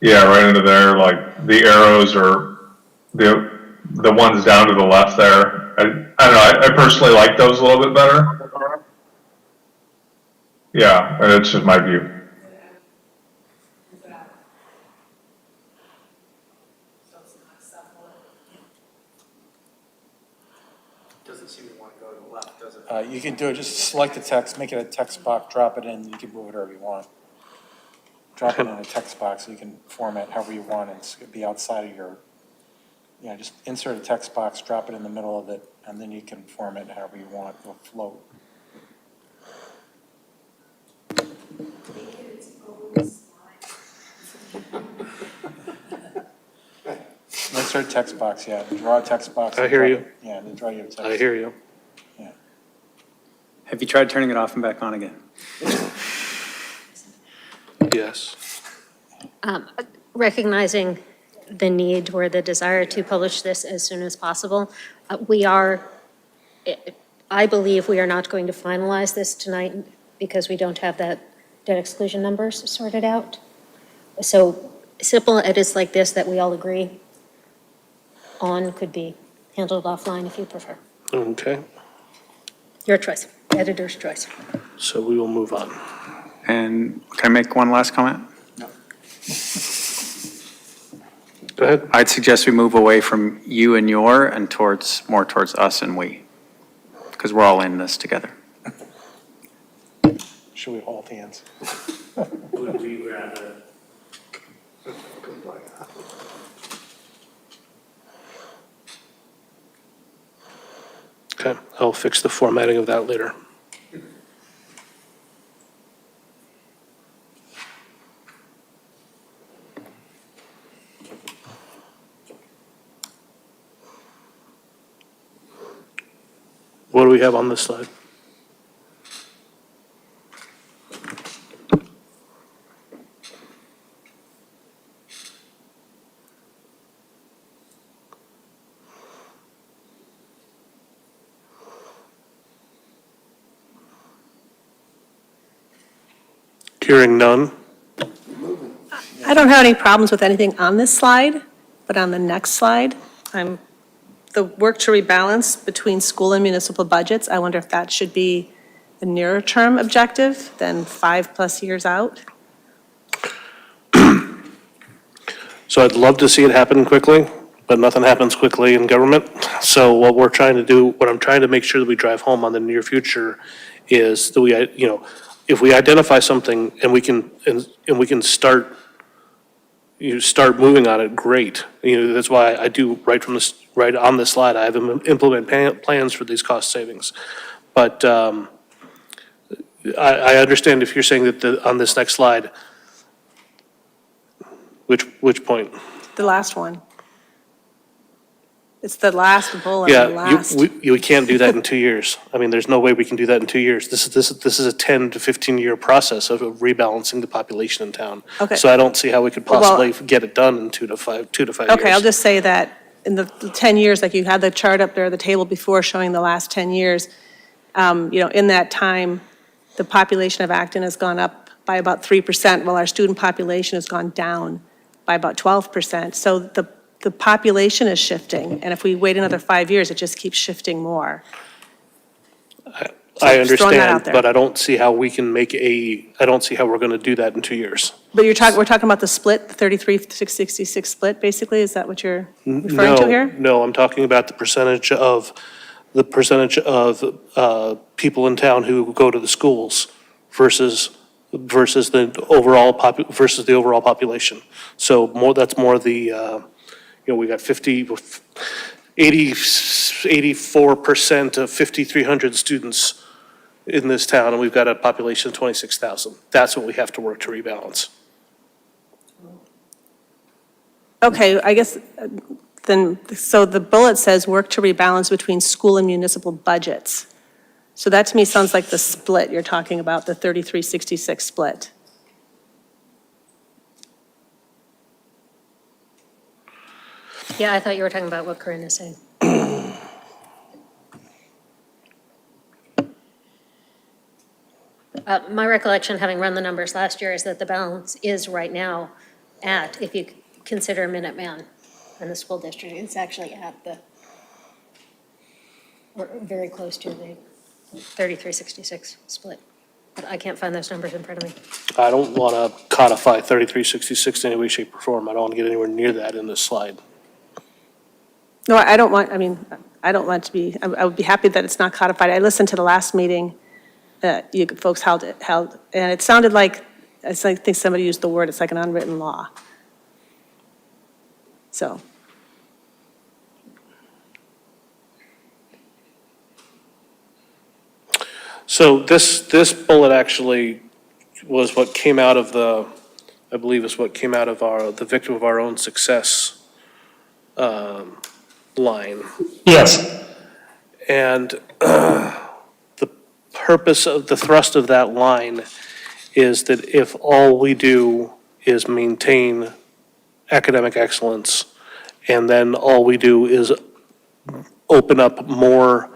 O: yeah, right under there, like the arrows or the ones down to the left there. I don't know, I personally like those a little bit better. Yeah, that's just my view.
F: doesn't seem to want to go to the left, does it? You can do it, just select the text, make it a text box, drop it in, you can move it wherever you want. Drop it in a text box, so you can format however you want, and it's gonna be outside of your, just insert a text box, drop it in the middle of it, and then you can format however you want, it'll float. Insert text box, draw a text box.
A: I hear you.
F: Yeah, then draw your text.
A: I hear you.
E: Have you tried turning it off and back on again?
A: Yes.
C: Recognizing the need or the desire to publish this as soon as possible, I believe we are not going to finalize this tonight because we don't have that debt exclusion numbers sorted out. So simple edits like this that we all agree on could be handled offline if you prefer.
A: Okay,
C: Your choice, editor's choice.
A: so we will move on.
E: And can I make one last comment?
A: Go ahead.
E: I'd suggest we move away from you and your and more towards us and we, because we're all in this together.
F: Should we hold hands?
I: Would we rather?
A: Okay, I'll fix the formatting of that later. What do we have on this slide? Hearing none.
H: I don't have any problems with anything on this slide, but on the next slide, the work to rebalance between school and municipal budgets, I wonder if that should be a nearer term objective than 5+ years out?
A: So I'd love to see it happen quickly, but nothing happens quickly in government. So what we're trying to do, what I'm trying to make sure that we drive home on the near future is that we, if we identify something and we can start moving on it, great. That's why I do right on this slide, I have them implement plans for these cost savings. But I understand if you're saying that on this next slide, which point?
H: The last one. It's the last bullet, the
A: Yeah,
H: last.
A: we can't do that in 2 years. I mean, there's no way we can do that in 2 years. This is a 10 to 15-year process of rebalancing the population in town.
H: Okay.
A: So I don't see how we could possibly get it done in 2 to 5 years.
H: Okay, I'll just say that in the 10 years, like you had the chart up there, the table before showing the last 10 years, in that time, the population of Acton has gone up by about 3%, while our student population has gone down by about 12%. So the population is shifting, and if we wait another 5 years, it just keeps shifting more.
A: I
H: just throwing that out
A: understand,
H: there.
A: but I don't see how we can I don't see how we're going to do that in 2 years.
H: But we're talking about the split, the 33-66 split, basically? Is that what you're referring to here?
A: No, I'm talking about the percentage of people in town who go to the schools versus the overall population. So that's more the, we got 84% of 5,300 students in this town, and we've got a population of 26,000. That's what we have to work to rebalance.
H: Okay, I guess then, so the bullet says work to rebalance between school and municipal budgets. So that to me sounds like the split you're talking about, the 33-66 split.
C: Yeah, I thought you were talking about what Corinne is saying. My recollection, having run the numbers last year, is that the balance is right now at, if you consider Minuteman and the school district, it's actually at or very close to the 33-66 split. But I can't find those numbers in front of me.
A: I don't want to codify 3366 in any way, shape, or form. I don't want to get anywhere near that in this slide.
H: No, I don't want, I don't want it to be, I would be happy that it's not codified. I listened to the last meeting that you folks held, and it sounded like, I think somebody used the word, it's like an unwritten law. So.
A: So this bullet actually was what came out of the, I believe is what came out of the victim of our own success line.
J: Yes.
A: And the purpose of, the thrust of that line is that if all we do is maintain academic excellence, and then all we do is open up more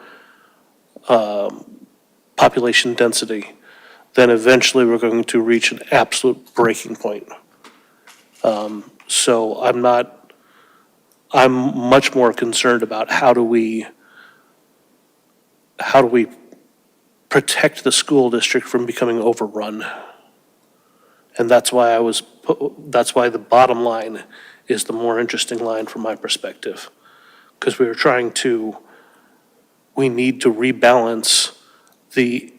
A: population density, then eventually we're going to reach an absolute breaking point. So I'm much more concerned about how do we protect the school district from becoming overrun? And that's why that's why the bottom line is the more interesting line from my perspective. Because we need to rebalance the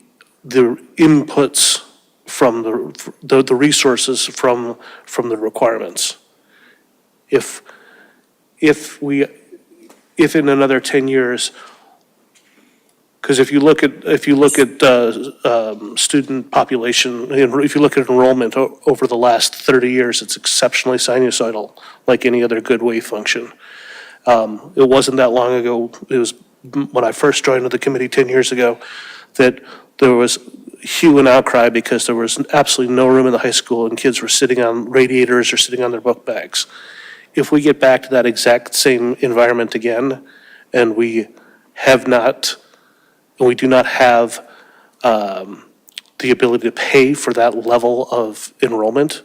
A: inputs from the resources from the requirements. If in another 10 years, because if you look at student population, if you look at enrollment over the last 30 years, it's exceptionally sinusoidal, like any other good wave function. It wasn't that long ago, it was when I first joined the committee 10 years ago, that there was hue and outcry because there was absolutely no room in the high school and kids were sitting on radiators or sitting on their book bags. If we get back to that exact same environment again, and we do not have the ability to pay for that level of enrollment,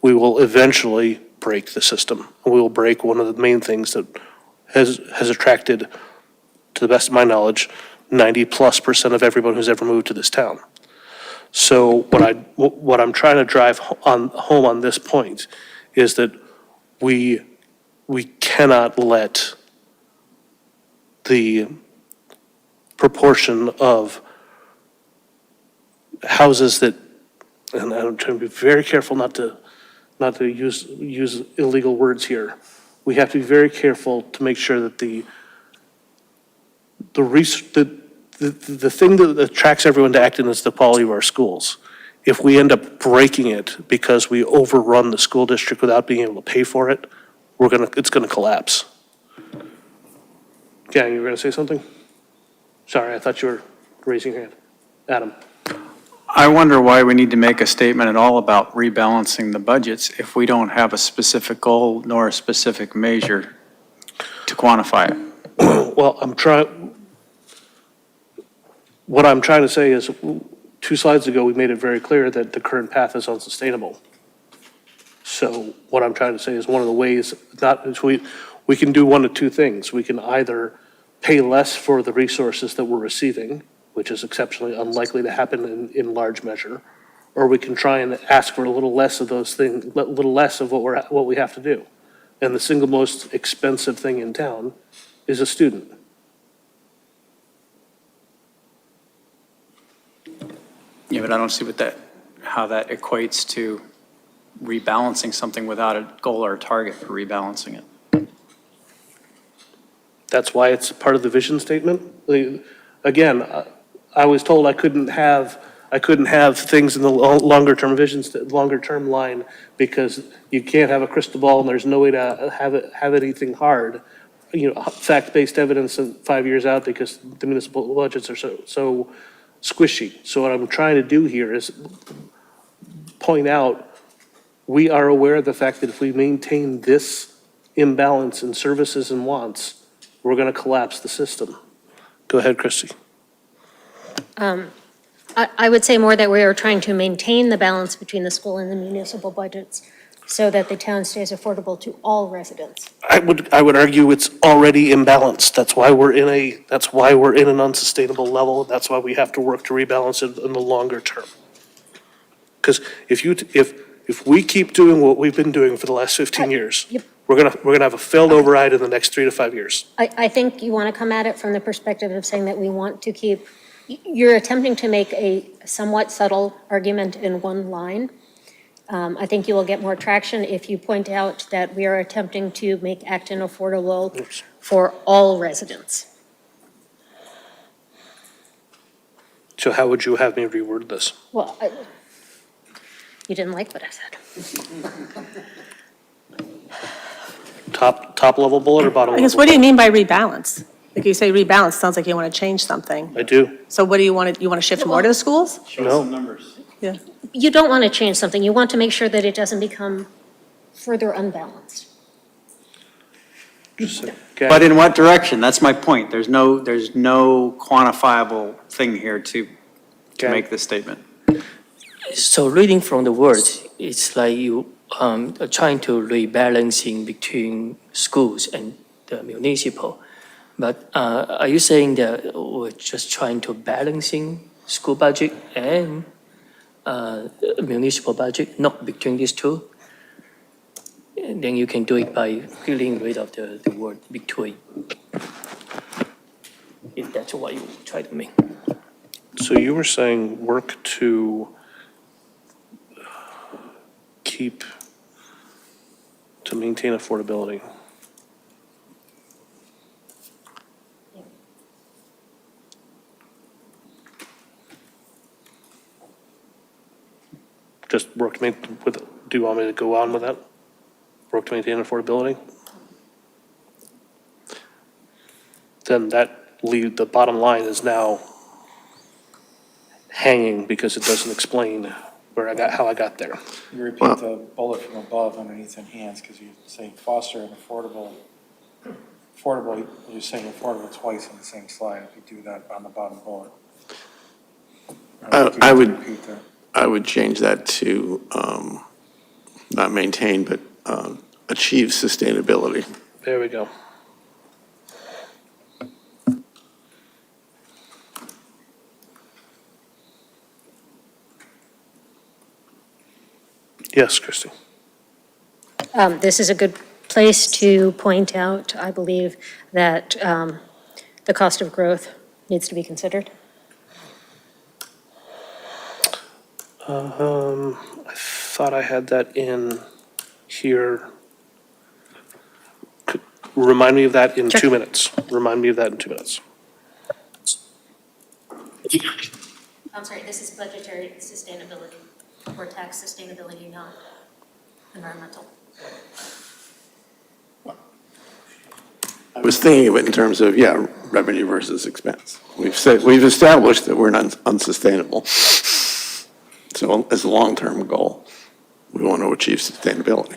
A: we will eventually break the system. We will break one of the main things that has attracted, to the best of my knowledge, 90+% of everyone who's ever moved to this town. So what I'm trying to drive home on this point is that we cannot let the proportion of houses that, and I'm trying to be very careful not to use illegal words here. We have to be very careful to make sure that the thing that attracts everyone to Acton is the quality of our schools. If we end up breaking it because we overrun the school district without being able to pay for it, it's gonna collapse. Gang, you were gonna say something? Sorry, I thought you were raising your hand. Adam.
E: I wonder why we need to make a statement at all about rebalancing the budgets if we don't have a specific goal nor a specific measure to quantify it.
A: Well, what I'm trying to say is, 2 slides ago, we made it very clear that the current path is unsustainable. So what I'm trying to say is one of the ways, we can do one of 2 things. We can either pay less for the resources that we're receiving, which is exceptionally unlikely to happen in large measure, or we can try and ask for a little less of those things, a little less of what we have to do. And the single most expensive thing in town is a student.
E: Yeah, but I don't see how that equates to rebalancing something without a goal or a target for rebalancing it.
A: That's why it's part of the vision statement. Again, I was told I couldn't have things in the longer term line because you can't have a crystal ball and there's no way to have anything hard. Fact-based evidence 5 years out because the municipal budgets are so squishy. So what I'm trying to do here is point out, we are aware of the fact that if we maintain this imbalance in services and wants, we're going to collapse the system. Go ahead, Christi.
C: I would say more that we are trying to maintain the balance between the school and the municipal budgets so that the town stays affordable to all residents.
A: I would argue it's already imbalanced. That's why we're in an unsustainable level. That's why we have to work to rebalance it in the longer term. Because if we keep doing what we've been doing for the last 15 years, we're gonna have a failed override in the next 3 to 5 years.
C: I think you want to come at it from the perspective of saying that we want to keep, you're attempting to make a somewhat subtle argument in one line. I think you will get more traction if you point out that we are attempting to make Acton affordable for all residents.
A: So how would you have me reword this?
C: Well, you didn't like what I said.
A: Top level bullet or bottom
H: I
A: level?
H: guess, what do you mean by rebalance? Like you say rebalance, sounds like you want to change something.
A: I do.
H: So what do you want to shift more to the schools?
A: No.
H: Yeah.
C: You don't want to change something. You want to make sure that it doesn't become further unbalanced.
A: Okay.
E: But in what direction? That's my point. There's no quantifiable thing here to
A: Okay.
E: make this statement.
K: So reading from the words, it's like you are trying to rebalancing between schools and the municipal. But are you saying that we're just trying to balancing school budget and municipal budget, not between these two? And then you can do it by getting rid of the word between. If that's what you try to make.
A: So you were saying work to maintain affordability. Just work to maintain, do you want me to go on with that? Work to maintain affordability? Then the bottom line is now hanging because it doesn't explain how I got there.
F: You repeat the bullet from above underneath enhance, because you say foster an affordable, you're saying affordable twice on the same slide if you do that on the bottom bullet.
D: I would,
F: Repeat that.
D: I would change that to not maintain, but achieve sustainability.
A: There we go. Yes, Christi.
C: This is a good place to point out, I believe, that the cost of growth needs to be considered.
A: I thought I had that in here. Remind me of that in 2 minutes. Remind me of that in 2 minutes.
C: I'm sorry, this is budgetary sustainability, or tax sustainability, not environmental.
D: I was thinking of it in terms of, revenue versus expense. We've established that we're not unsustainable. So as a long-term goal, we want to achieve sustainability.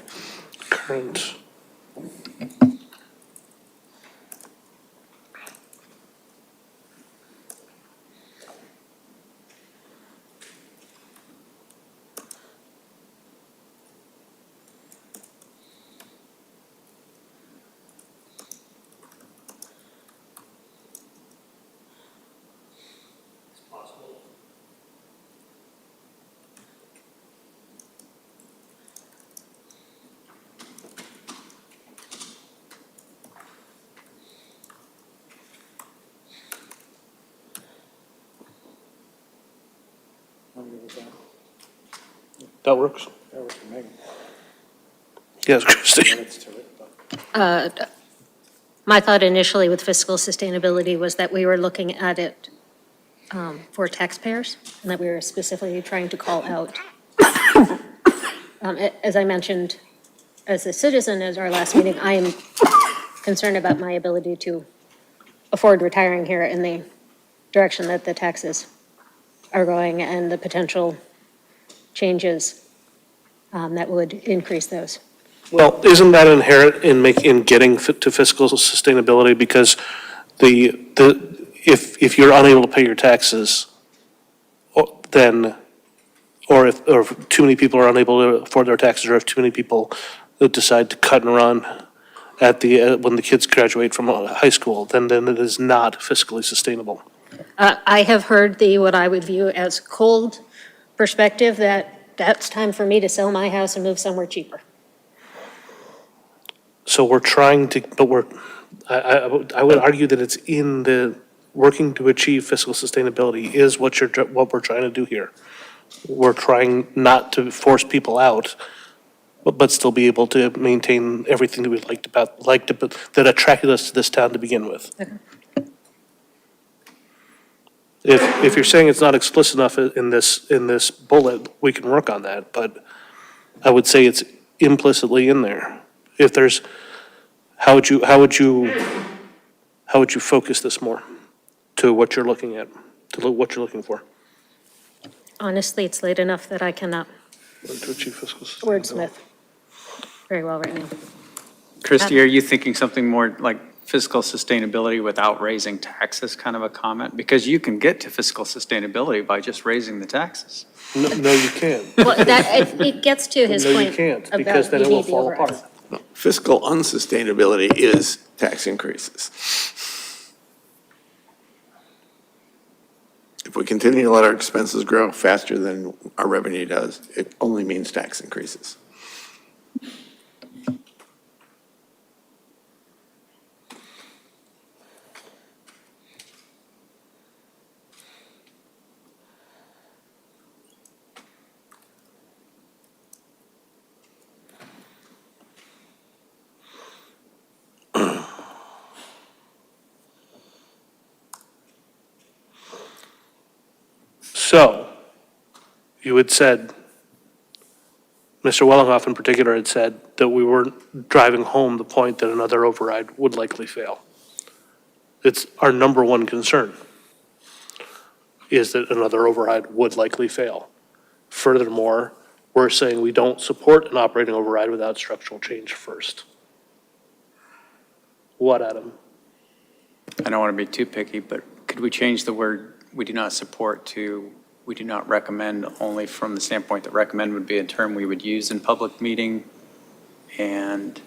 A: Current. That works?
F: That works for me.
A: Yes, Christi.
F: Minutes to it, but-
C: My thought initially with fiscal sustainability was that we were looking at it for taxpayers, and that we were specifically trying to call out. As I mentioned, as a citizen at our last meeting, I am concerned about my ability to afford retiring here in the direction that the taxes are going and the potential changes that would increase those.
A: Well, isn't that inherent in getting to fiscal sustainability? Because if you're unable to pay your taxes, then, or if too many people are unable to afford their taxes, or if too many people decide to cut and run when the kids graduate from high school, then it is not fiscally sustainable.
C: I have heard what I would view as cold perspective, that's time for me to sell my house and move somewhere cheaper.
A: So we're trying to, but I would argue that it's in the working to achieve fiscal sustainability is what what we're trying to do here. We're trying not to force people out, but still be able to maintain everything that we that attracted us to this town to begin with. If you're saying it's not explicit enough in this bullet, we can work on that, but I would say it's implicitly in there. If there's, how would you focus this more to what you're looking at, to what you're looking for?
C: Honestly, it's late enough that I cannot
A: To achieve fiscal sustainability.
C: wordsmith very well right now.
E: Christi, are you thinking something more like fiscal sustainability without raising taxes kind of a comment? Because you can get to fiscal sustainability by just raising the taxes.
A: No, you can't.
C: Well, it gets to his
A: No, you
C: point
A: can't, because
C: about
A: then
C: you
A: it will
C: need the
A: fall
C: overrides.
A: apart.
D: No, fiscal unsustainability is tax increases. If we continue to let our expenses grow faster than our revenue does, it only means tax increases.
A: So, you had said, Mr. Wellinghoff in particular had said that we weren't driving home the point that another override would likely fail. It's our number one concern, is that another override would likely fail. Furthermore, we're saying we don't support an operating override without structural change first. What, Adam?
E: I don't want to be too picky, but could we change the word "we do not support" to "we do not recommend," only from the standpoint that recommend would be a term we would use in public meeting? And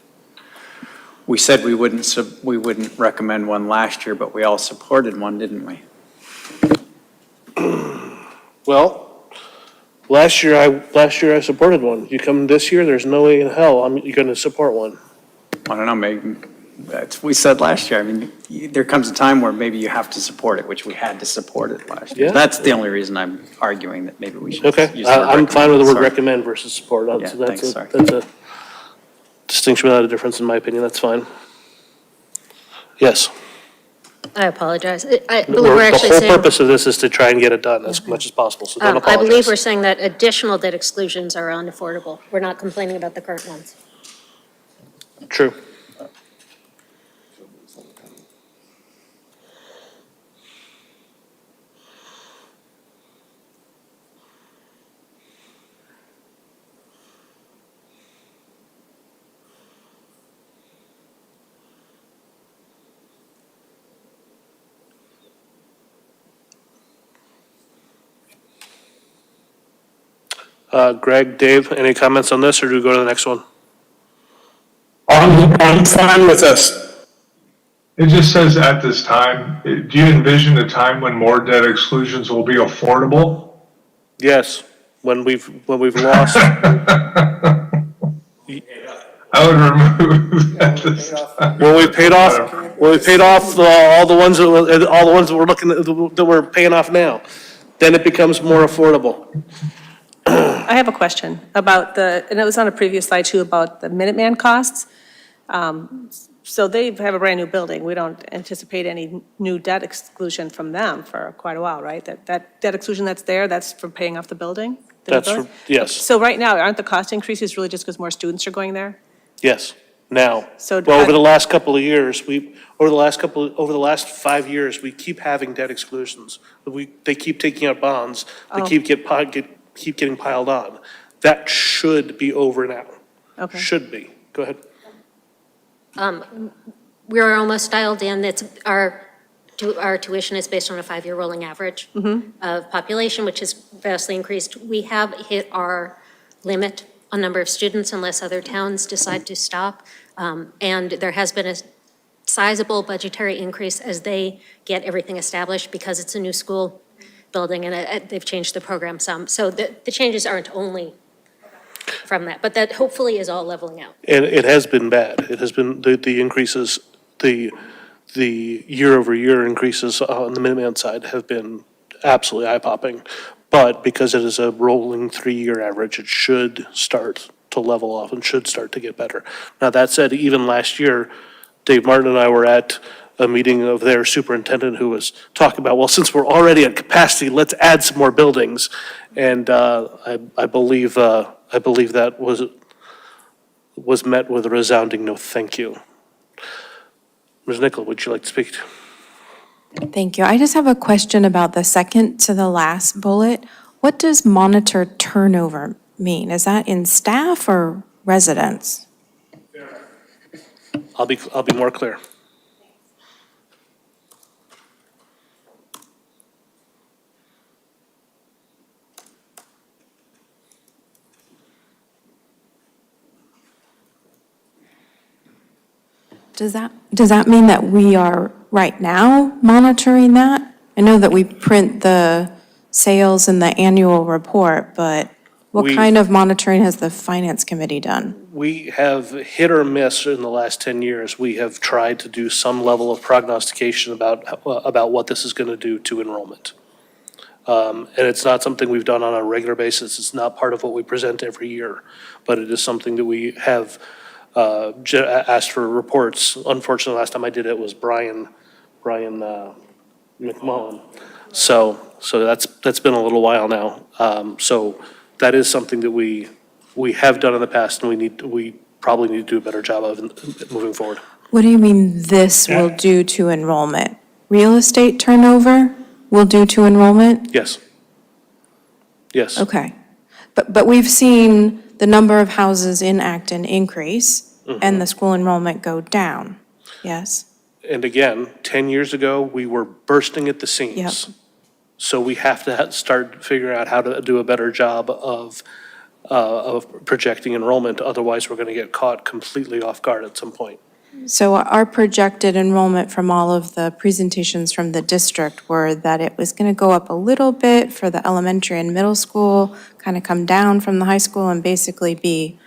E: we said we wouldn't recommend one last year, but we all supported one, didn't we?
A: Well, last year I supported one. You come this year, there's no way in hell you're going to support one.
E: I don't know, maybe that's what we said last year. I mean, there comes a time where maybe you have to support it, which we had to support it last year.
A: Yeah.
E: That's the only reason I'm arguing that maybe we should
A: Okay,
E: use the word
A: I'm fine with the word
E: recommend. Sorry.
A: recommend versus support.
E: Yeah,
A: That's
E: thanks, sorry.
A: that's a distinction without a difference in my opinion, that's fine. Yes.
C: I apologize. I believe we're actually
A: The whole
C: saying,
A: purpose of this is to try and get it done as much as possible, so don't
C: I believe we're
A: apologize.
C: saying that additional debt exclusions are unaffordable. We're not complaining about the current ones.
A: True. Greg, Dave, any comments on this, or do we go to the next one?
J: I'm fine with this.
O: It just says at this time, do you envision a time when more debt exclusions will be affordable?
A: Yes, when we've lost,
O: I would remove at this time.
A: when we paid off all the ones that we're looking at, that we're paying off now, then it becomes more affordable.
H: I have a question about and it was on a previous slide too, about the Minuteman costs. So they have a brand-new building. We don't anticipate any new debt exclusion from them for quite a while, right? That debt exclusion that's there, that's for paying off the building? The new building?
A: Yes,
H: So right now, aren't the cost increases really just because more students are going there?
A: yes, now.
H: So
A: Well, over the last couple of years, over the last 5 years, we keep having debt exclusions. They keep taking out bonds, they
H: Oh.
A: keep getting piled on. That should be over now.
H: Okay.
A: Should be. Go ahead.
C: We're almost dialed in. Our tuition is based on a 5-year rolling average of population, which has vastly increased. We have hit our limit on number of students unless other towns decide to stop. And there has been a sizable budgetary increase as they get everything established because it's a new school building and they've changed the program some. So the changes aren't only from that. But that hopefully is all leveling out.
A: And it has been bad. It has been, the increases, the year-over-year increases on the Minuteman side have been absolutely eye-popping. But because it is a rolling 3-year average, it should start to level off and should start to get better. Now, that said, even last year, Dave Martin and I were at a meeting of their superintendent who was talking about, well, since we're already at capacity, let's add some more buildings. And I believe that was met with a resounding no thank you. Ms. Nichol, would you like to speak?
L: Thank you. I just have a question about the second to the last bullet. What does monitor turnover mean? Is that in staff or residents?
A: I'll be more clear.
L: Does that mean that we are right now monitoring that? I know that we print the sales in the annual report, but what kind of monitoring has the finance committee done?
A: We have hit or miss in the last 10 years. We have tried to do some level of prognostication about what this is going to do to enrollment. And it's not something we've done on a regular basis. It's not part of what we present every year, but it is something that we have asked for reports. Unfortunately, last time I did it was Brian McMullen. So that's been a little while now. So that is something that we have done in the past, and we probably need to do a better job of moving forward.
L: What do you mean this will do to enrollment? Real estate turnover will do to enrollment?
A: Yes. Yes.
L: Okay. But we've seen the number of houses in Acton increase and the school enrollment go down, yes?
A: And again, 10 years ago, we were bursting at the seams.
L: Yep.
A: So we have to start figuring out how to do a better job of projecting enrollment. Otherwise, we're going to get caught completely off guard at some point.
L: So our projected enrollment from all of the presentations from the district were that it was going to go up a little bit for the elementary and middle school, kind of come down from the high school and basically be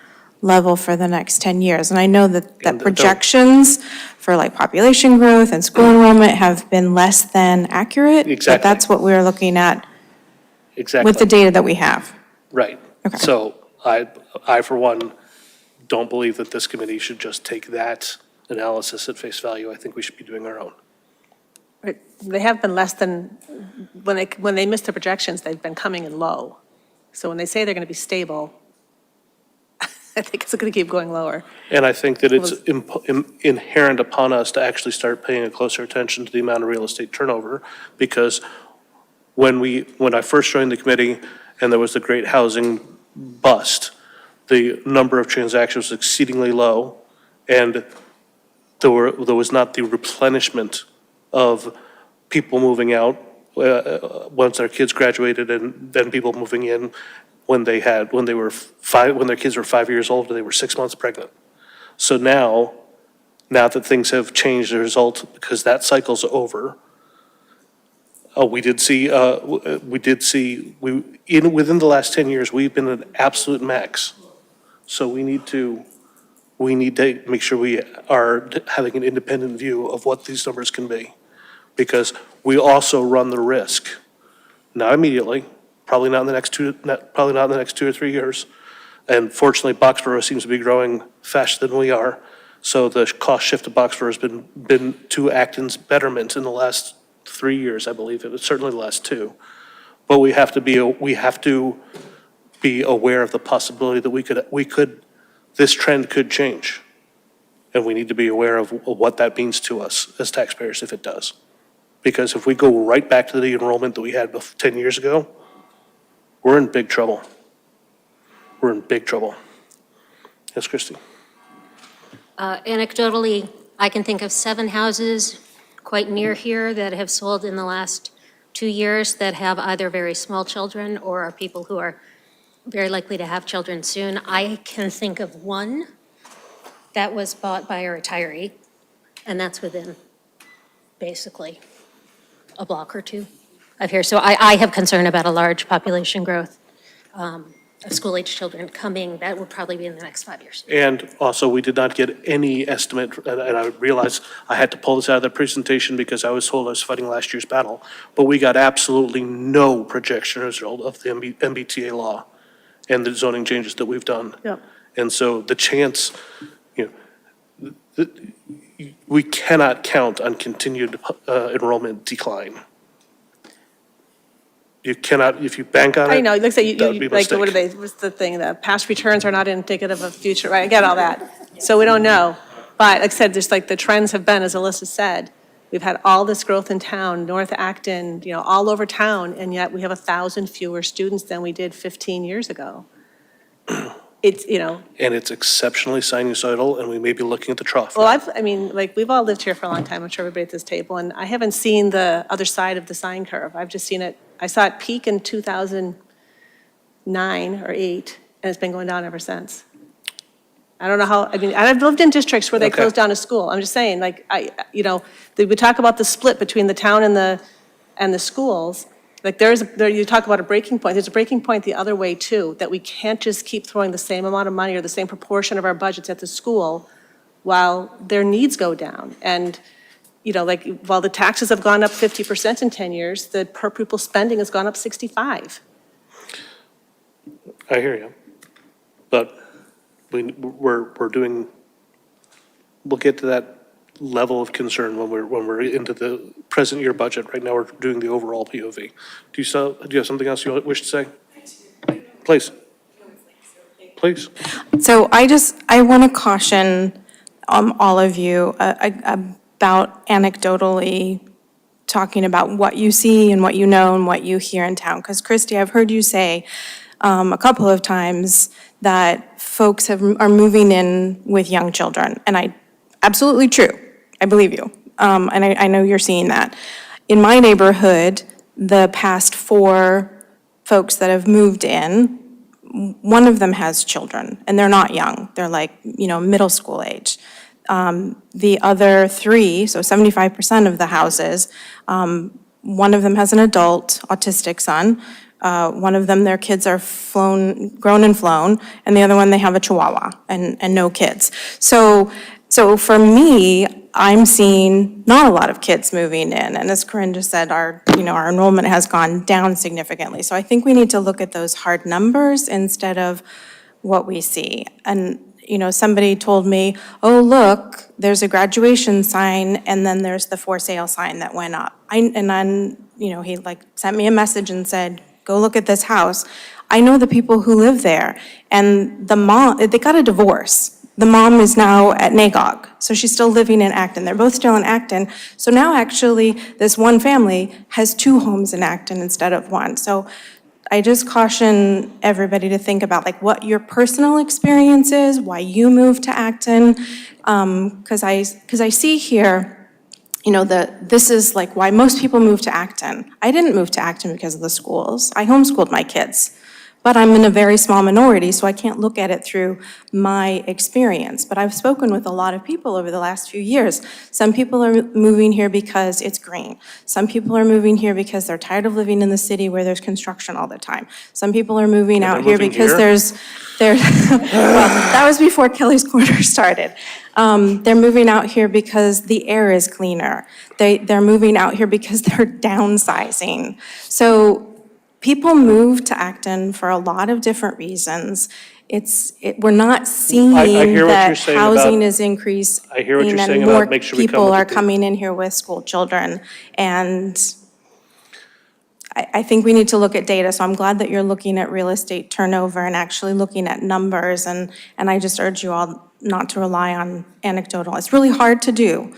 L: level for the next 10 years. And I know that projections for like population growth and school enrollment have been less than accurate.
A: Exactly.
L: But that's what we're looking at
A: Exactly.
L: with the data that we have.
A: Right.
L: Okay.
A: So I, for one, don't believe that this committee should just take that analysis at face value. I think we should be doing our own.
H: But they have been less than, when they miss the projections, they've been coming in low. So when they say they're going to be stable, I think it's going to keep going lower.
A: And I think that it's inherent upon us to actually start paying a closer attention to the amount of real estate turnover, because when I first joined the committee and there was the great housing bust, the number of transactions was exceedingly low, and there was not the replenishment of people moving out once their kids graduated, and then people moving in when their kids were 5 years old, they were 6 months pregnant. So now that things have changed as a result, because that cycle's over, within the last 10 years, we've been at absolute max. So we need to make sure we are having an independent view of what these numbers can be. Because we also run the risk, not immediately, probably not in the next 2 or 3 years. And fortunately, Boxborough seems to be growing faster than we are. So the cost shift of Boxborough has been to Acton's betterment in the last 3 years, I believe. It was certainly the last 2. But we have to be aware of the possibility that this trend could change. And we need to be aware of what that means to us as taxpayers if it does. Because if we go right back to the enrollment that we had 10 years ago, we're in big trouble. We're in big trouble. Yes, Christi?
C: Anecdotally, I can think of 7 houses quite near here that have sold in the last 2 years that have either very small children or are people who are very likely to have children soon. I can think of one that was bought by a retiree, and that's within basically a block or 2 of here. So I have concern about a large population growth of school-age children coming. That would probably be in the next 5 years.
A: And also, we did not get any estimate, and I realized I had to pull this out of the presentation because I was told I was fighting last year's battle, but we got absolutely no projection as a result of the MBTA law and the zoning changes that we've done.
H: Yep.
A: And so the chance, we cannot count on continued enrollment decline. You cannot, if you bank on it.
H: I know, like, say,
A: that would be a
H: like, what are
A: mistake.
H: they, what's the thing, the past returns are not indicative of future, right, I get all that. So we don't know, but like I said, just like the trends have been, as Alyssa said, we've had all this growth in town, North Acton, all over town, and yet we have 1,000 fewer students than we did 15 years ago. It's,
A: And it's exceptionally sinusoidal, and we may be looking at the trough.
H: well, we've all lived here for a long time, I'm sure everybody at this table, and I haven't seen the other side of the sine curve. I've just seen it, I saw it peak in 2009 or 8, and it's been going down ever since. I don't know how, I've lived in districts where they
A: Okay.
H: closed down a school. I'm just saying, like, we talk about the split between the town and the schools. Like, you talk about a breaking point. There's a breaking point the other way, too, that we can't just keep throwing the same amount of money or the same proportion of our budgets at the school while their needs go down. And, like, while the taxes have gone up 50% in 10 years, the per pupil spending has gone up 65.
A: I hear you. But we'll get to that level of concern when we're into the present year budget. Right now, we're doing the overall POV. Do you have something else you wish to say? Please. Please.
L: So I want to caution all of you about anecdotally talking about what you see and what you know and what you hear in town. Because Christi, I've heard you say a couple of times that folks are moving in with young children. And absolutely true. I believe you. And I know you're seeing that. In my neighborhood, the past 4 folks that have moved in, one of them has children, and they're not young. They're like, middle school age. The other 3, so 75% of the houses, one of them has an adult autistic son. One of them, their kids are grown and flown, and the other one, they have a chihuahua and no kids. So for me, I'm seeing not a lot of kids moving in, and as Corinne just said, our enrollment has gone down significantly. So I think we need to look at those hard numbers instead of what we see. And somebody told me, oh, look, there's a graduation sign, and then there's the for sale sign that went up. He sent me a message and said, go look at this house. I know the people who live there, and the mom, they got a divorce. The mom is now at Nagog, so she's still living in Acton. They're both still in Acton. So now actually, this one family has 2 homes in Acton instead of 1. So I just caution everybody to think about what your personal experience is, why you moved to Acton, because I see here, this is why most people move to Acton. I didn't move to Acton because of the schools. I homeschooled my kids. But I'm in a very small minority, so I can't look at it through my experience. But I've spoken with a lot of people over the last few years. Some people are moving here because it's green. Some people are moving here because they're tired of living in the city where there's construction all the time. Some people are moving out here because there's well, that was before Kelly's Corner started. They're moving out here because the air is cleaner. They're moving out here because they're downsizing. So people move to Acton for a lot of different reasons. We're not seeing that housing is increasing.
A: I hear what you're saying about make sure we come
L: More people
A: with
L: are coming in here with school children. And I think we need to look at data. So I'm glad that you're looking at real estate turnover and actually looking at numbers. And I just urge you all not to rely on anecdotal. It's really hard to do,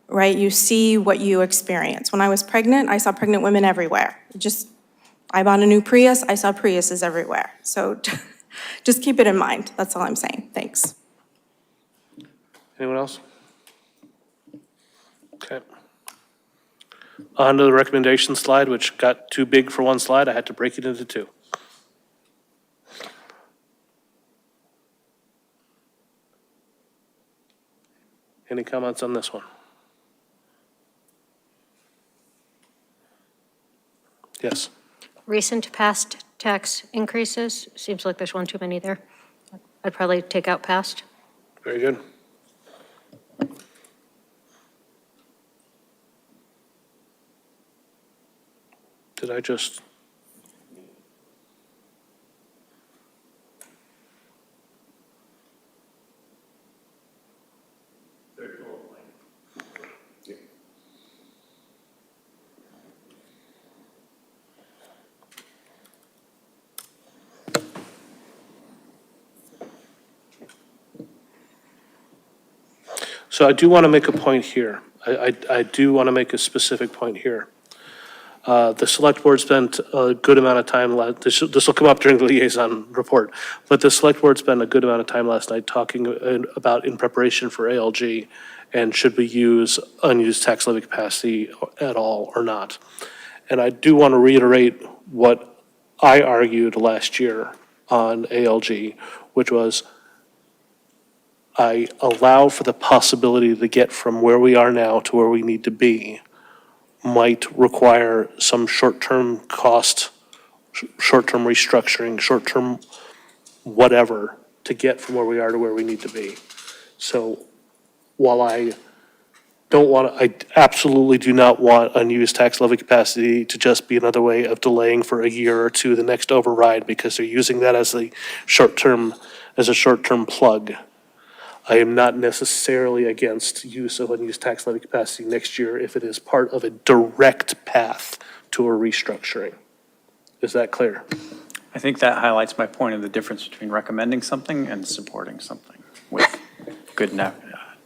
L: right? You see what you experience. When I was pregnant, I saw pregnant women everywhere. I bought a new Prius, I saw Priuses everywhere. So just keep it in mind. That's all I'm saying. Thanks.
A: Anyone else? Okay. On to the recommendation slide, which got too big for one slide. I had to break it into 2. Any comments on this one? Yes.
C: Recent past tax increases. Seems like there's one too many there. I'd probably take out past.
A: Very good. Did I just? So I do want to make a point here. I do want to make a specific point here. The select board spent a good amount of time, this will come up during the liaison report, but the select board spent a good amount of time last night talking about in preparation for ALG, and should we use unused tax levy capacity at all or not. And I do want to reiterate what I argued last year on ALG, which was I allow for the possibility to get from where we are now to where we need to be might require some short-term cost, short-term restructuring, short-term whatever to get from where we are to where we need to be. So while I don't want to, I absolutely do not want unused tax levy capacity to just be another way of delaying for a year or two the next override because they're using that as a short-term plug. I am not necessarily against use of unused tax levy capacity next year if it is part of a direct path to a restructuring. Is that clear?
E: I think that highlights my point of the difference between recommending something and supporting something with good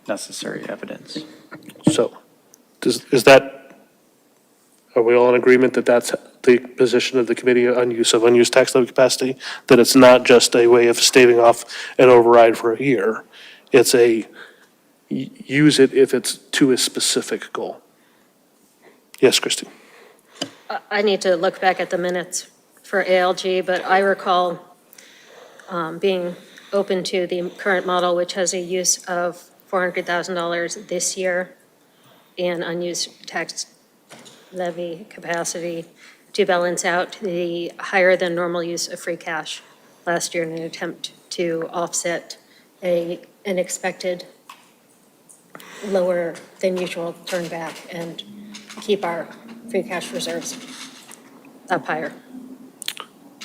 E: necessary evidence.
A: So, is that, are we all in agreement that that's the position of the committee on use of unused tax levy capacity? That it's not just a way of staving off an override for a year? It's use it if it's to a specific goal. Yes, Christi.
C: I need to look back at the minutes for ALG, but I recall being open to the current model, which has a use of $400,000 this year in unused tax levy capacity to balance out the higher than normal use of free cash last year in an attempt to offset an expected lower than usual turn back and keep our free cash reserves up higher.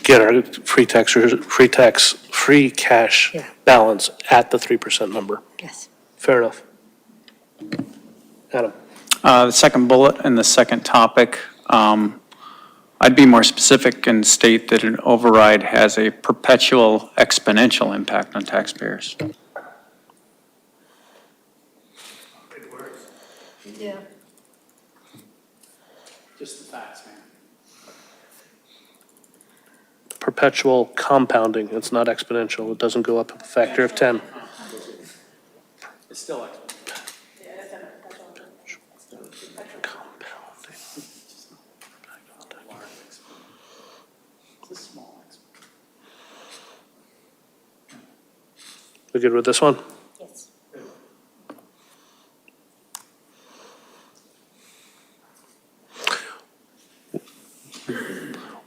A: Get our free cash
C: Yeah.
A: balance at the 3% number.
C: Yes.
A: Fair enough. Adam.
E: The second bullet and the second topic, I'd be more specific and state that an override has a perpetual exponential impact on taxpayers.
C: Yeah.
E: Just the facts, man.
A: Perpetual compounding, it's not exponential, it doesn't go up a factor of 10.
E: It's still exponential. It's a small exponential.
A: We good with this one?
C: Yes.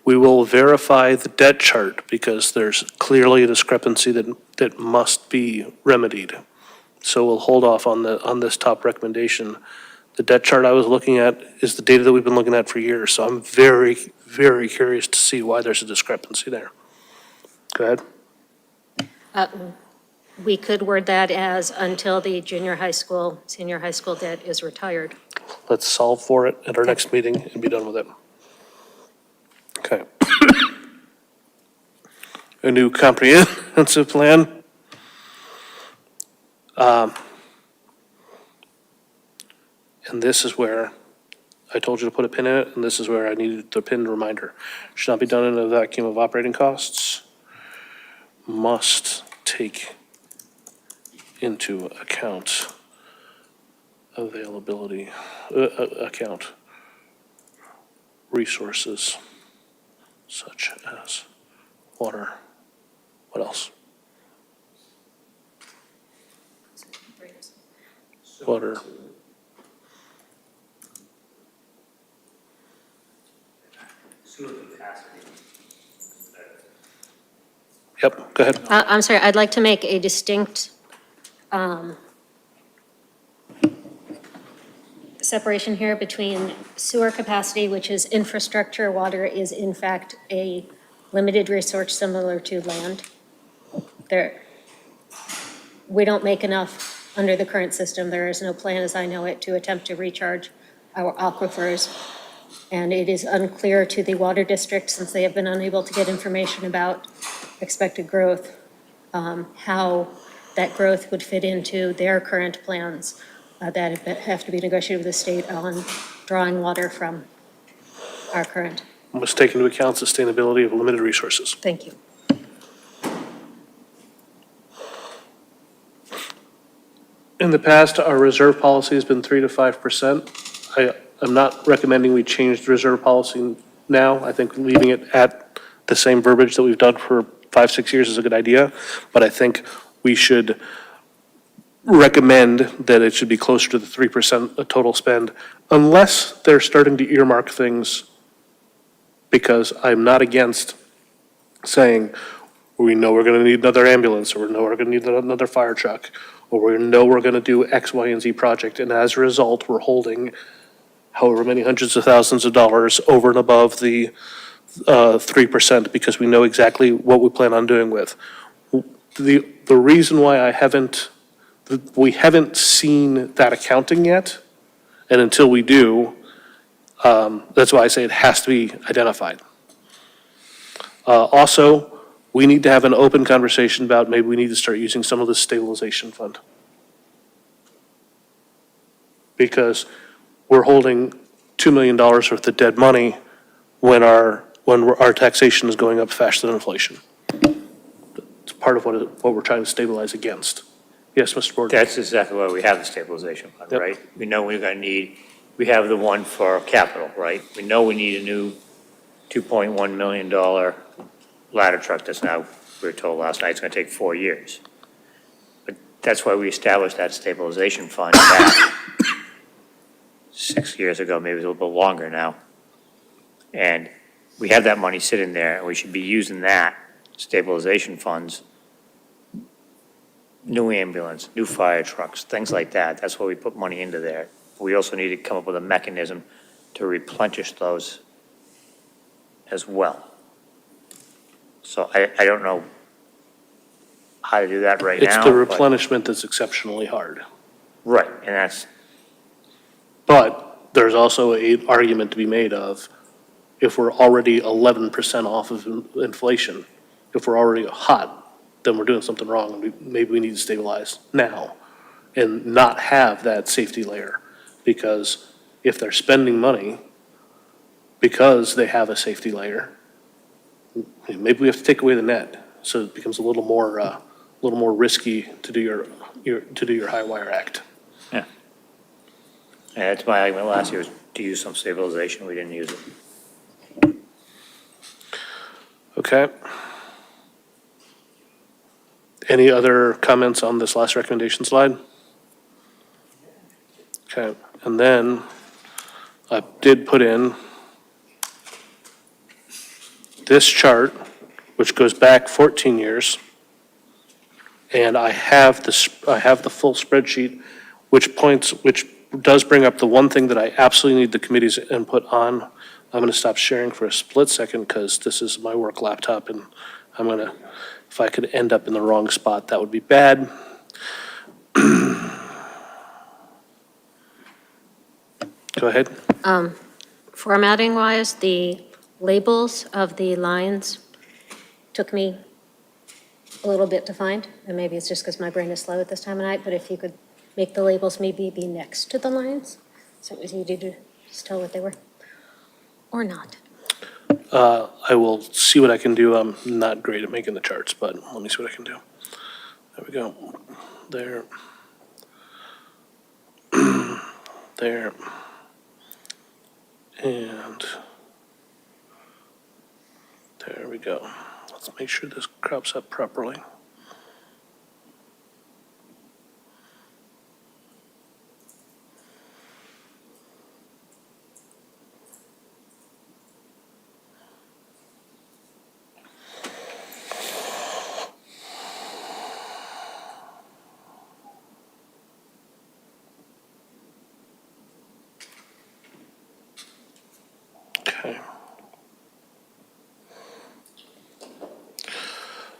A: We will verify the debt chart because there's clearly a discrepancy that must be remedied. So we'll hold off on this top recommendation. The debt chart I was looking at is the data that we've been looking at for years, so I'm very, very curious to see why there's a discrepancy there. Go ahead.
C: We could word that as until the junior high school, senior high school debt is retired.
A: Let's solve for it at our next meeting and be done with it. Okay. A new comprehensive plan. And this is where I told you to put a pin in it, and this is where I needed the pin reminder. Should not be done in a vacuum of operating costs. Must take into account availability, account resources such as water. What else? Water. Yep, go ahead.
C: I'm sorry, I'd like to make a distinct separation here between sewer capacity, which is infrastructure. Water is in fact a limited resource similar to land. We don't make enough under the current system. There is no plan, as I know it, to attempt to recharge our aquifers. And it is unclear to the water district, since they have been unable to get information about expected growth, how that growth would fit into their current plans that have to be negotiated with the state on drawing water from our current.
A: Must take into account sustainability of limited resources.
C: Thank you.
A: In the past, our reserve policy has been 3 to 5%. I'm not recommending we change the reserve policy now. I think leaving it at the same verbiage that we've done for 5, 6 years is a good idea. But I think we should recommend that it should be closer to the 3% of total spend, unless they're starting to earmark things, because I'm not against saying, we know we're gonna need another ambulance, or we know we're gonna need another fire truck, or we know we're gonna do X, Y, and Z project, and as a result, we're holding however many hundreds of thousands of dollars over and above the 3%, because we know exactly what we plan on doing with. The reason why we haven't seen that accounting yet, and until we do, that's why I say it has to be identified. Also, we need to have an open conversation about maybe we need to start using some of the stabilization fund. Because we're holding $2 million worth of dead money when our taxation is going up faster than inflation. It's part of what we're trying to stabilize against. Yes, Mr. Board.
I: That's exactly why we have the stabilization fund,
A: Yep.
I: right? We know we're going to need, we have the one for capital, right? We know we need a new $2.1 million ladder truck that's now, we were told last night, it's going to take 4 years. But that's why we established that stabilization fund back 6 years ago, maybe a little bit longer now. And we have that money sitting there, and we should be using that stabilization funds, new ambulance, new fire trucks, things like that. That's why we put money into there. We also need to come up with a mechanism to replenish those as well. So I don't know how to do that right now.
A: It's the
I: but-
A: replenishment that's exceptionally hard.
I: Right, and that's,
A: But there's also an argument to be made of, if we're already 11% off of inflation, if we're already hot, then we're doing something wrong. Maybe we need to stabilize now and not have that safety layer. Because if they're spending money because they have a safety layer, maybe we have to take away the net, so it becomes a little more risky to do your high wire act.
I: yeah. And that's my argument last year, was to use some stabilization. We didn't use it.
A: Okay. Any other comments on this last recommendation slide? Okay, and then I did put in this chart, which goes back 14 years. And I have the full spreadsheet, which does bring up the one thing that I absolutely need the committee's input on. I'm gonna stop sharing for a split second because this is my work laptop, and if I could end up in the wrong spot, that would be bad. Go ahead.
C: Formatting wise, the labels of the lines took me a little bit to find, and maybe it's just because my brain is slow at this time of night, but if you could make the labels maybe be next to the lines, so it was easy to just tell what they were, or not.
A: I will see what I can do. I'm not great at making the charts, but let me see what I can do. There we go. There. There. And there we go. Let's make sure this crops up properly. Okay.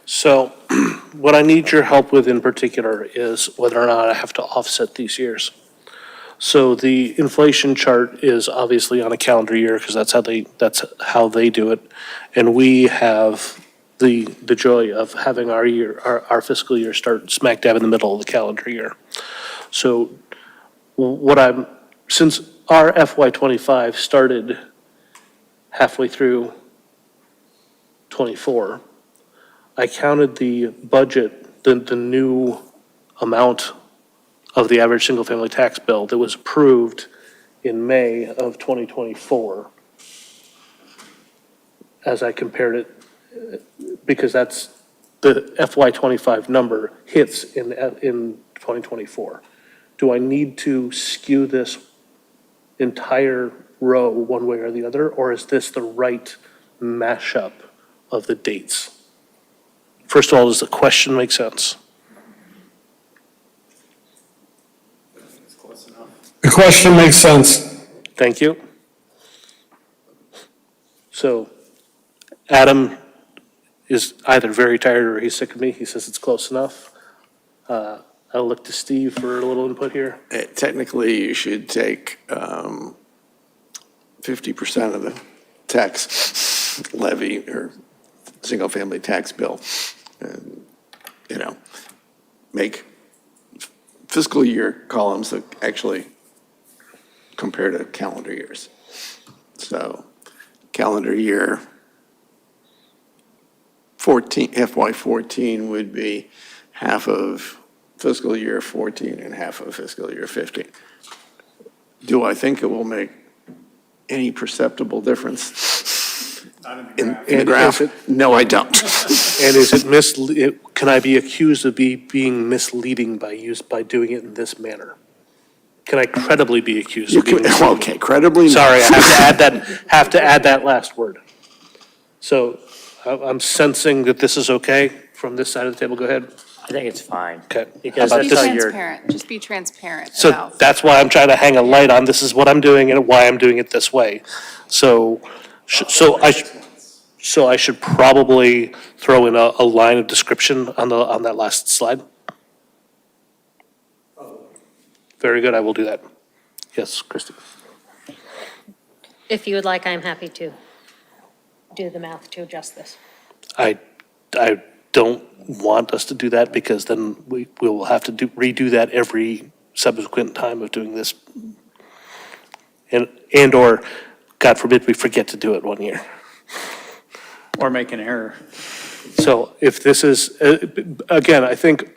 A: So what I need your help with in particular is whether or not I have to offset these years. So the inflation chart is obviously on a calendar year because that's how they do it. And we have the joy of having our fiscal year start smack dab in the middle of the calendar year. So since our FY25 started halfway through '24, I counted the budget, the new amount of the average single-family tax bill that was approved in May of 2024, as I compared it, because that's the FY25 number hits in 2024. Do I need to skew this entire row one way or the other, or is this the right mashup of the dates? First of all, does the question make sense?
J: The question makes sense.
A: Thank you. So Adam is either very tired or he's sick of me. He says it's close enough. I'll look to Steve for a little input here.
D: Technically, you should take 50% of the tax levy or single-family tax bill, and, make fiscal year columns that actually compare to calendar years. So calendar year 14, FY14 would be half of fiscal year 14 and half of fiscal year 15. Do I think it will make any perceptible difference in the graph? No, I don't.
A: And is it can I be accused of being misleading by doing it in this manner? Can I credibly be accused of being misleading?
D: Okay, credibly. No.
A: Sorry, I have to add that last word. So I'm sensing that this is okay from this side of the table. Go ahead.
I: I think it's fine.
A: Okay.
I: Because
A: How
I: that's
A: about
I: how
A: this?
I: you're,
M: Just be transparent
A: So
M: about.
A: that's why I'm trying to hang a light on, this is what I'm doing and why I'm doing it this way. So I should probably throw in a line of description on that last slide. Very good, I will do that. Yes, Christi.
C: If you would like, I'm happy to do the math to adjust this.
A: I don't want us to do that because then we will have to redo that every subsequent time of doing this. And/or, God forbid, we forget to do it one year.
E: Or make an error.
A: So if this is, again, I think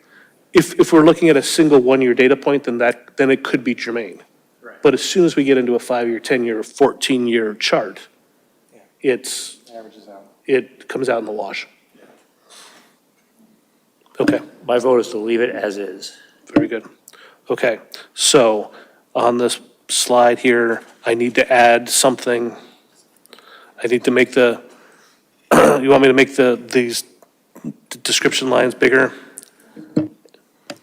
A: if we're looking at a single one-year data point, then it could be germane.
E: Right.
A: But as soon as we get into a 5-year, 10-year, 14-year chart,
F: Averages out.
A: it comes out in the wash. Okay,
I: my vote is to leave it as is.
A: very good. Okay, so on this slide here, I need to add something. I need to make you want me to make these description lines bigger?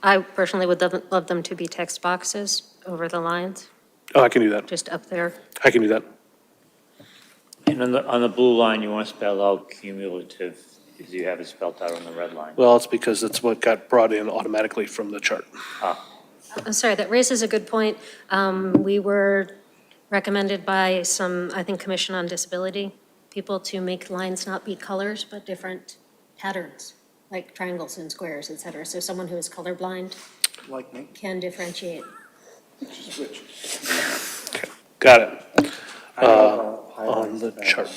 C: I personally would love them to be text boxes over the lines,
A: Oh, I can do that.
C: just up there.
A: I can do that.
I: And on the blue line, you want to spell out cumulative, because you have it spelled out on the red line.
A: Well, it's because it's what got brought in automatically from the chart.
C: I'm sorry, that raises a good point. We were recommended by some, I think, Commission on Disability people to make lines not be colors, but different patterns, like triangles and squares, et cetera. So someone who is colorblind
F: Like me.
C: can differentiate.
A: Got it. On the chart.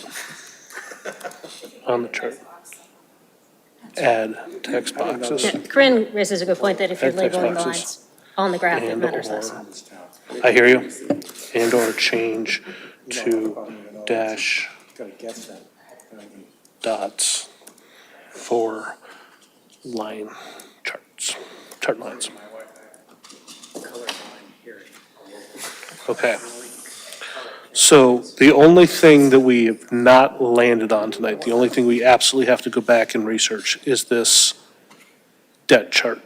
A: On the chart. Add text boxes.
C: Yeah, Corinne raises a good point that if you're
A: Add text
C: labeling the
A: boxes.
C: lines on the graph, it matters
A: And/or-
C: less.
A: I hear you. And/or change to dash
F: Gotta guess that.
A: dots for line charts, chart lines. Okay. So the only thing that we have not landed on tonight, the only thing we absolutely have to go back and research is this debt chart.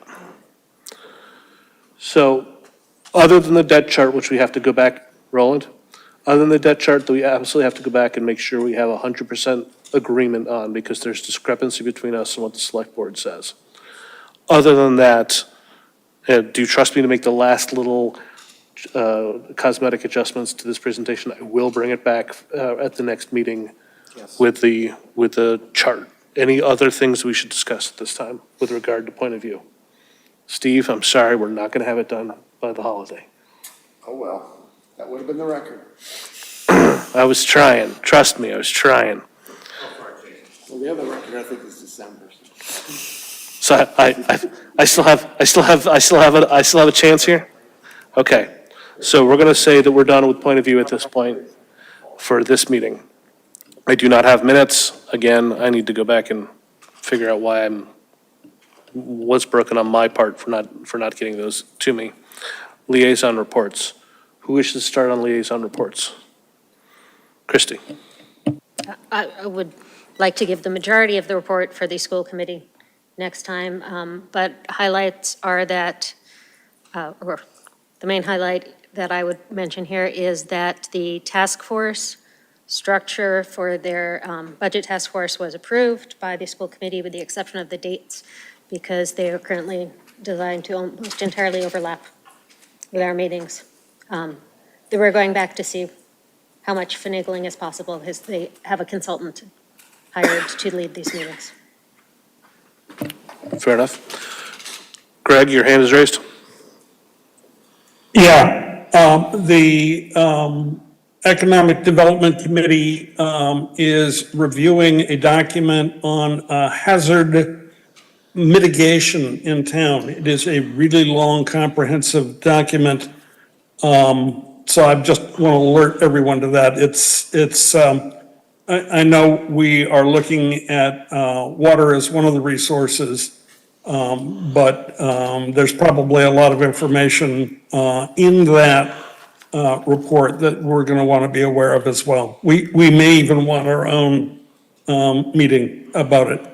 A: So other than the debt chart, which we have to go back, Roland, other than the debt chart that we absolutely have to go back and make sure we have 100% agreement on, because there's discrepancy between us and what the select board says. Other than that, do you trust me to make the last little cosmetic adjustments to this presentation? I will bring it back at the next meeting with the chart. Any other things we should discuss at this time with regard to point of view? Steve, I'm sorry, we're not going to have it done by the holiday.
D: Oh, well, that would have been the record.
A: I was trying, trust me, I was trying.
D: Well, the other record, I think, is December.
A: So I still have a chance here? Okay, so we're going to say that we're done with point of view at this point for this meeting. I do not have minutes. Again, I need to go back and figure out why what's broken on my part for not getting those to me. Liaison reports. Who wishes to start on liaison reports? Christi.
C: I would like to give the majority of the report for the school committee next time, but highlights are that, or the main highlight that I would mention here is that the task force structure for their budget task force was approved by the school committee with the exception of the dates, because they are currently designed to almost entirely overlap with our meetings. We're going back to see how much finagling is possible, because they have a consultant hired to lead these meetings.
A: Fair enough. Greg, your hand is raised.
J: Yeah, the Economic Development Committee is reviewing a document on hazard mitigation in town. It is a really long, comprehensive document. So I just want to alert everyone to that. I know we are looking at water as one of the resources, but there's probably a lot of information in that report that we're going to want to be aware of as well. We may even want our own meeting about it.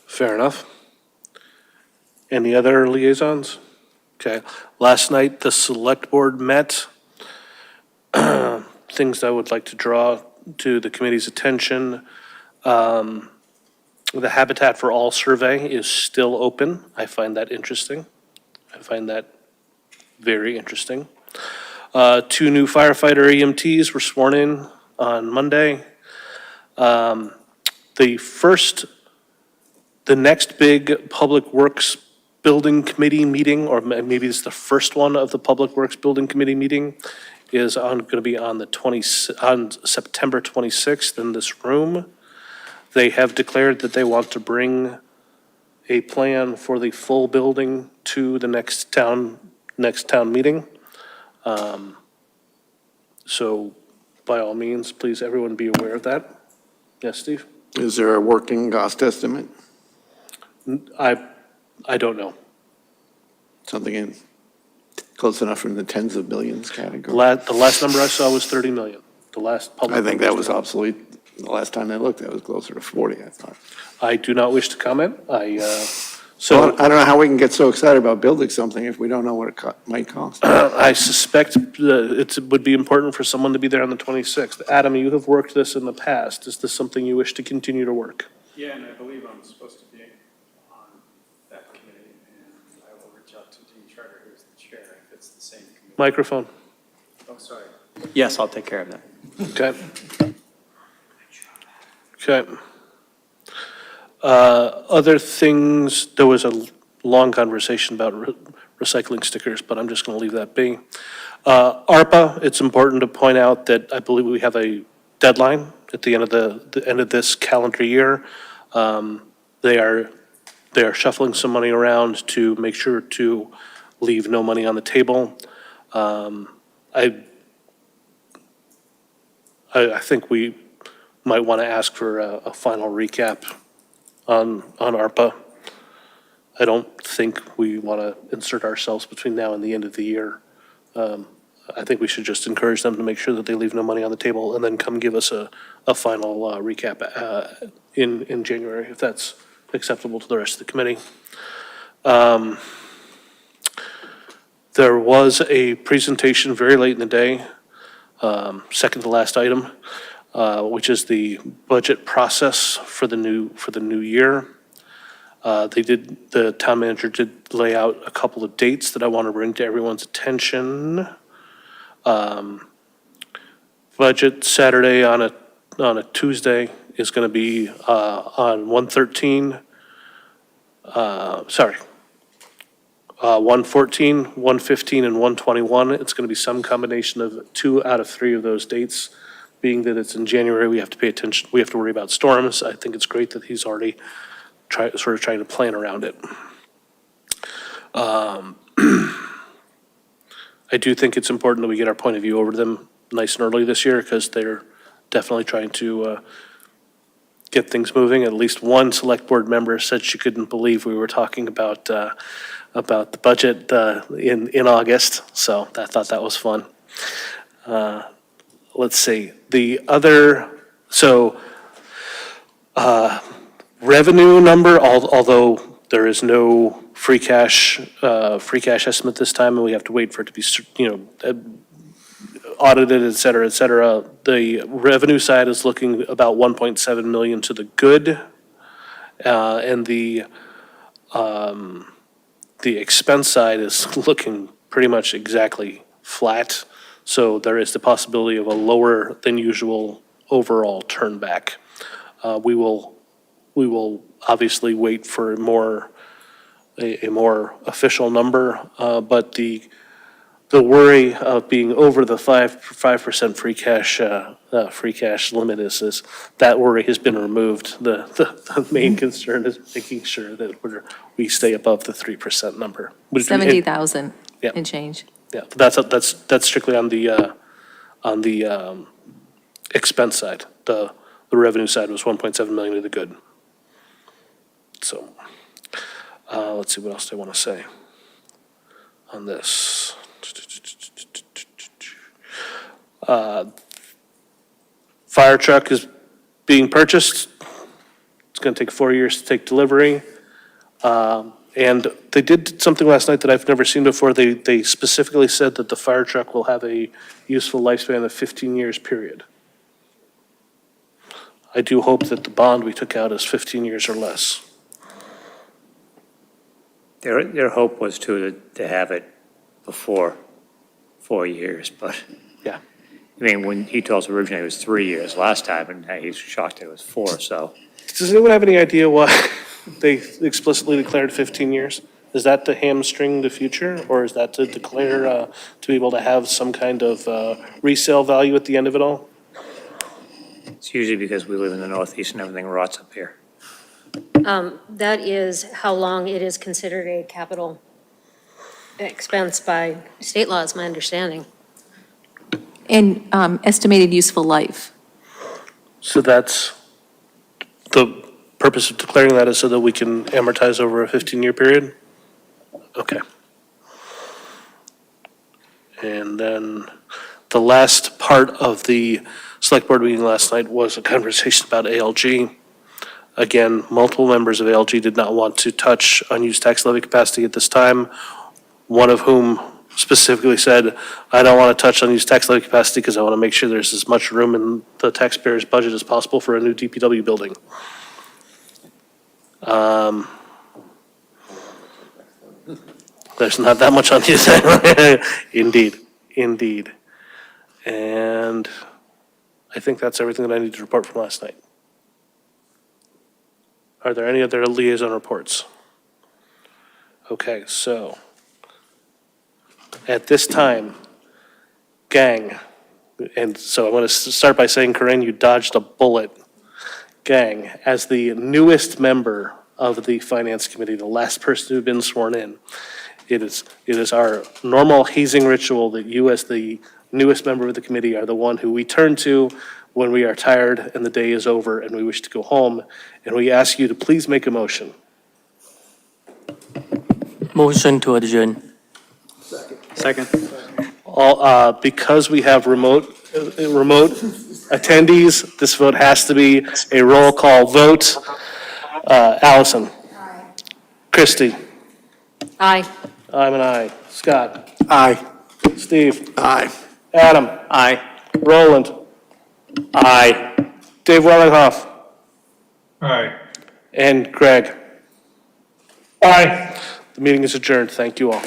A: Fair enough. Any other liaisons? Okay. Last night, the select board met. Things I would like to draw to the committee's attention. The Habitat for All survey is still open. I find that interesting. I find that very interesting. 2 new firefighter EMTs were sworn in on Monday. The next big Public Works Building Committee meeting, or maybe it's the first one of the Public Works Building Committee meeting, is going to be on September 26th in this room. They have declared that they want to bring a plan for the full building to the next town meeting. So by all means, please, everyone be aware of that. Yes, Steve?
D: Is there a working cost estimate?
A: I don't know.
D: Something in close enough in the tens of millions category?
A: The last number I saw was 30 million. The last public.
D: I think that was obsolete. The last time I looked, that was closer to 40, I thought.
A: I do not wish to comment.
D: Well, I don't know how we can get so excited about building something if we don't know what it might cost.
A: I suspect it would be important for someone to be there on the 26th. Adam, you have worked this in the past. Is this something you wish to continue to work?
E: Yeah, and I believe I'm supposed to be on that committee, and I will reach out to Dean Charter, who's the chair, if it's the same committee.
A: Microphone.
E: Oh, sorry. Yes, I'll take care of that.
A: Okay. Okay. Other things, there was a long conversation about recycling stickers, but I'm just going to leave that be. ARPA, it's important to point out that I believe we have a deadline at the end of the end of this calendar year. They are shuffling some money around to make sure to leave no money on the table. I think we might want to ask for a final recap on ARPA. I don't think we want to insert ourselves between now and the end of the year. I think we should just encourage them to make sure that they leave no money on the table and then come give us a final recap in January, if that's acceptable to the rest of the committee. There was a presentation very late in the day, second to last item, which is the budget process for the new year. The town manager did lay out a couple of dates that I want to bring to everyone's attention. Budget Saturday on a Tuesday is going to be on 113, 114, 115, and 121. It's going to be some combination of 2 out of 3 of those dates. Being that it's in January, we have to pay attention, we have to worry about storms. I think it's great that he's already sort of trying to plan around it. I do think it's important that we get our point of view over to them nice and early this year, because they're definitely trying to get things moving. At least one select board member said she couldn't believe we were talking about the budget in August, so I thought that was fun. Let's see, the other, revenue number, although there is no free cash estimate this time, and we have to wait for it to be, audited, et cetera, et cetera. The revenue side is looking about 1.7 million to the good, and the expense side is looking pretty much exactly flat. So there is the possibility of a lower than usual overall turn back. We will obviously wait for a more official number, but the worry of being over the 5% free cash limit is that worry has been removed. The main concern is making sure that we stay above the 3% number.
G: 70,000
A: Yeah.
G: and change.
A: Yeah, that's strictly on the expense side. The revenue side was 1.7 million to the good. So, let's see, what else do I want to say on this? Fire truck is being purchased. It's going to take 4 years to take delivery. And they did something last night that I've never seen before. They specifically said that the fire truck will have a useful lifespan of 15 years, period. I do hope that the bond we took out is 15 years or less.
I: Their hope was to have it before 4 years, but.
A: Yeah.
I: I mean, when he told us originally it was 3 years last time, and he's shocked it was 4, so.
A: Does anyone have any idea why they explicitly declared 15 years? Is that to hamstring the future, or is that to declare, to be able to have some kind of resale value at the end of it all?
I: It's usually because we live in the Northeast and everything rots up here.
C: That is how long it is considered a capital expense by state law, is my understanding.
G: And estimated useful life.
A: So that's, the purpose of declaring that is so that we can amortize over a 15-year period? Okay. And then the last part of the select board meeting last night was a conversation about ALG. Again, multiple members of ALG did not want to touch unused tax levy capacity at this time, one of whom specifically said, I don't want to touch unused tax levy capacity because I want to make sure there's as much room in the taxpayers' budget as possible for a new DPW building. There's not that much on you. Indeed. And I think that's everything that I need to report from last night. Are there any other liaison reports? Okay, so at this time, gang, and so I want to start by saying, Corinne, you dodged a bullet. Gang, as the newest member of the Finance Committee, the last person to have been sworn in, it is our normal hazing ritual that you, as the newest member of the committee, are the one who we turn to when we are tired and the day is over and we wish to go home, and we ask you to please make a motion.
K: Motion to adjourn.
E: Second.
A: All, because we have remote attendees, this vote has to be a roll call vote. Allison? Christi?
C: Aye.
A: I'm an aye. Scott?
F: Aye.
A: Steve?
D: Aye.
A: Adam?
E: Aye.
A: Roland?
I: Aye.
A: Dave Wellinghoff?
O: Aye.
A: And Greg?
J: Aye.
A: The meeting is adjourned. Thank you all.